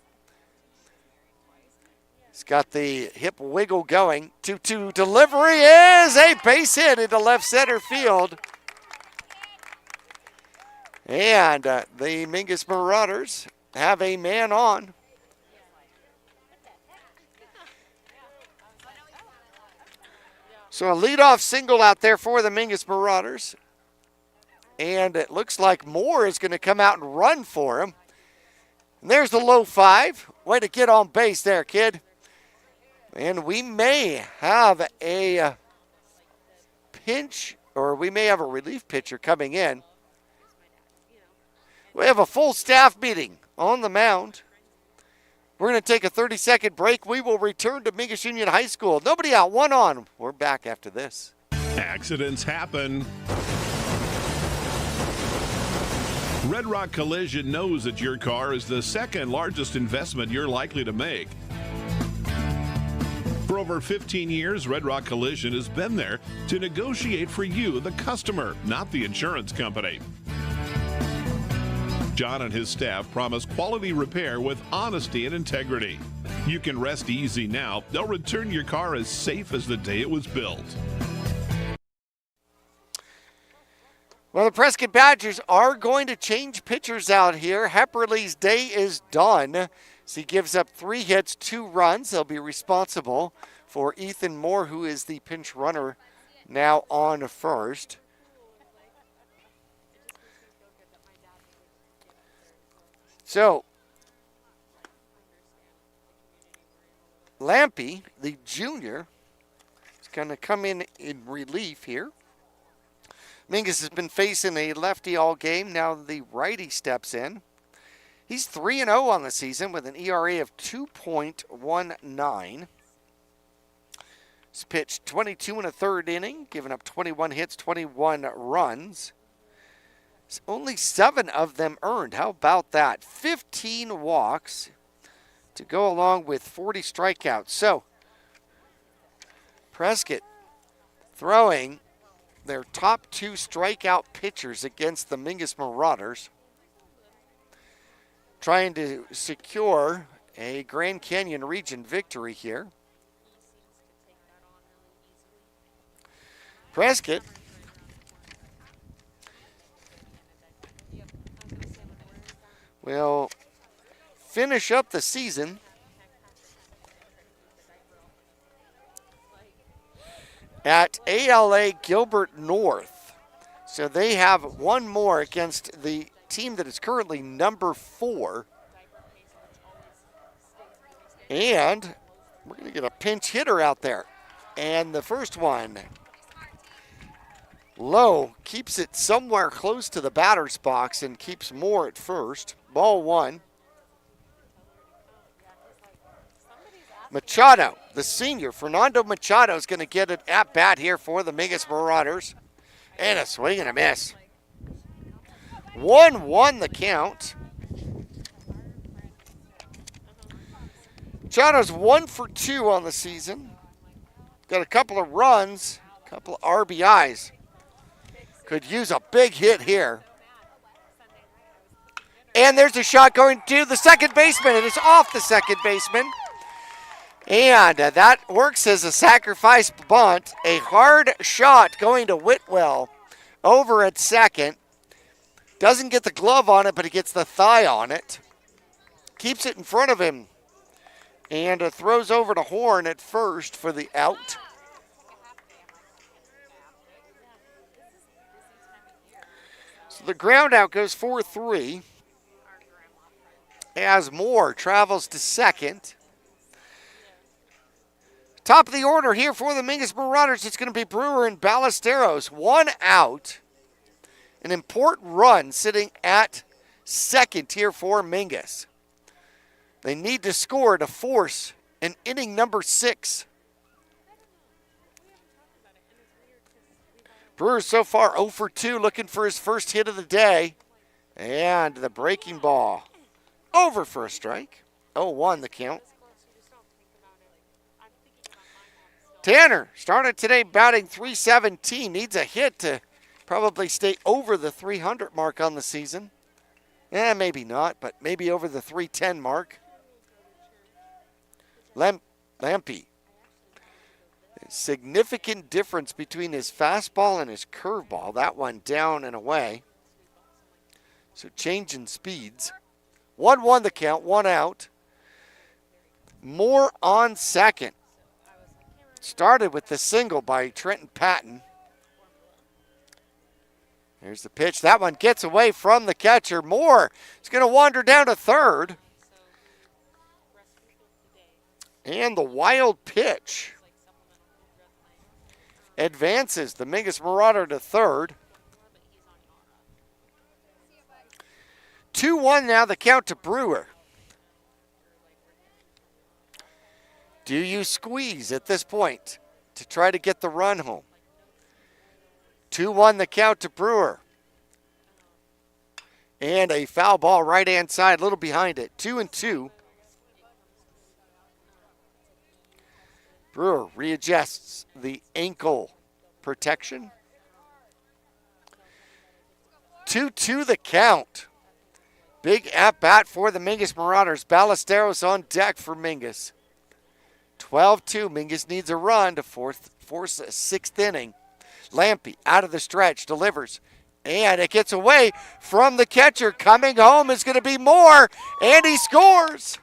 He's got the hip wiggle going. 2-2 delivery is a base hit into left center field. And the Mingus Marauders have a man on. So a leadoff single out there for the Mingus Marauders. And it looks like Moore is going to come out and run for him. And there's the low 5. Way to get on base there, kid. And we may have a pinch, or we may have a relief pitcher coming in. We have a full staff meeting on the mound. We're going to take a 30-second break. We will return to Mingus Union High School. Nobody out, 1 on. We're back after this. Accidents happen. Red Rock Collision knows that your car is the second largest investment you're likely to make. For over 15 years, Red Rock Collision has been there to negotiate for you, the customer, not the insurance company. John and his staff promise quality repair with honesty and integrity. You can rest easy now. They'll return your car as safe as the day it was built. Well, the Prescott Badgers are going to change pitchers out here. Hepperly's day is done. As he gives up 3 hits, 2 runs. They'll be responsible for Ethan Moore, who is the pinch runner now on first. So, Lampy, the junior, is going to come in relief here. Mingus has been facing a lefty all game. Now the righty steps in. He's 3-0 on the season with an ERA of 2.19. He's pitched 22 1/3 inning, giving up 21 hits, 21 runs. There's only 7 of them earned. How about that? 15 walks to go along with 40 strikeouts. So, Prescott throwing their top 2 strikeout pitchers against the Mingus Marauders, trying to secure a Grand Canyon region victory here. Prescott will finish up the season at ALA Gilbert North. So they have one more against the team that is currently number 4. And we're going to get a pinch hitter out there. And the first one, low, keeps it somewhere close to the batter's box and keeps Moore at first. Ball 1. Machado, the senior, Fernando Machado, is going to get it at bat here for the Mingus Marauders. And a swing and a miss. 1-1 the count. Machado's 1 for 2 on the season. Got a couple of runs, a couple of RBIs. Could use a big hit here. And there's a shot going to the second baseman. It is off the second baseman. And that works as a sacrifice bunt. A hard shot going to Whitwell over at second. Doesn't get the glove on it, but he gets the thigh on it. Keeps it in front of him. And throws over to Horn at first for the out. So the ground out goes 4-3. As Moore travels to second. Top of the order here for the Mingus Marauders. It's going to be Brewer and Ballesteros. 1 out. An important run sitting at second here for Mingus. They need to score to force an inning number 6. Brewer so far 0 for 2, looking for his first hit of the day. And the breaking ball over for a strike. 0-1 the count. Tanner started today batting .317. Needs a hit to probably stay over the 300 mark on the season. Maybe not, but maybe over the 310 mark. Lampy. Significant difference between his fastball and his curveball. That one down and away. So change in speeds. 1-1 the count, 1 out. Moore on second. Started with the single by Trenton Patton. Here's the pitch. That one gets away from the catcher. Moore is going to wander down to third. And the wild pitch advances the Mingus Marauder to third. 2-1 now the count to Brewer. Do you squeeze at this point to try to get the run home? 2-1 the count to Brewer. And a foul ball right-hand side, a little behind it. 2-2. Brewer readjusts the ankle protection. 2-2 the count. Big at-bat for the Mingus Marauders. Ballesteros on deck for Mingus. 12-2. Mingus needs a run to force a sixth inning. Lampy out of the stretch, delivers. And it gets away from the catcher. Coming home is going to be Moore, and he scores.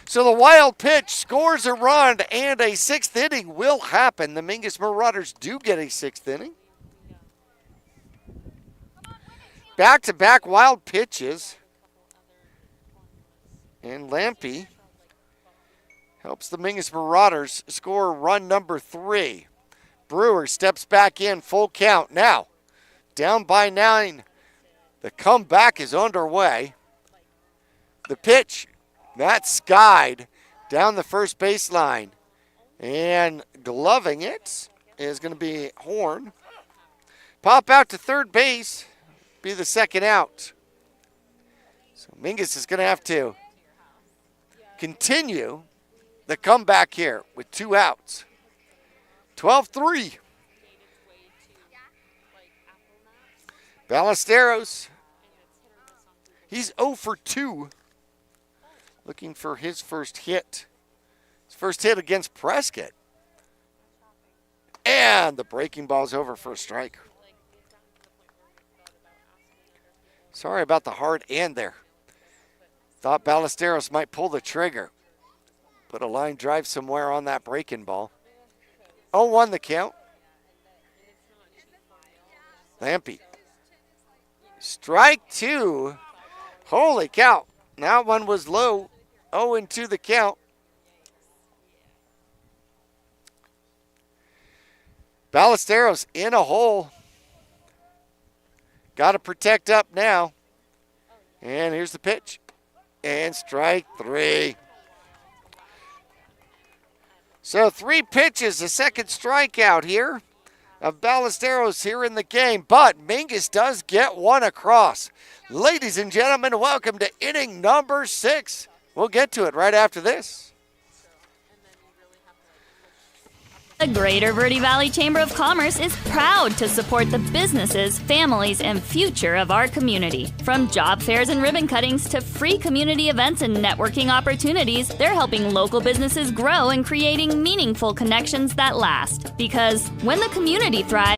So the wild pitch scores a run, and a sixth inning will happen. The Mingus Marauders do get a sixth inning. Back-to-back wild pitches. And Lampy helps the Mingus Marauders score run number 3. Brewer steps back in, full count. Now, down by 9. The comeback is underway. The pitch, that's skied down the first baseline. And gloving it is going to be Horn. Pop out to third base, be the second out. So Mingus is going to have to continue the comeback here with 2 outs. 12-3. Ballesteros, he's 0 for 2. Looking for his first hit. His first hit against Prescott. And the breaking ball's over for a strike. Sorry about the hard end there. Thought Ballesteros might pull the trigger. Put a line drive somewhere on that breaking ball. 0-1 the count. Lampy. Strike 2. Holy cow. That one was low. 0-2 the count. Ballesteros in a hole. Got to protect up now. And here's the pitch. And strike 3. So 3 pitches, a second strikeout here of Ballesteros here in the game. But Mingus does get one across. Ladies and gentlemen, welcome to inning number 6. We'll get to it right after this. The Greater Verde Valley Chamber of Commerce is proud to support the businesses, families, and future of our community. From job fairs and ribbon cuttings to free community events and networking opportunities, they're helping local businesses grow and creating meaningful connections that last. Because when the community thrives,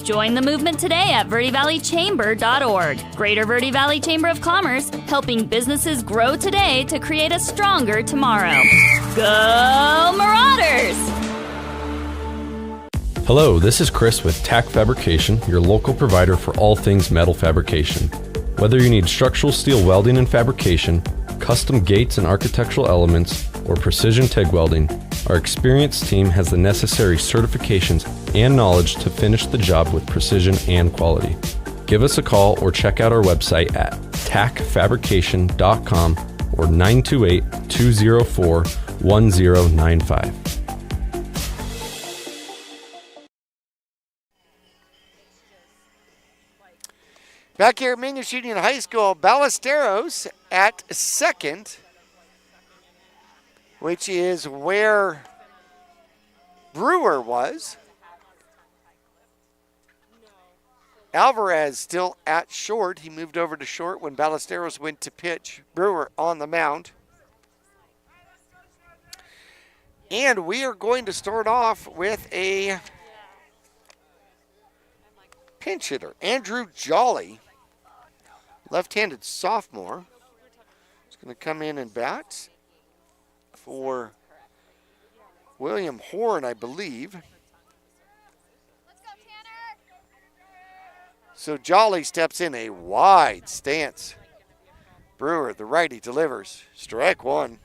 join the movement today at verdevalleychamber.org. Greater Verde Valley Chamber of Commerce, helping businesses grow today to create a stronger tomorrow. Go Marauders! Hello, this is Chris with TAC Fabrication, your local provider for all things metal fabrication. Whether you need structural steel welding and fabrication, custom gates and architectural elements, or precision TIG welding, our experienced team has the necessary certifications and knowledge to finish the job with precision and quality. Give us a call or check out our website at tacfabrication.com or 928-204-1095. Back here at Mingus Union High School, Ballesteros at second, which is where Brewer was. Alvarez still at short. He moved over to short when Ballesteros went to pitch. Brewer on the mound. And we are going to start off with a pinch hitter. Andrew Jolly, left-handed sophomore, is going to come in and bat for William Horn, I believe. So Jolly steps in a wide stance. Brewer, the righty, delivers. Strike 1.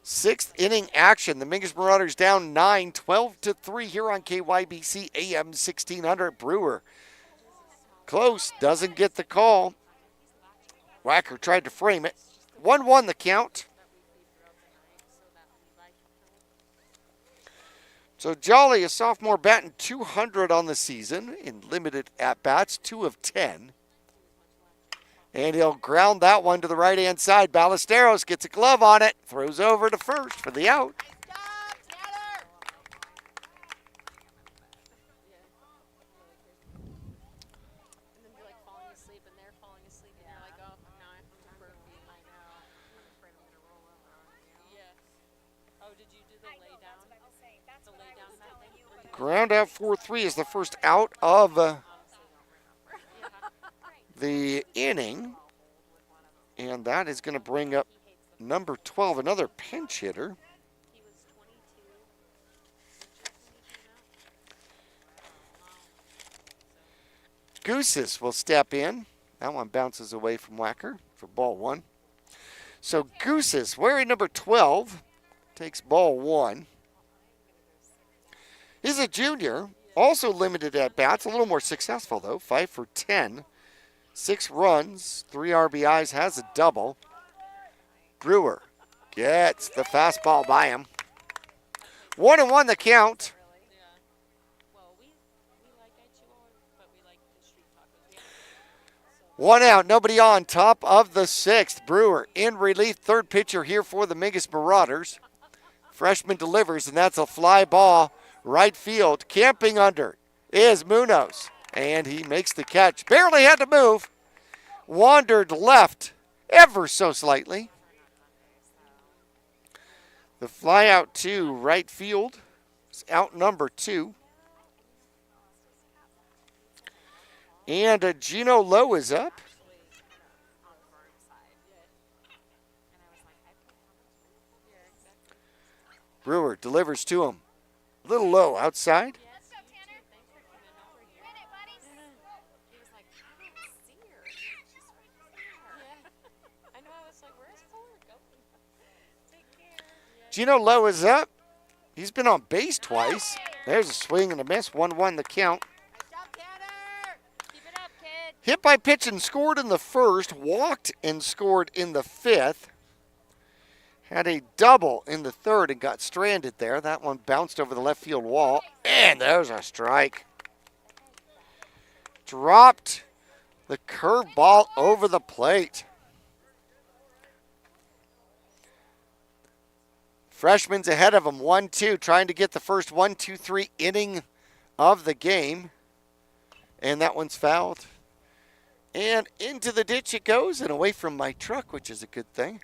Sixth inning action. The Mingus Marauders down 9, 12-3 here on KYBC AM 1600. Brewer close, doesn't get the call. Wacker tried to frame it. 1-1 the count. So Jolly, a sophomore, batting .200 on the season in limited at-bats, 2 of 10. And he'll ground that one to the right-hand side. Ballesteros gets a glove on it, throws over to first for the out. Ground out 4-3 is the first out of the inning. And that is going to bring up number 12, another pinch hitter. Goosis will step in. That one bounces away from Wacker for ball 1. So Goosis, wearing number 12, takes ball 1. He's a junior, also limited at bats, a little more successful though, 5 for 10, 6 runs, 3 RBIs, has a double. Brewer gets the fastball by him. 1-1 the count. One out, nobody on. Top of the 6th. Brewer in relief, third pitcher here for the Mingus Marauders. Freshman delivers, and that's a fly ball. Right field, camping under is Munoz, and he makes the catch. Barely had to move. Wandered left ever so slightly. The fly out to right field is out number 2. And Gino Lowe is up. Brewer delivers to him. A little low outside. Gino Lowe is up. He's been on base twice. There's a swing and a miss. 1-1 the count. Hit by pitch and scored in the first. Walked and scored in the 5th. Had a double in the 3rd and got stranded there. That one bounced over the left field wall. And there's a strike. Dropped the curveball over the plate. Freshman's ahead of him, 1-2, trying to get the first 1-2-3 inning of the game. And that one's fouled. And into the ditch it goes and away from my truck, which is a good thing.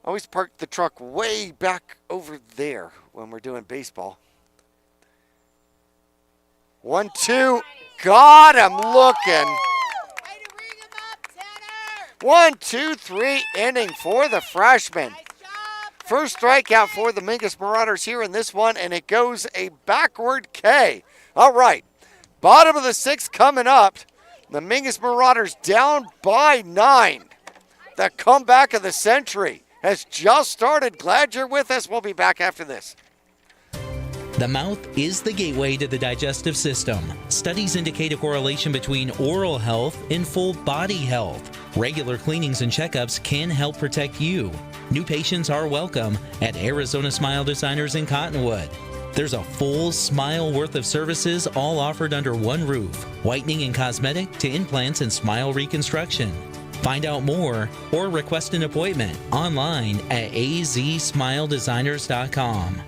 Always park the truck way back over there when we're doing baseball. 1-2. Got him looking. 1-2-3 inning for the freshman. First strikeout for the Mingus Marauders here in this one, and it goes a backward K. All right, bottom of the 6th coming up. The Mingus Marauders down by 9. The comeback of the century has just started. Glad you're with us. We'll be back after this. The mouth is the gateway to the digestive system. Studies indicate a correlation between oral health and full body health. Regular cleanings and checkups can help protect you. New patients are welcome at Arizona Smile Designers in Cottonwood. There's a full smile worth of services all offered under one roof. Whitening and cosmetic to implants and smile reconstruction. Find out more or request an appointment online at azsmiledesigners.com.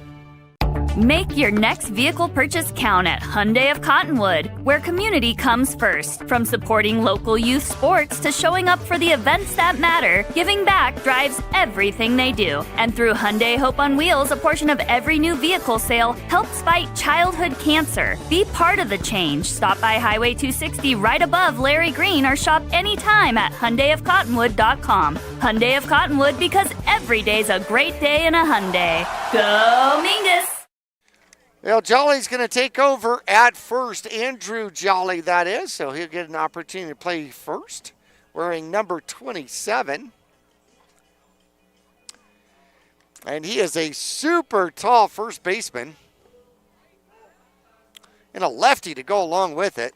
Make your next vehicle purchase count at Hyundai of Cottonwood, where community comes first. From supporting local youth sports to showing up for the events that matter, giving back drives everything they do. And through Hyundai Hope on Wheels, a portion of every new vehicle sale helps fight childhood cancer. Be part of the change. Stop by Highway 260 right above Larry Green or shop anytime at HyundaiofCottonwood.com. Hyundai of Cottonwood, because every day's a great day in a Hyundai. Go Mingus! Well, Jolly's going to take over at first. Andrew Jolly, that is. So he'll get an opportunity to play first, wearing number 27. And he is a super tall first baseman. And a lefty to go along with it.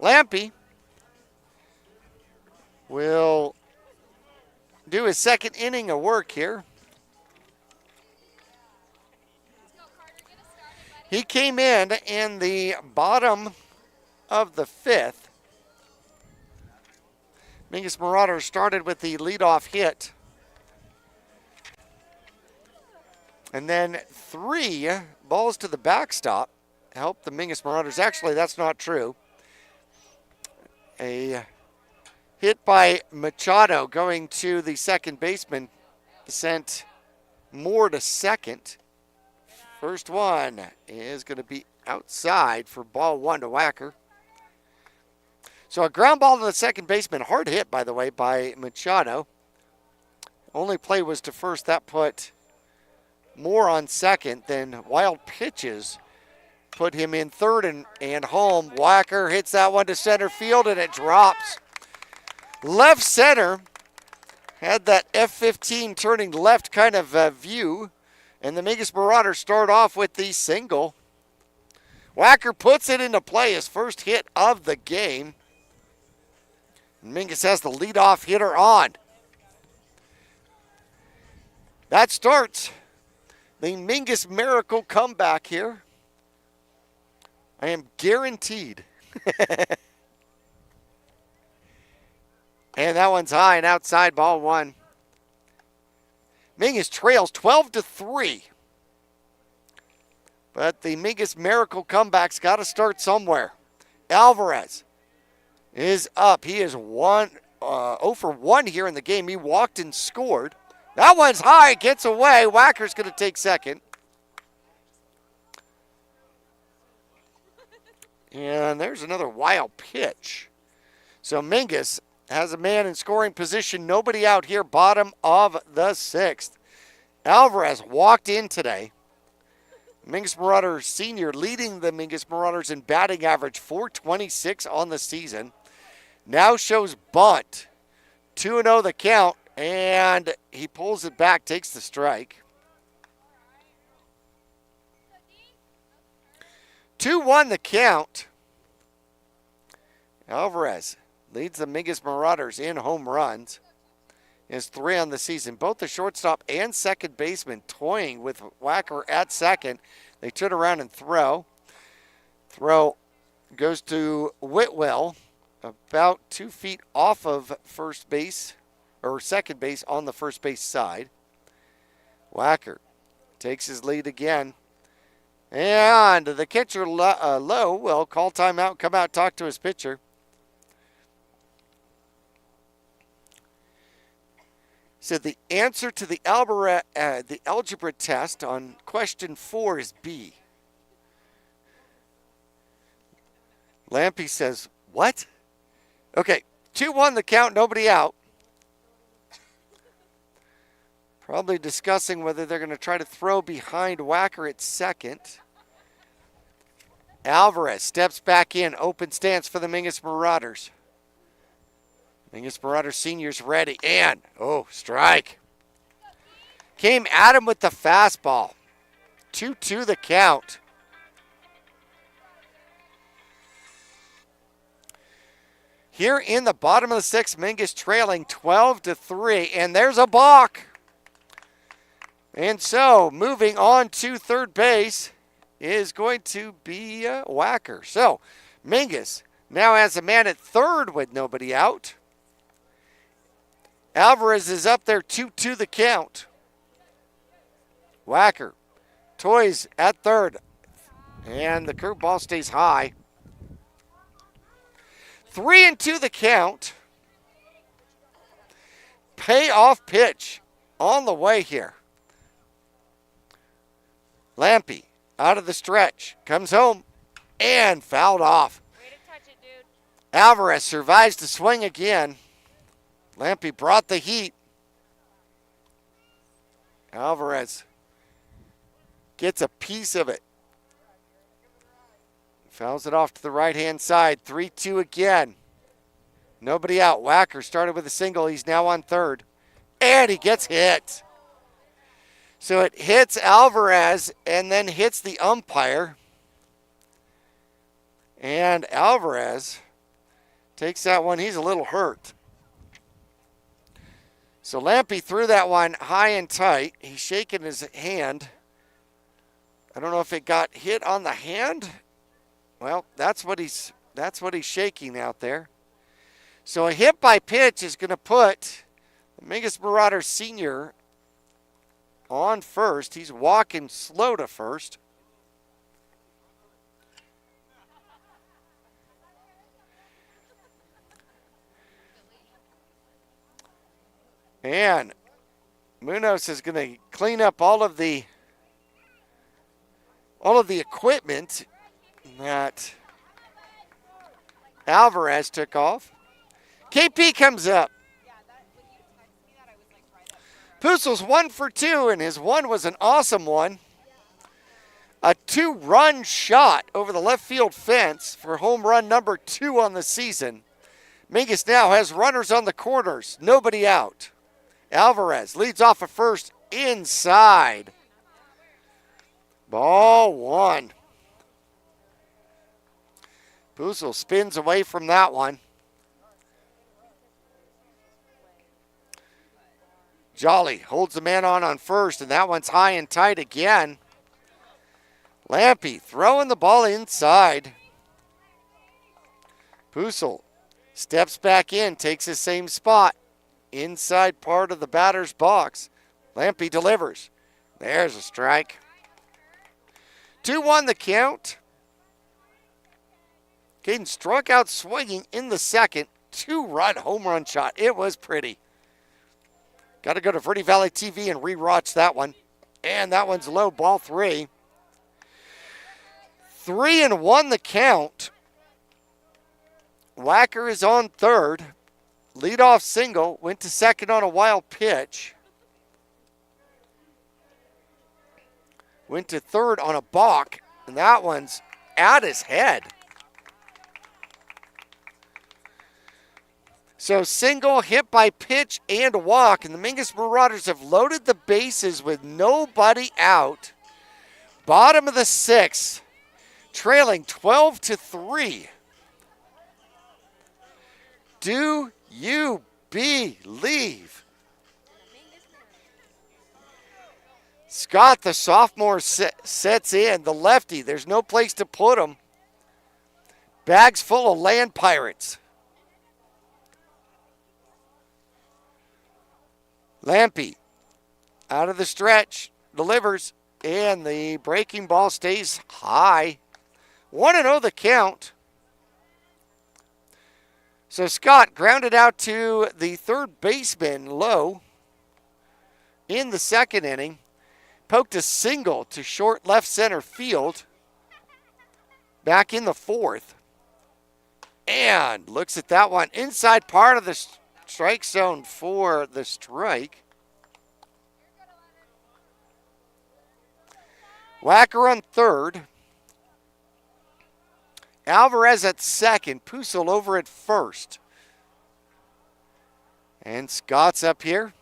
Lampy will do his second inning of work here. He came in the bottom of the fifth. Mingus Marauders started with the leadoff hit. And then 3 balls to the backstop helped the Mingus Marauders. Actually, that's not true. A hit by Machado going to the second baseman sent Moore to second. First one is going to be outside for ball 1 to Wacker. So a ground ball to the second baseman. Hard hit, by the way, by Machado. Only play was to first. That put Moore on second. Then wild pitches put him in third and home. Wacker hits that one to center field, and it drops. Left center had that F-15 turning left kind of view. And the Mingus Marauders start off with the single. Wacker puts it into play, his first hit of the game. Mingus has the leadoff hitter on. That starts the Mingus Miracle comeback here. I am guaranteed. And that one's high and outside, ball 1. Mingus trails 12-3. But the Mingus Miracle comeback's got to start somewhere. Alvarez is up. He is 0 for 1 here in the game. He walked and scored. That one's high, gets away. Wacker's going to take second. And there's another wild pitch. So Mingus has a man in scoring position. Nobody out here, bottom of the 6th. Alvarez walked in today. Mingus Marauders senior leading the Mingus Marauders in batting average, .426 on the season. Now shows bunt. 2-0 the count, and he pulls it back, takes the strike. 2-1 the count. Alvarez leads the Mingus Marauders in home runs. Is 3 on the season. Both the shortstop and second baseman toying with Wacker at second. They turn around and throw. Throw goes to Whitwell, about 2 feet off of first base, or second base on the first base side. Wacker takes his lead again. And the catcher, Lowe, will call timeout, come out, talk to his pitcher. So the answer to the algebra test on question 4 is B. Lampy says, what? Okay, 2-1 the count, nobody out. Probably discussing whether they're going to try to throw behind Wacker at second. Alvarez steps back in, open stance for the Mingus Marauders. Mingus Marauders seniors ready, and, strike. Came at him with the fastball. 2-2 the count. Here in the bottom of the 6th, Mingus trailing 12-3, and there's a balk. And so, moving on to third base is going to be Wacker. So, Mingus now has a man at third with nobody out. Alvarez is up there, 2-2 the count. Wacker toys at third, and the curveball stays high. 3-2 the count. Payoff pitch on the way here. Lampy out of the stretch, comes home, and fouled off. Way to touch it, dude. Alvarez survives the swing again. Lampy brought the heat. Alvarez gets a piece of it. Fouls it off to the right-hand side. 3-2 again. Nobody out. Wacker started with a single. He's now on third. And he gets hit. So it hits Alvarez and then hits the umpire. And Alvarez takes that one. He's a little hurt. So Lampy threw that one high and tight. He's shaking his hand. I don't know if it got hit on the hand. Well, that's what he's shaking out there. So a hit by pitch is going to put the Mingus Marauders senior on first. He's walking slow to first. And Munoz is going to clean up all of the equipment that Alvarez took off. KP comes up. Pussel's 1 for 2, and his one was an awesome one. A 2-run shot over the left field fence for home run number 2 on the season. Mingus now has runners on the corners, nobody out. Alvarez leads off at first inside. Ball 1. Pussel spins away from that one. Jolly holds the man on first, and that one's high and tight again. Lampy throwing the ball inside. Pussel steps back in, takes the same spot. Inside part of the batter's box. Lampy delivers. There's a strike. 2-1 the count. Caden struck out swinging in the second. 2-run home run shot. It was pretty. Got to go to Verde Valley TV and re-watch that one. And that one's low, ball 3. 3-1 the count. Wacker is on third. Leadoff single, went to second on a wild pitch. Went to third on a balk, and that one's at his head. So single, hit by pitch, and walk, and the Mingus Marauders have loaded the bases with nobody out. Bottom of the 6th, trailing 12-3. Do you believe? Scott, the sophomore, sets in. The lefty, there's no place to put him. Bags full of land pirates. Lampy, out of the stretch, delivers, and the breaking ball stays high. 1-0 the count. So Scott grounded out to the third baseman, Lowe, in the second inning. Poked a single to short left center field. Back in the fourth. And looks at that one. Inside part of the strike zone for the strike. Wacker on third. Alvarez at second. Pussel over at first. And Scott's up here.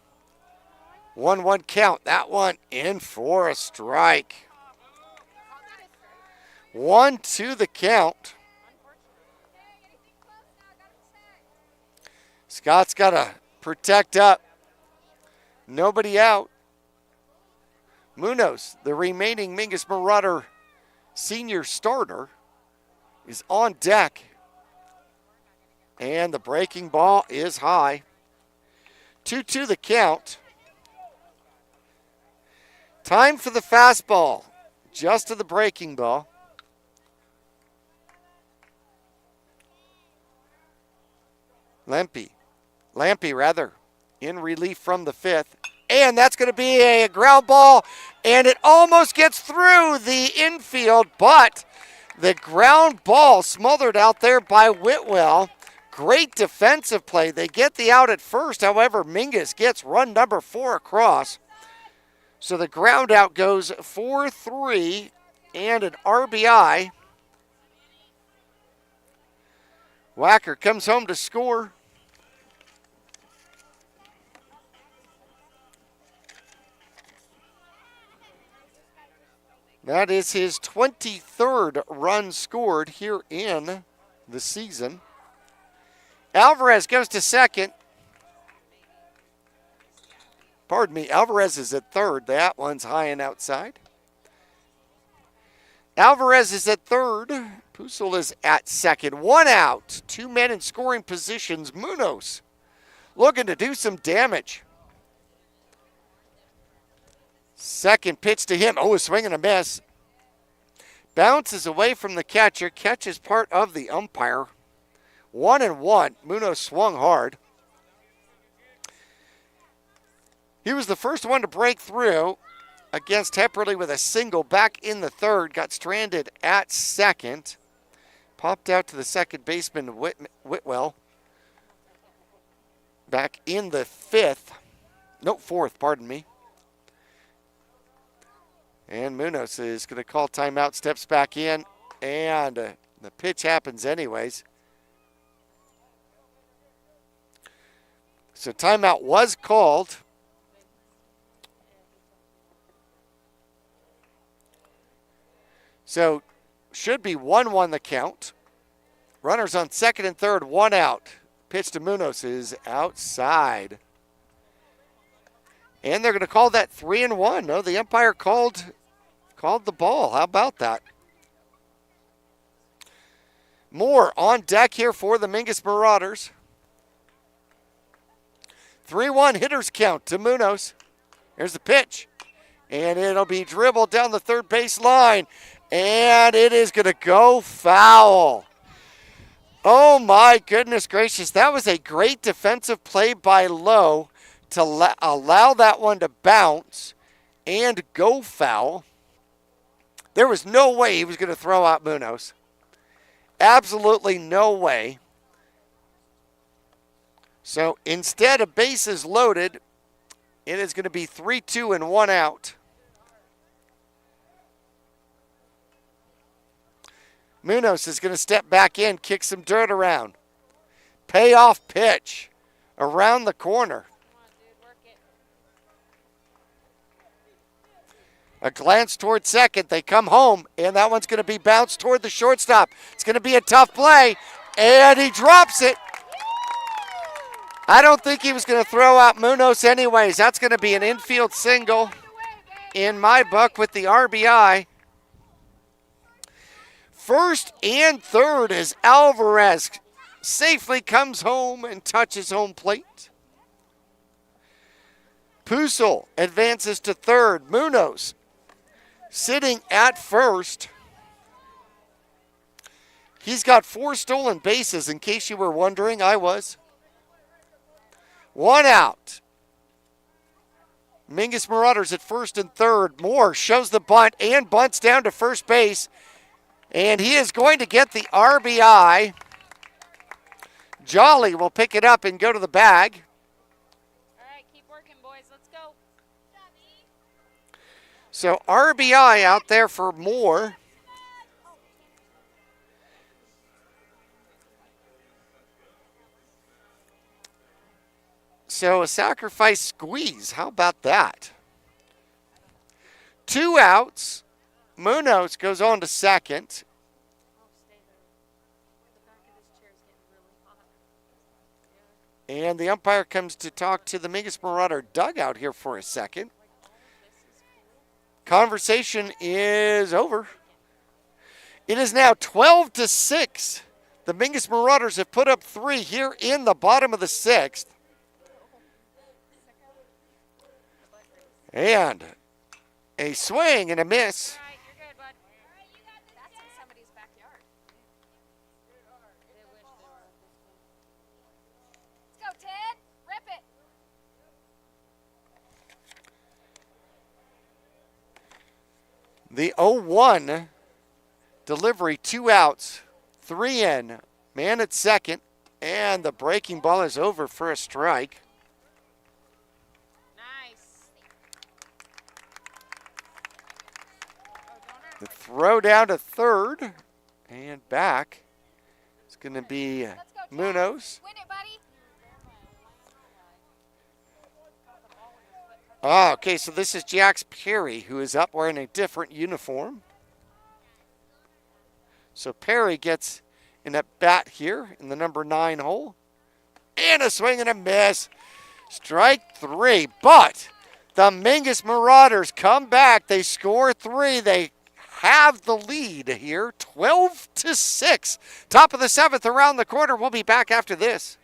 1-1 count. That one in for a strike. 1-2 the count. Scott's got to protect up. Nobody out. Munoz, the remaining Mingus Marauder senior starter, is on deck. And the breaking ball is high. 2-2 the count. Time for the fastball. Just to the breaking ball. Lampy, in relief from the fifth. And that's going to be a ground ball, and it almost gets through the infield, but the ground ball smothered out there by Whitwell. Great defensive play. They get the out at first. However, Mingus gets run number 4 across. So the ground out goes 4-3 and an RBI. Wacker comes home to score. That is his 23rd run scored here in the season. Alvarez goes to second. Pardon me, Alvarez is at third. That one's high and outside. Alvarez is at third. Pusel is at second. 1 out. 2 men in scoring positions. MUHS looking to do some damage. Second pitch to him. Oh, a swing and a miss. Bounces away from the catcher. Catch is part of the umpire. 1-1. MUHS swung hard. He was the first one to break through against Hepperly with a single back in the third. Got stranded at second. Popped out to the second baseman, Whitwell. Back in the fourth, pardon me. And MUHS is going to call timeout, steps back in, and the pitch happens anyways. So timeout was called. So should be 1-1 the count. Runners on second and third, 1 out. Pitch to MUHS is outside. And they're going to call that 3-1. No, the umpire called the ball. How about that? Moore on deck here for the Mingus Marauders. 3-1 hitters count to MUHS. Here's the pitch. And it'll be dribbled down the third base line. And it is going to go foul. Oh, my goodness gracious. That was a great defensive play by Lowe to allow that one to bounce and go foul. There was no way he was going to throw out MUHS. Absolutely no way. So instead of bases loaded, it is going to be 3-2 and 1 out. MUHS is going to step back in, kick some dirt around. Payoff pitch around the corner. A glance toward second. They come home, and that one's going to be bounced toward the shortstop. It's going to be a tough play, and he drops it. I don't think he was going to throw out MUHS anyways. That's going to be an infield single in my book with the RBI. First and third as Alvarez safely comes home and touches home plate. Pusel advances to third. MUHS sitting at first. He's got 4 stolen bases, in case you were wondering. I was. 1 out. Mingus Marauders at first and third. Moore shows the bunt and bunts down to first base. And he is going to get the RBI. Jolly will pick it up and go to the bag. All right, keep working, boys. Let's go. So RBI out there for Moore. So a sacrifice squeeze. How about that? 2 outs. MUHS goes on to second. And the umpire comes to talk to the Mingus Marauder dugout here for a second. Conversation is over. It is now 12-6. The Mingus Marauders have put up 3 here in the bottom of the 6th. And a swing and a miss. The 0-1 delivery, 2 outs, 3 in, man at second, and the breaking ball is over for a strike. Nice. The throw down to third and back. It's going to be MUHS. Win it, buddy. Oh, okay, so this is Jax Perry, who is up wearing a different uniform. So Perry gets in at bat here in the number 9 hole. And a swing and a miss. Strike 3, but The Mingus Marauders come back. They score 3. They have the lead here, 12-6. Top of the 7th around the corner. We'll be back after this.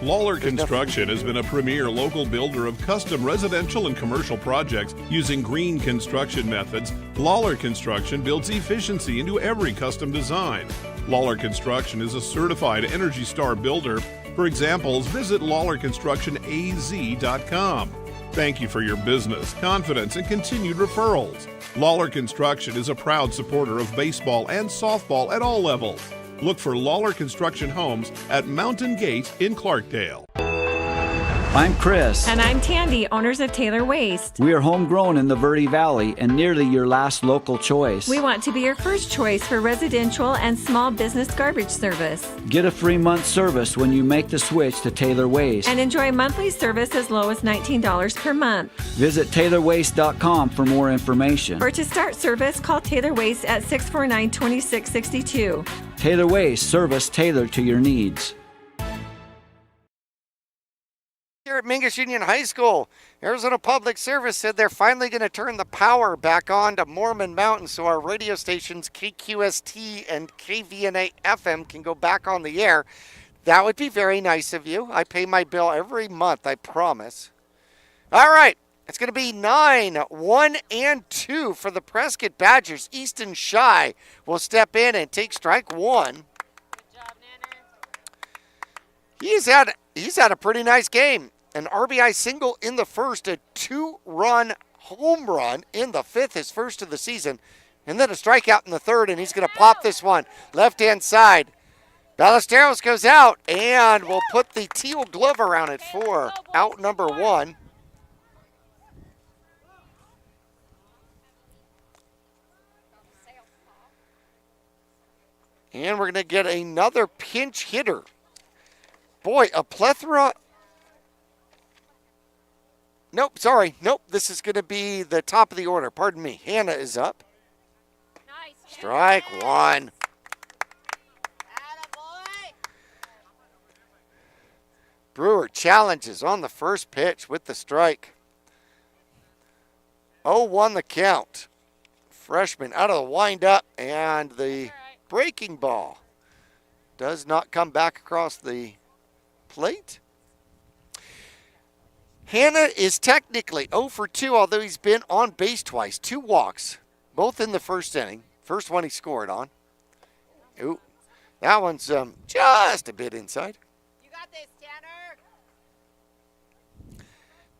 Lawler Construction has been a premier local builder of custom residential and commercial projects using green construction methods. Lawler Construction builds efficiency into every custom design. Lawler Construction is a certified Energy Star builder. For examples, visit LawlerConstructionAZ.com. Thank you for your business, confidence, and continued referrals. Lawler Construction is a proud supporter of baseball and softball at all levels. Look for Lawler Construction Homes at Mountain Gate in Clarkdale. I'm Chris. And I'm Tandy, owners of Taylor Waste. We are homegrown in the Verde Valley and nearly your last local choice. We want to be your first choice for residential and small business garbage service. Get a free month service when you make the switch to Taylor Waste. And enjoy monthly service as low as $19 per month. Visit TaylorWaste.com for more information. Or to start service, call Taylor Waste at 649-2662. Taylor Waste, service tailored to your needs. Here at Mingus Union High School, Arizona Public Service said they're finally going to turn the power back on to Mormon Mountain so our radio stations KQST and KVNA FM can go back on the air. That would be very nice of you. I pay my bill every month, I promise. All right, it's going to be 9, 1, and 2 for the Prescott Badgers. Easton Shy will step in and take strike 1. Good job, Nanner. He's had a pretty nice game. An RBI single in the first, a 2-run home run in the 5th, his first of the season, and then a strikeout in the 3rd, and he's going to pop this one left-hand side. Ballesteros goes out, and we'll put the teal glove around it for out number 1. And we're going to get another pinch hitter. Boy, a plethora. Nope, sorry. Nope, this is going to be the top of the order. Pardon me. Hannah is up. Nice. Strike 1. Attaboy. Brewer challenges on the first pitch with the strike. 0-1 the count. Freshman out of the windup, and the breaking ball does not come back across the plate. Hannah is technically 0 for 2, although he's been on base twice. 2 walks, both in the first inning. First one he scored on. Ooh, that one's just a bit inside. You got this, Tanner.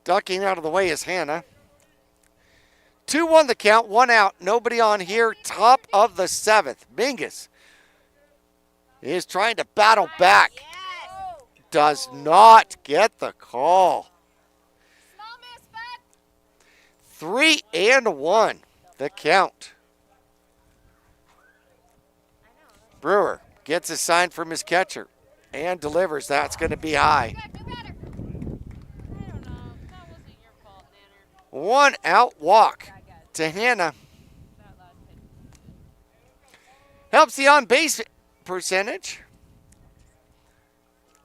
Ducking out of the way is Hannah. 2-1 the count, 1 out, nobody on here. Top of the 7th. Mingus is trying to battle back. Yes. Does not get the call. Small miss, bud. 3-1 the count. Brewer gets a sign from his catcher and delivers. That's going to be high. Do better. I don't know. That wasn't your fault, Nanner. 1 out walk to Hannah. Helps the on-base percentage.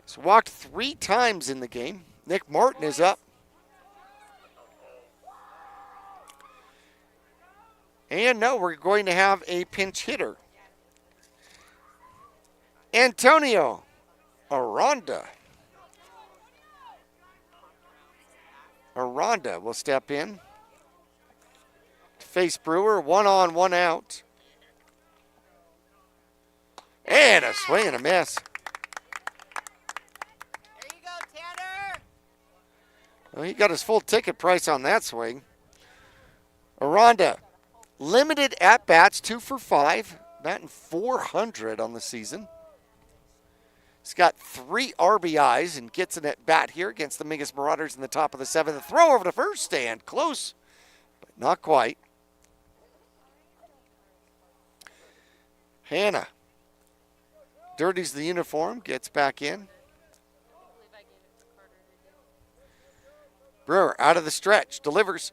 He's walked 3 times in the game. Nick Martin is up. And no, we're going to have a pinch hitter. Antonio Aranda. Aranda will step in to face Brewer. 1 on, 1 out. And a swing and a miss. There you go, Tanner. Well, he got his full ticket price on that swing. Aranda, limited at-bats, 2 for 5, batting .400 on the season. He's got 3 RBIs and gets an at-bat here against the Mingus Marauders in the top of the 7th. Throw over to first stand, close, but not quite. Hannah dirties the uniform, gets back in. Brewer out of the stretch, delivers.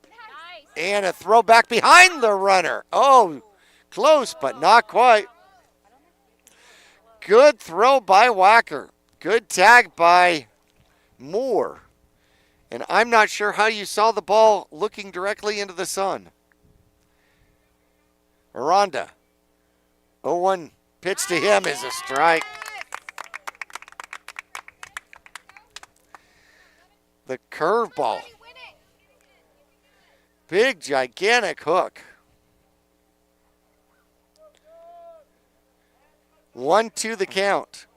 And a throw back behind the runner. Oh, close, but not quite. Good throw by Wacker. Good tag by Moore. And I'm not sure how you saw the ball looking directly into the sun. Aranda. 0-1 pitch to him is a strike. The curveball. Big, gigantic hook. 1-2 the count.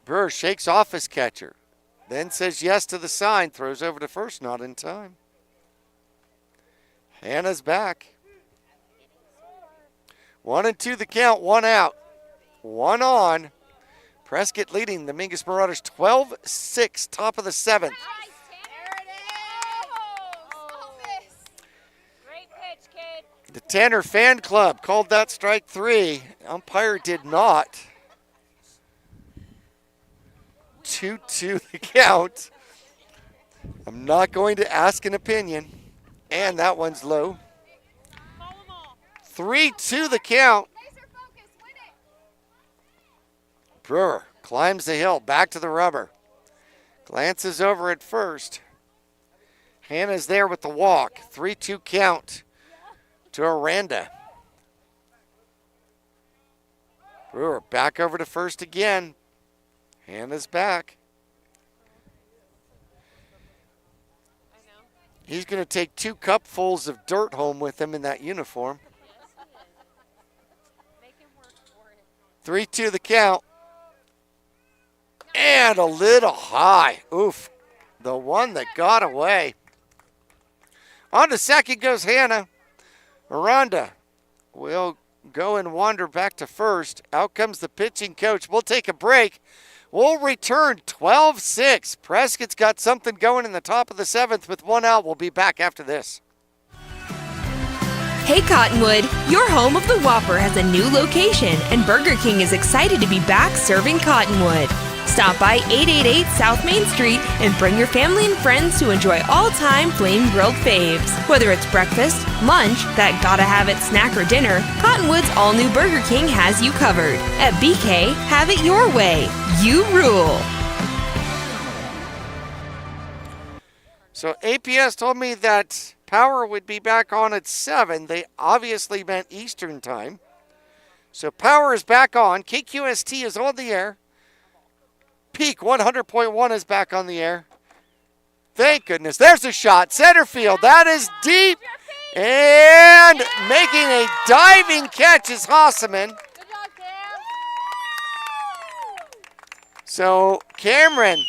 Brewer shakes off his catcher. Then says yes to the sign. Throws over to first, not in time. Hannah's back. 1-2 the count, 1 out. 1 on. Prescott leading the Mingus Marauders 12-6, top of the 7th. The Tanner Fan Club called that strike 3. Umpire did not. 2-2 the count. I'm not going to ask an opinion. And that one's low. 3-2 the count. Brewer climbs the hill, back to the rubber. Glances over at first. Hannah's there with the walk. 3-2 count to Aranda. Brewer back over to first again. Hannah's back. He's going to take 2 cupfuls of dirt home with him in that uniform. 3-2 the count. And a little high. Oof. The one that got away. On to second goes Hannah. Aranda will go and wander back to first. Out comes the pitching coach. We'll take a break. We'll return 12-6. Prescott's got something going in the top of the 7th with 1 out. We'll be back after this. Hey Cottonwood, your home of the Whopper has a new location, and Burger King is excited to be back serving Cottonwood. Stop by 888 South Main Street and bring your family and friends to enjoy all-time flame-grilled faves. Whether it's breakfast, lunch, that gotta-have-it snack or dinner, Cottonwood's all-new Burger King has you covered. At BK, have it your way. You rule. So APS told me that power would be back on at 7. They obviously meant Eastern time. So power is back on. KQST is on the air. Peak 100.1 is back on the air. Thank goodness. There's a shot. Center field. That is deep. And making a diving catch is Hasseman. So Cameron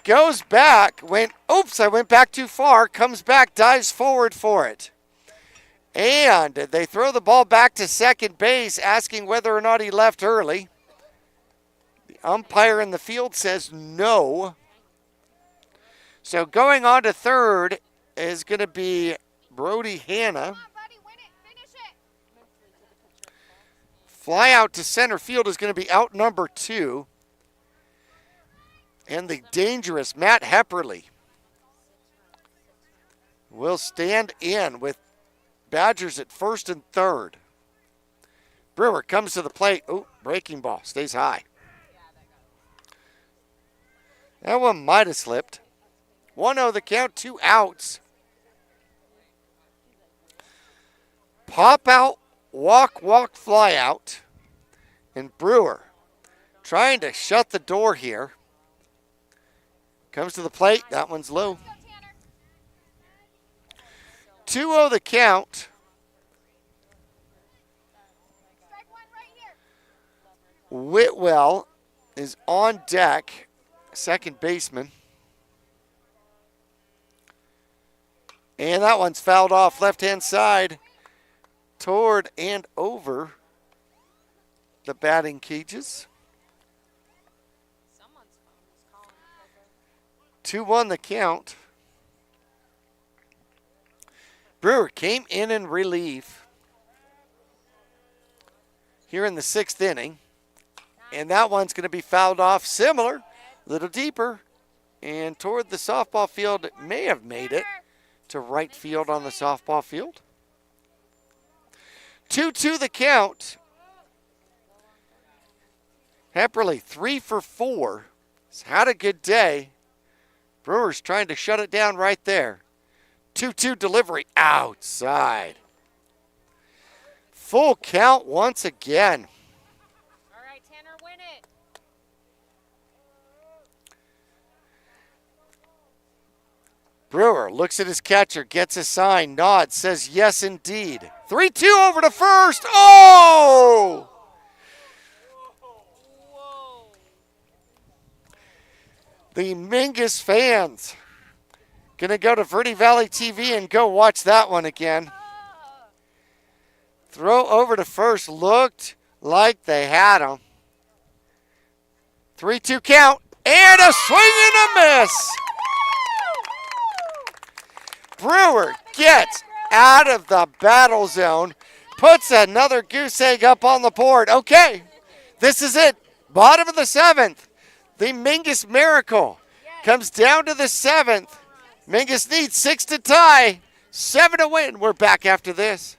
goes back. Oops, I went back too far. Comes back, dives forward for it. And they throw the ball back to second base, asking whether or not he left early. Umpire in the field says no. So going on to third is going to be Brody Hannah. Fly out to center field is going to be out number 2. And the dangerous Matt Hepperly will stand in with Badgers at first and third. Brewer comes to the plate. Oh, breaking ball. Stays high. That one might have slipped. 1-0 the count, 2 outs. Pop out, walk, fly out. And Brewer trying to shut the door here. Comes to the plate. That one's low. 2-0 the count. Whitwell is on deck. Second baseman. And that one's fouled off left-hand side toward and over the batting cages. 2-1 the count. Brewer came in relief here in the 6th inning. And that one's going to be fouled off similar, a little deeper, and toward the softball field. It may have made it to right field on the softball field. 2-2 the count. Hepperly 3 for 4. He's had a good day. Brewers trying to shut it down right there. 2-2 delivery outside. Full count once again. All right, Tanner, win it. Brewer looks at his catcher, gets a sign, nods, says yes indeed. 3-2 over to first. Oh! The Mingus fans gonna go to Verde Valley TV and go watch that one again. Throw over to first, looked like they had him. 3-2 count, and a swing and a miss. Brewer gets out of the battle zone, puts another goose egg up on the board. Okay, this is it. Bottom of the 7th. The Mingus Miracle comes down to the 7th. Mingus needs 6 to tie, 7 to win. We're back after this.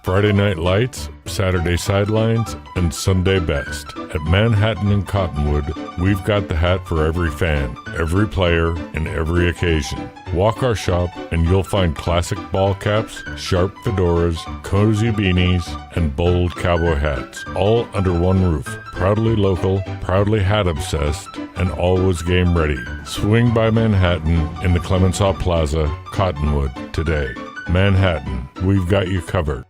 Friday Night Lights, Saturday Sidelines, and Sunday Best. At Manhattan and Cottonwood, we've got the hat for every fan, every player, and every occasion. Walk our shop and you'll find classic ball caps, sharp fedoras, cozy beanies, and bold cowboy hats, all under one roof. Proudly local, proudly hat obsessed, and always game ready. Swing by Manhattan in the Clemenceau Plaza, Cottonwood, today. Manhattan, we've got you covered.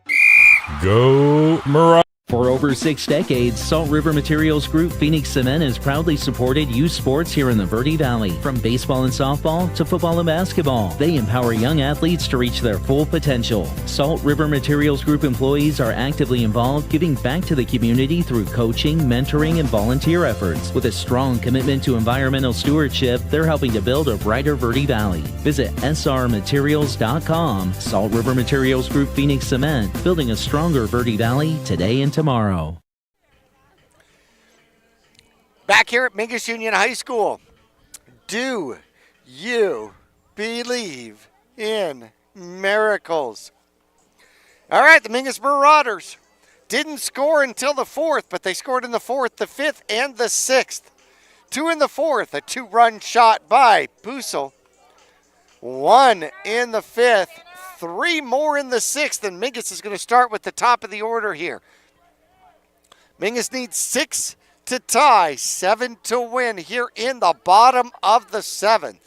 Go Marauders! For over 6 decades, Salt River Materials Group Phoenix Cement has proudly supported youth sports here in the Verde Valley. From baseball and softball to football and basketball, they empower young athletes to reach their full potential. Salt River Materials Group employees are actively involved, giving back to the community through coaching, mentoring, and volunteer efforts. With a strong commitment to environmental stewardship, they're helping to build a brighter Verde Valley. Visit srmaterials.com. Salt River Materials Group Phoenix Cement, building a stronger Verde Valley today and tomorrow. Back here at Mingus Union High School. Do you believe in miracles? All right, the Mingus Marauders didn't score until the 4th, but they scored in the 4th, the 5th, and the 6th. 2 in the 4th, a 2-run shot by Bussel. 1 in the 5th, 3 more in the 6th, and Mingus is going to start with the top of the order here. Mingus needs 6 to tie, 7 to win here in the bottom of the 7th.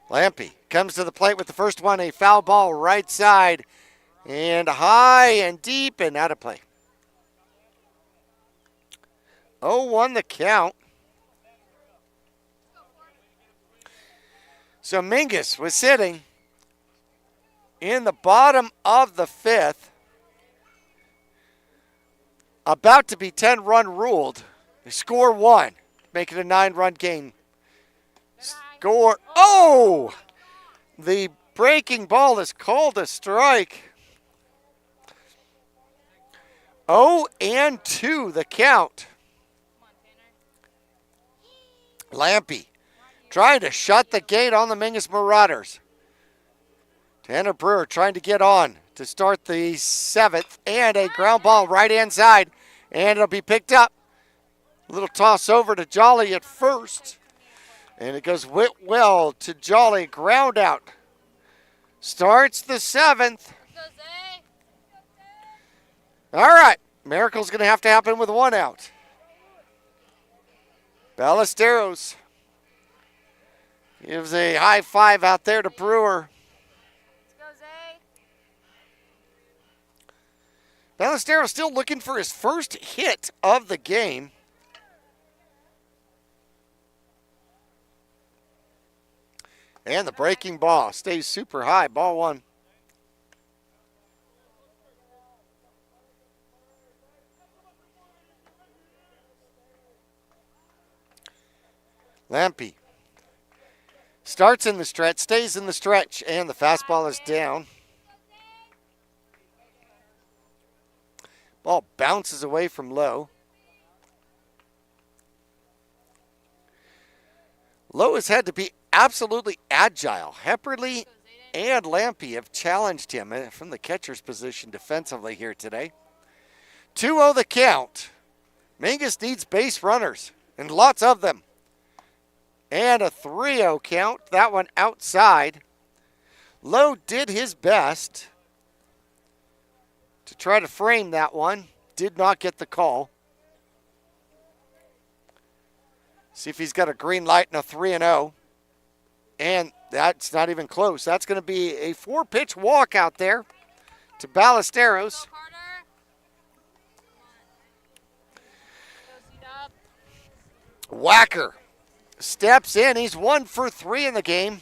Lampy comes to the plate with the first one, a foul ball right side, and high and deep and out of play. 0-1 the count. So Mingus was sitting in the bottom of the 5th. About to be 10-run ruled. They score 1, make it a 9-run game. Score. Oh! The breaking ball is called a strike. 0-2 the count. Lampy trying to shut the gate on the Mingus Marauders. Tanner Brewer trying to get on to start the 7th, and a ground ball right-hand side, and it'll be picked up. A little toss over to Jolly at first, and it goes well to Jolly, ground out. Starts the 7th. All right, miracle's going to have to happen with 1 out. Ballesteros gives a high five out there to Brewer. Ballesteros still looking for his first hit of the game. And the breaking ball stays super high. Ball 1. Lampy starts in the stretch, stays in the stretch, and the fastball is down. Ball bounces away from low. Lowe has had to be absolutely agile. Hepperly and Lampy have challenged him from the catcher's position defensively here today. 2-0 the count. Mingus needs base runners, and lots of them. And a 3-0 count, that one outside. Lowe did his best to try to frame that one. Did not get the call. See if he's got a green light and a 3-0. And that's not even close. That's going to be a 4-pitch walk out there to Ballesteros. Whacker steps in. He's 1 for 3 in the game.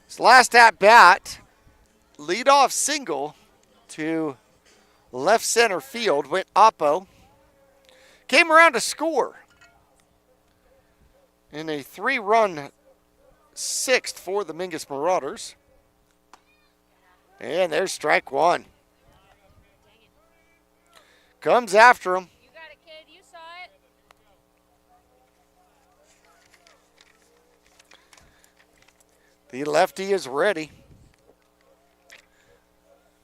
His last at bat, leadoff single to left center field, went oppo. Came around to score in a 3-run sixth for the Mingus Marauders. And there's strike one. Comes after him. You got it, kid. You saw it. The lefty is ready.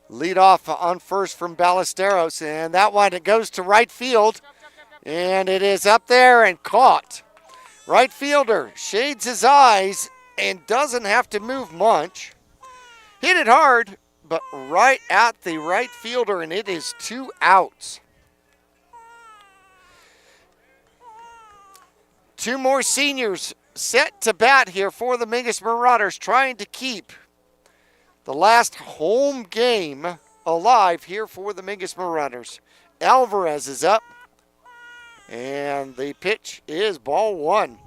Lead off on first from Ballesteros, and that one, it goes to right field, and it is up there and caught. Right fielder shades his eyes and doesn't have to move much. Hit it hard, but right at the right fielder, and it is 2 outs. 2 more seniors set to bat here for the Mingus Marauders, trying to keep the last home game alive here for the Mingus Marauders. Alvarez is up, and the pitch is ball 1.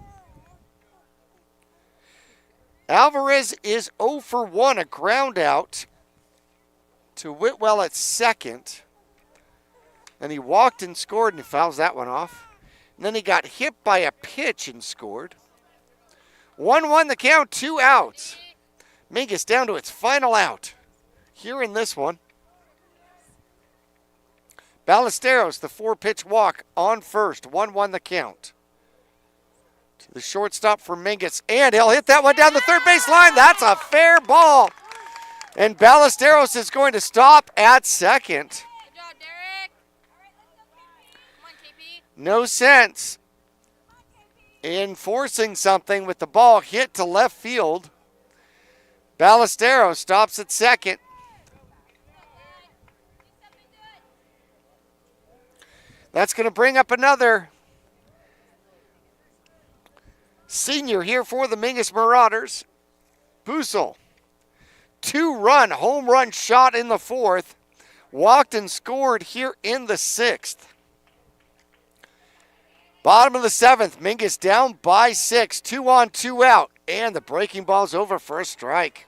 Alvarez is 0 for 1, a ground out to Whitwell at second. And he walked and scored, and he fouls that one off. And then he got hit by a pitch and scored. 1-1 the count, 2 outs. Mingus down to its final out here in this one. Ballesteros, the 4-pitch walk on first. 1-1 the count. To the shortstop for Mingus, and he'll hit that one down the third base line. That's a fair ball. And Ballesteros is going to stop at second. Good job, Derek. Come on, KP. No sense in forcing something with the ball hit to left field. Ballesteros stops at second. That's going to bring up another senior here for the Mingus Marauders. Pusel. 2-run home run shot in the 4th. Walked and scored here in the 6th. Bottom of the 7th, Mingus down by 6. 2 on, 2 out. And the breaking ball's over for a strike.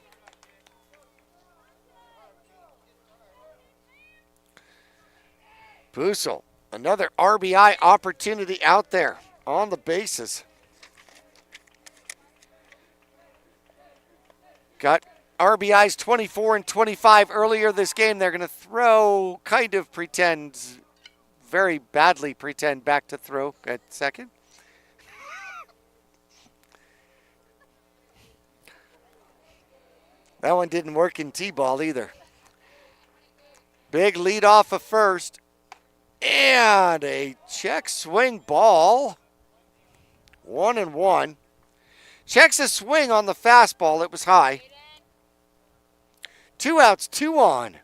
Pusel, another RBI opportunity out there on the bases. Got RBIs 24 and 25 earlier this game. They're going to throw, very badly pretend back to throw at second. That one didn't work in T-ball either. Big lead off of first. And a check swing ball. 1-1. Checks a swing on the fastball. It was high. 2 outs, 2 on.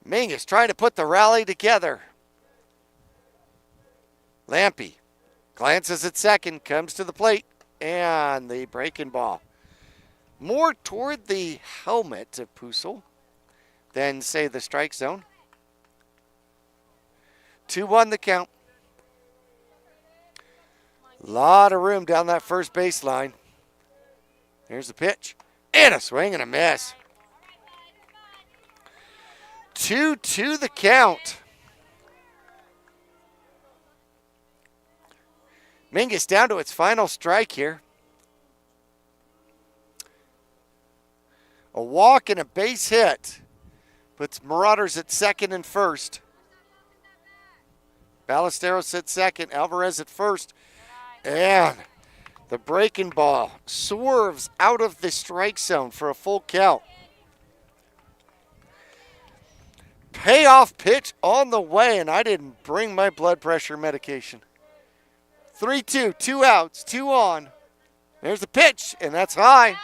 Mingus trying to put the rally together. Lampy glances at second, comes to the plate, and the breaking ball. More toward the helmet of Pusel than, say, the strike zone. 2-1 the count. Lot of room down that first baseline. Here's the pitch. And a swing and a miss. 2-2 the count. Mingus down to its final strike here. A walk and a base hit puts Marauders at second and first. Ballesteros at second, Alvarez at first. And the breaking ball swerves out of the strike zone for a full count. Payoff pitch on the way, and I didn't bring my blood pressure medication. 3-2, 2 outs, 2 on. There's the pitch, and that's high.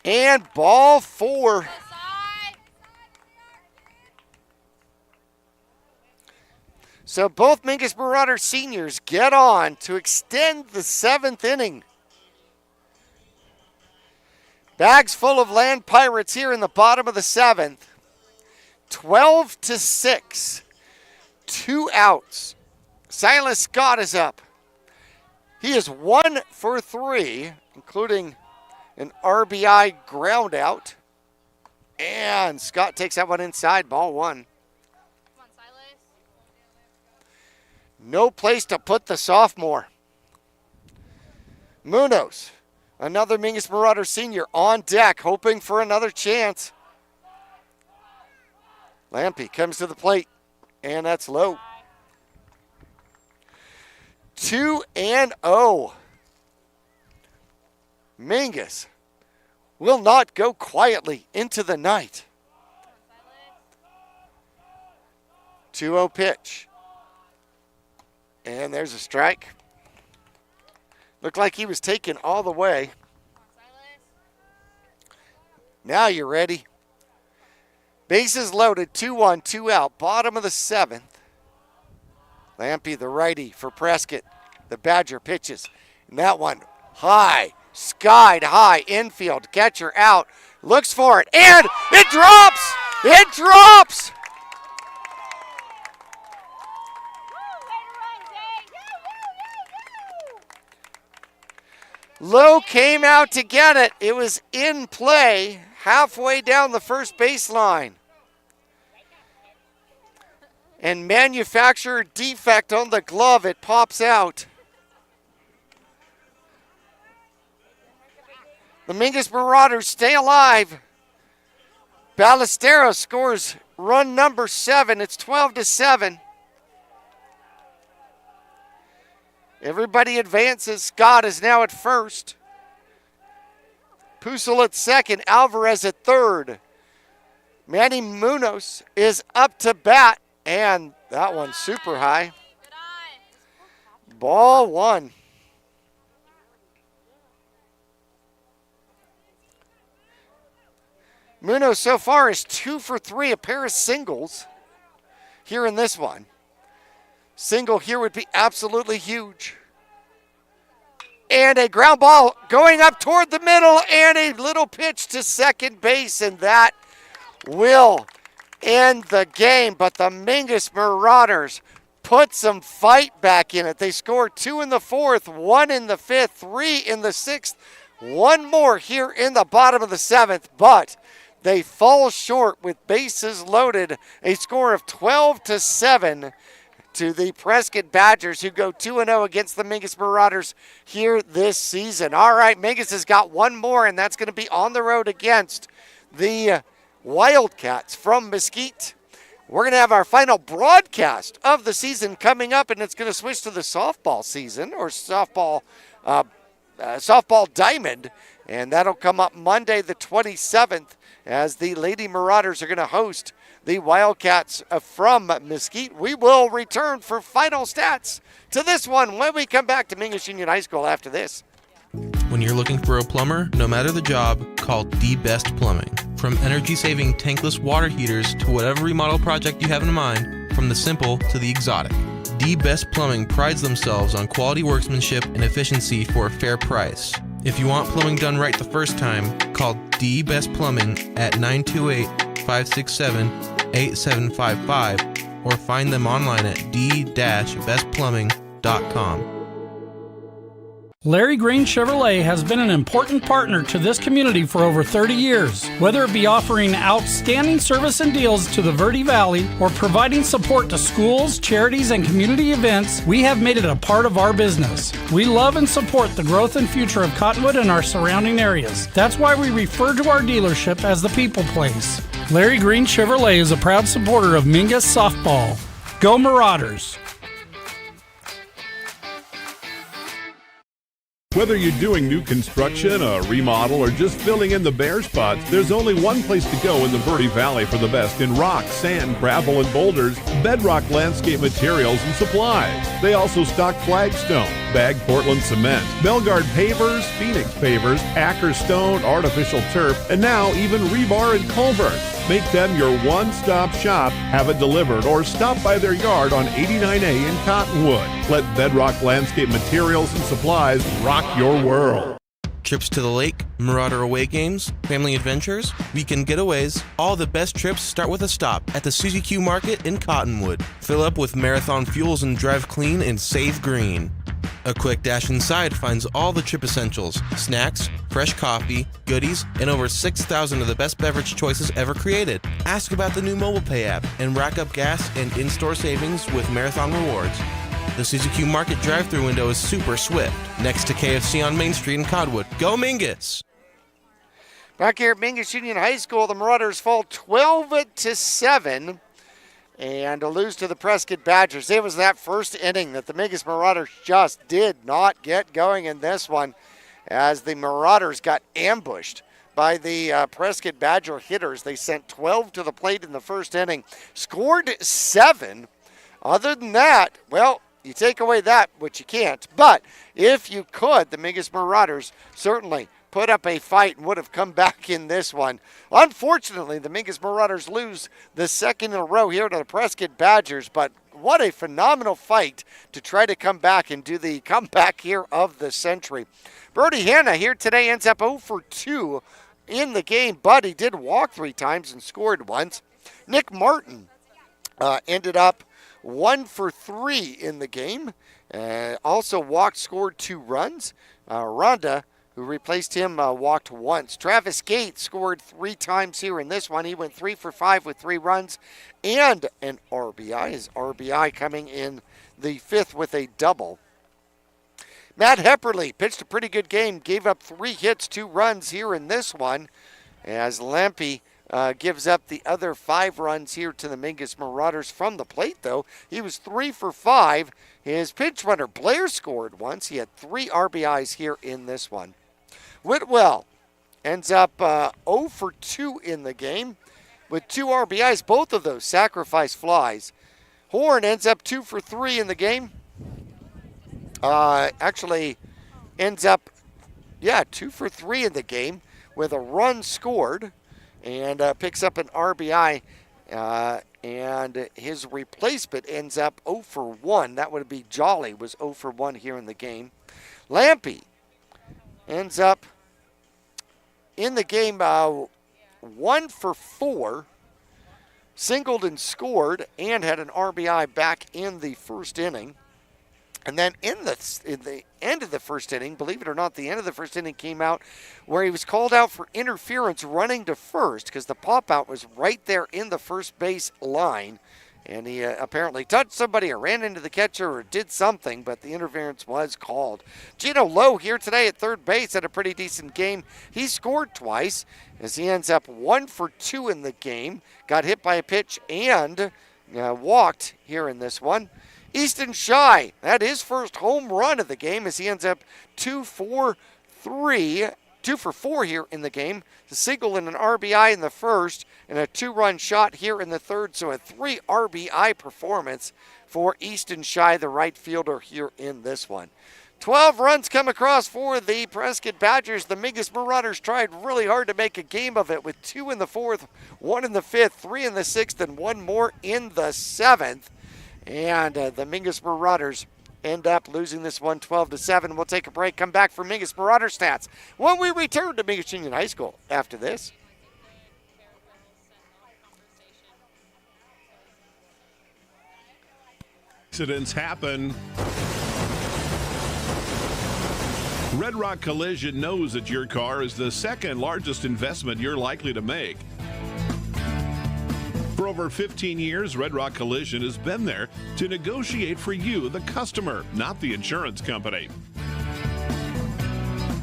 And ball 4. So both Mingus Marauders seniors get on to extend the 7th inning. Bags full of Land Pirates here in the bottom of the 7th. 12-6. 2 outs. Silas Scott is up. He is 1 for 3, including an RBI ground out. And Scott takes that one inside, ball 1. No place to put the sophomore. Munoz, another Mingus Marauder senior on deck, hoping for another chance. Lampy comes to the plate, and that's low. 2-0. Mingus will not go quietly into the night. 2-0 pitch. And there's a strike. Looked like he was taken all the way. Now you're ready. Bases loaded, 2-1, 2 out, bottom of the 7th. Lampy, the righty for Prescott. The Badger pitches. And that one high, skied high, infield, catcher out, looks for it, and it drops! It drops! Lowe came out to get it. It was in play halfway down the first baseline. And manufacturer defect on the glove, it pops out. The Mingus Marauders stay alive. Ballesteros scores run number 7. It's 12-7. Everybody advances. Scott is now at first. Pusel at second. Alvarez at third. Manny Munoz is up to bat. And that one's super high. Ball 1. Munoz so far is 2 for 3, a pair of singles here in this one. Single here would be absolutely huge. And a ground ball going up toward the middle, and a little pitch to second base, and that will end the game. But the Mingus Marauders put some fight back in it. They scored 2 in the 4th, 1 in the 5th, 3 in the 6th, 1 more here in the bottom of the 7th, but they fall short with bases loaded. A score of 12-7 to the Prescott Badgers, who go 2-0 against the Mingus Marauders here this season. All right, Mingus has got 1 more, and that's going to be on the road against the Wildcats from Mesquite. We're going to have our final broadcast of the season coming up, and it's going to switch to the softball season, or softball diamond, and that'll come up Monday the 27th as the Lady Marauders are going to host the Wildcats from Mesquite. We will return for final stats to this one when we come back to Mingus Union High School after this. When you're looking for a plumber, no matter the job, call The Best Plumbing. From energy-saving tankless water heaters to whatever remodel project you have in mind, from the simple to the exotic, The Best Plumbing prides themselves on quality workmanship and efficiency for a fair price. If you want plumbing done right the first time, call The Best Plumbing at 928-567-8755 or find them online at d-bestplumbing.com. Larry Green Chevrolet has been an important partner to this community for over 30 years. Whether it be offering outstanding service and deals to the Verde Valley or providing support to schools, charities, and community events, we have made it a part of our business. We love and support the growth and future of Cottonwood and our surrounding areas. That's why we refer to our dealership as the People Place. Larry Green Chevrolet is a proud supporter of Mingus softball. Go Marauders! Whether you're doing new construction, a remodel, or just filling in the bare spots, there's only one place to go in the Verde Valley for the best in rock, sand, gravel, and boulders, Bedrock Landscape Materials and Supplies. They also stock flagstone, bagged Portland cement, Belgard pavers, Phoenix pavers, Acker stone, artificial turf, and now even rebar and culvert. Make them your one-stop shop, have it delivered, or stop by their yard on 89A in Cottonwood. Let Bedrock Landscape Materials and Supplies rock your world. Trips to the lake, Marauder away games, family adventures, weekend getaways, all the best trips start with a stop at the Suzy Q Market in Cottonwood. Fill up with Marathon fuels and drive clean and save green. A quick dash inside finds all the trip essentials, snacks, fresh coffee, goodies, and over 6,000 of the best beverage choices ever created. Ask about the new mobile pay app and rack up gas and in-store savings with Marathon Rewards. The Suzy Q Market drive-thru window is super swift, next to KFC on Main Street in Cottonwood. Go Mingus! Back here at Mingus Union High School, the Marauders fall 12-7 and lose to the Prescott Badgers. It was that first inning that the Mingus Marauders just did not get going in this one, as the Marauders got ambushed by the Prescott Badger hitters. They sent 12 to the plate in the first inning, scored 7. Other than that, well, you take away that, which you can't. But if you could, the Mingus Marauders certainly put up a fight and would have come back in this one. Unfortunately, the Mingus Marauders lose the second in a row here to the Prescott Badgers, but what a phenomenal fight to try to come back and do the comeback here of the century. Brody Hanna here today ends up 0 for 2 in the game, but he did walk 3 times and scored once. Nick Martin ended up 1 for 3 in the game. Also walked, scored 2 runs. Rhonda, who replaced him, walked once. Travis Gates scored 3 times here in this one. He went 3 for 5 with 3 runs and an RBI. His RBI coming in the 5th with a double. Matt Hepperly pitched a pretty good game, gave up 3 hits, 2 runs here in this one, as Lampe gives up the other 5 runs here to the Mingus Marauders from the plate, though. He was 3 for 5. His pinch runner, Blair, scored once. He had 3 RBIs here in this one. Whitwell ends up 0 for 2 in the game with 2 RBIs, both of those sacrifice flies. Horn ends up 2 for 3 in the game. Actually ends up, 2 for 3 in the game with a run scored, and picks up an RBI, and his replacement ends up 0 for 1. That would be Jolly, was 0 for 1 here in the game. Lampe ends up in the game 1 for 4, singled and scored, and had an RBI back in the first inning. And then in the end of the first inning, believe it or not, the end of the first inning came out where he was called out for interference running to first, because the pop-out was right there in the first base line. And he apparently touched somebody or ran into the catcher or did something, but the interference was called. Gino Lowe here today at third base had a pretty decent game. He scored twice as he ends up 1 for 2 in the game. Got hit by a pitch and walked here in this one. Easton Shy had his first home run of the game as he ends up 2 for 4 here in the game. A single and an RBI in the first and a 2-run shot here in the third. So a 3 RBI performance for Easton Shy, the right fielder here in this one. 12 runs come across for the Prescott Badgers. The Mingus Marauders tried really hard to make a game of it with 2 in the 4th, 1 in the 5th, 3 in the 6th, and 1 more in the 7th. And the Mingus Marauders end up losing this one 12-7. We'll take a break, come back for Mingus Marauder stats when we return to Mingus Union High School after this. Accidents happen. Red Rock Collision knows that your car is the second largest investment you're likely to make. For over 15 years, Red Rock Collision has been there to negotiate for you, the customer, not the insurance company.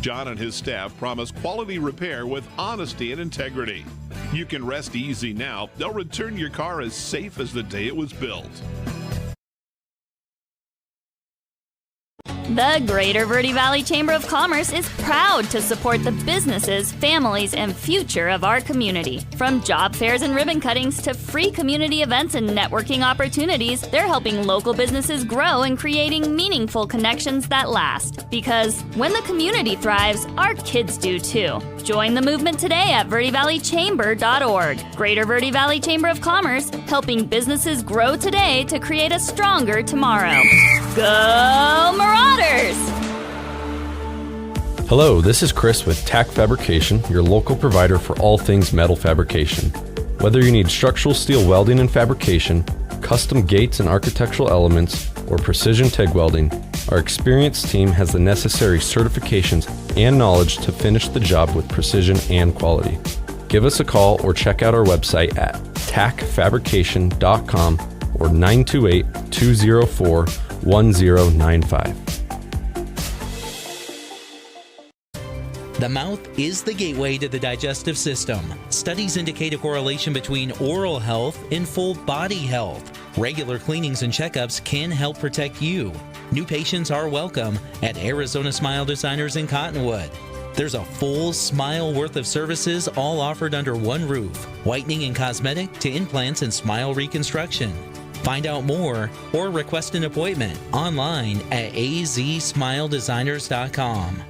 John and his staff promise quality repair with honesty and integrity. You can rest easy now. They'll return your car as safe as the day it was built. The Greater Verde Valley Chamber of Commerce is proud to support the businesses, families, and future of our community. From job fairs and ribbon cuttings to free community events and networking opportunities, they're helping local businesses grow and creating meaningful connections that last. Because when the community thrives, our kids do too. Join the movement today at verdevalleychamber.org. Greater Verde Valley Chamber of Commerce, helping businesses grow today to create a stronger tomorrow. Go Marauders! Hello, this is Chris with Tack Fabrication, your local provider for all things metal fabrication. Whether you need structural steel welding and fabrication, custom gates and architectural elements, or precision TIG welding, our experienced team has the necessary certifications and knowledge to finish the job with precision and quality. Give us a call or check out our website at tackfabrication.com or 928-204-1095. The mouth is the gateway to the digestive system. Studies indicate a correlation between oral health and full body health. Regular cleanings and checkups can help protect you. New patients are welcome at Arizona Smile Designers in Cottonwood. There's a full smile worth of services all offered under one roof. Whitening and cosmetic to implants and smile reconstruction. Find out more or request an appointment online at azsmiledesigners.com.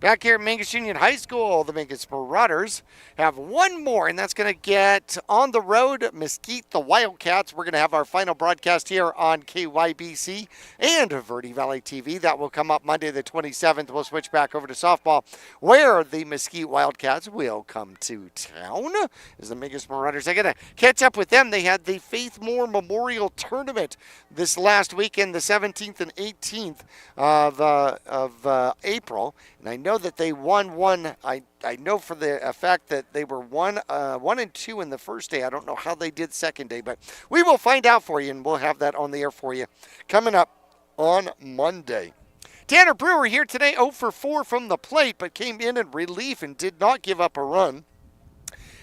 Back here at Mingus Union High School, the Mingus Marauders have one more, and that's going to get on the road, Mesquite, the Wildcats. We're going to have our final broadcast here on KYBC and Verde Valley TV. That will come up Monday the 27th. We'll switch back over to softball, where the Mesquite Wildcats will come to town. As the Mingus Marauders, I got to catch up with them. They had the Faith Moore Memorial Tournament this last weekend, the 17th and 18th of April. And I know that they won one. I know for the fact that they were 1-2 in the first day. I don't know how they did second day, but we will find out for you, and we'll have that on the air for you coming up on Monday. Tanner Brewer here today, 0 for 4 from the plate, but came in relief and did not give up a run,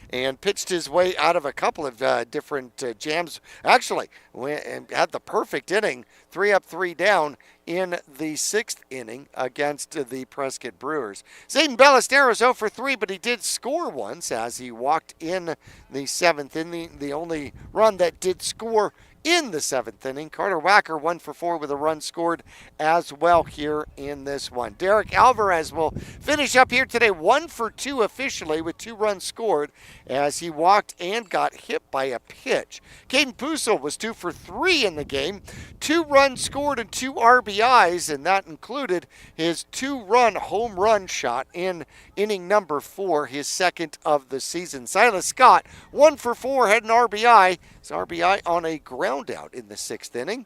and pitched his way out of a couple of different jams. Actually, had the perfect inning, 3 up, 3 down in the 6th inning against the Prescott Brewers. Zayden Ballesteros 0 for 3, but he did score once as he walked in the 7th inning. The only run that did score in the 7th inning. Carter Wacker 1 for 4 with a run scored as well here in this one. Derek Alvarez will finish up here today 1 for 2 officially with 2 runs scored as he walked and got hit by a pitch. Caden Pusil was 2 for 3 in the game. 2 runs scored and 2 RBIs, and that included his 2-run home run shot in inning number 4, his 2nd of the season. Silas Scott 1 for 4 had an RBI. His RBI on a ground out in the 6th inning.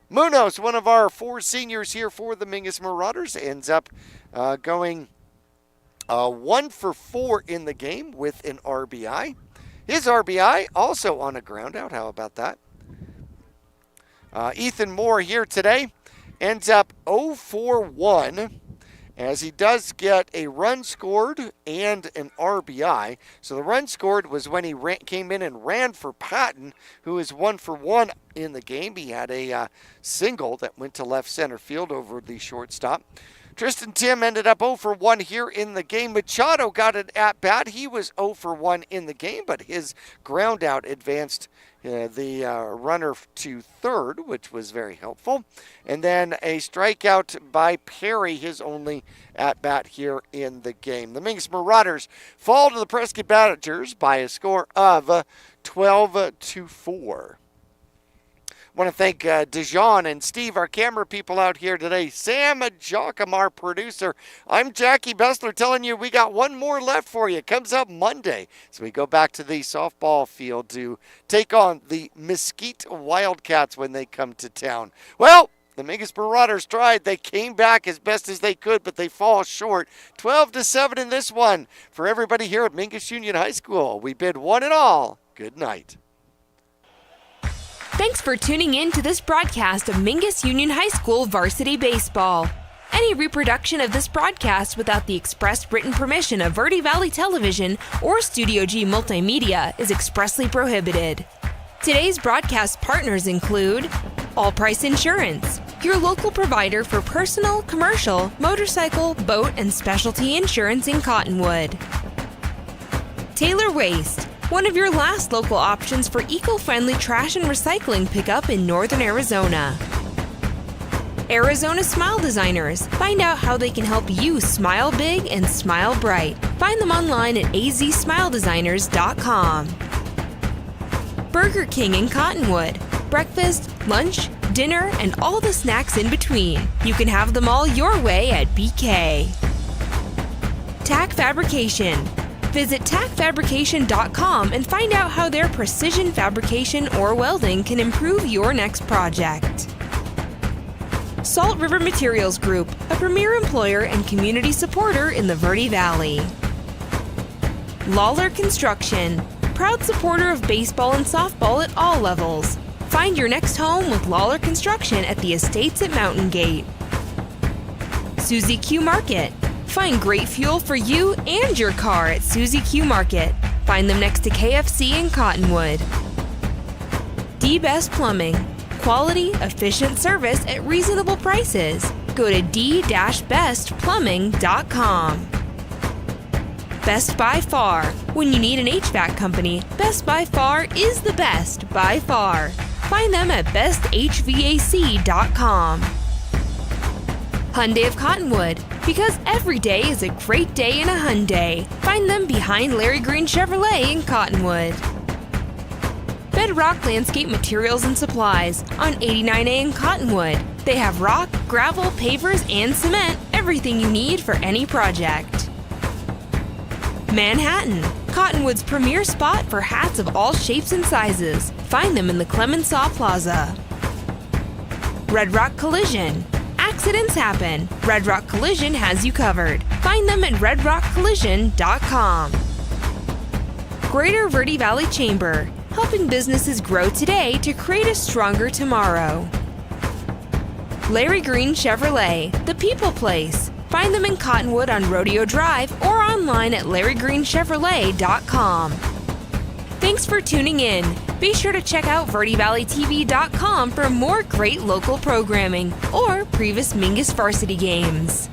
Munoz, one of our 4 seniors here for the Mingus Marauders, ends up going 1 for 4 in the game with an RBI. His RBI also on a ground out. How about that? Ethan Moore here today ends up 0 for 1. As he does get a run scored and an RBI. So the run scored was when he came in and ran for Patton, who is 1 for 1 in the game. He had a single that went to left center field over the shortstop. Tristan Tim ended up 0 for 1 here in the game. Machado got an at-bat. He was 0 for 1 in the game, but his ground out advanced the runner to third, which was very helpful. And then a strikeout by Perry, his only at-bat here in the game. The Mingus Marauders fall to the Prescott Badgers by a score of 12-4. I want to thank Dijon and Steve, our camera people out here today. Sam Jocham, our producer. I'm Jackie Bessler telling you we got one more left for you. It comes up Monday. So we go back to the softball field to take on the Mesquite Wildcats when they come to town. Well, the Mingus Marauders tried. They came back as best as they could, but they fall short. 12-7 in this one. For everybody here at Mingus Union High School, we bid one and all good night. Thanks for tuning in to this broadcast of Mingus Union High School Varsity Baseball. Any reproduction of this broadcast without the express written permission of Verde Valley Television or Studio G Multimedia is expressly prohibited. Today's broadcast partners include All Price Insurance, your local provider for personal, commercial, motorcycle, boat, and specialty insurance in Cottonwood. Taylor Waste, one of your last local options for eco-friendly trash and recycling pickup in northern Arizona. Arizona Smile Designers. Find out how they can help you smile big and smile bright. Find them online at azsmiledesigners.com. Burger King in Cottonwood. Breakfast, lunch, dinner, and all the snacks in between. You can have them all your way at BK. Tack Fabrication. Visit tackfabrication.com and find out how their precision fabrication or welding can improve your next project. Salt River Materials Group, a premier employer and community supporter in the Verde Valley. Lawler Construction, proud supporter of baseball and softball at all levels. Find your next home with Lawler Construction at the Estates at Mountain Gate. Suzy Q Market. Find great fuel for you and your car at Suzy Q Market. Find them next to KFC in Cottonwood. D-Best Plumbing. Quality, efficient service at reasonable prices. Go to d-bestplumbing.com. Best by Far. When you need an HVAC company, Best by Far is the best by far. Find them at besthvac.com. Hyundai of Cottonwood. Because every day is a great day in a Hyundai. Find them behind Larry Green Chevrolet in Cottonwood. Bedrock Landscape Materials and Supplies on 89A in Cottonwood. They have rock, gravel, pavers, and cement, everything you need for any project. Manhattan, Cottonwood's premier spot for hats of all shapes and sizes. Find them in the Clemenceau Plaza. Red Rock Collision. Accidents happen. Red Rock Collision has you covered. Find them at redrockcollision.com. Greater Verde Valley Chamber, helping businesses grow today to create a stronger tomorrow. Larry Green Chevrolet, the people place. Find them in Cottonwood on Rodeo Drive or online at larrygreenchevrolet.com. Thanks for tuning in. Be sure to check out verdevalleytv.com for more great local programming or previous Mingus varsity games.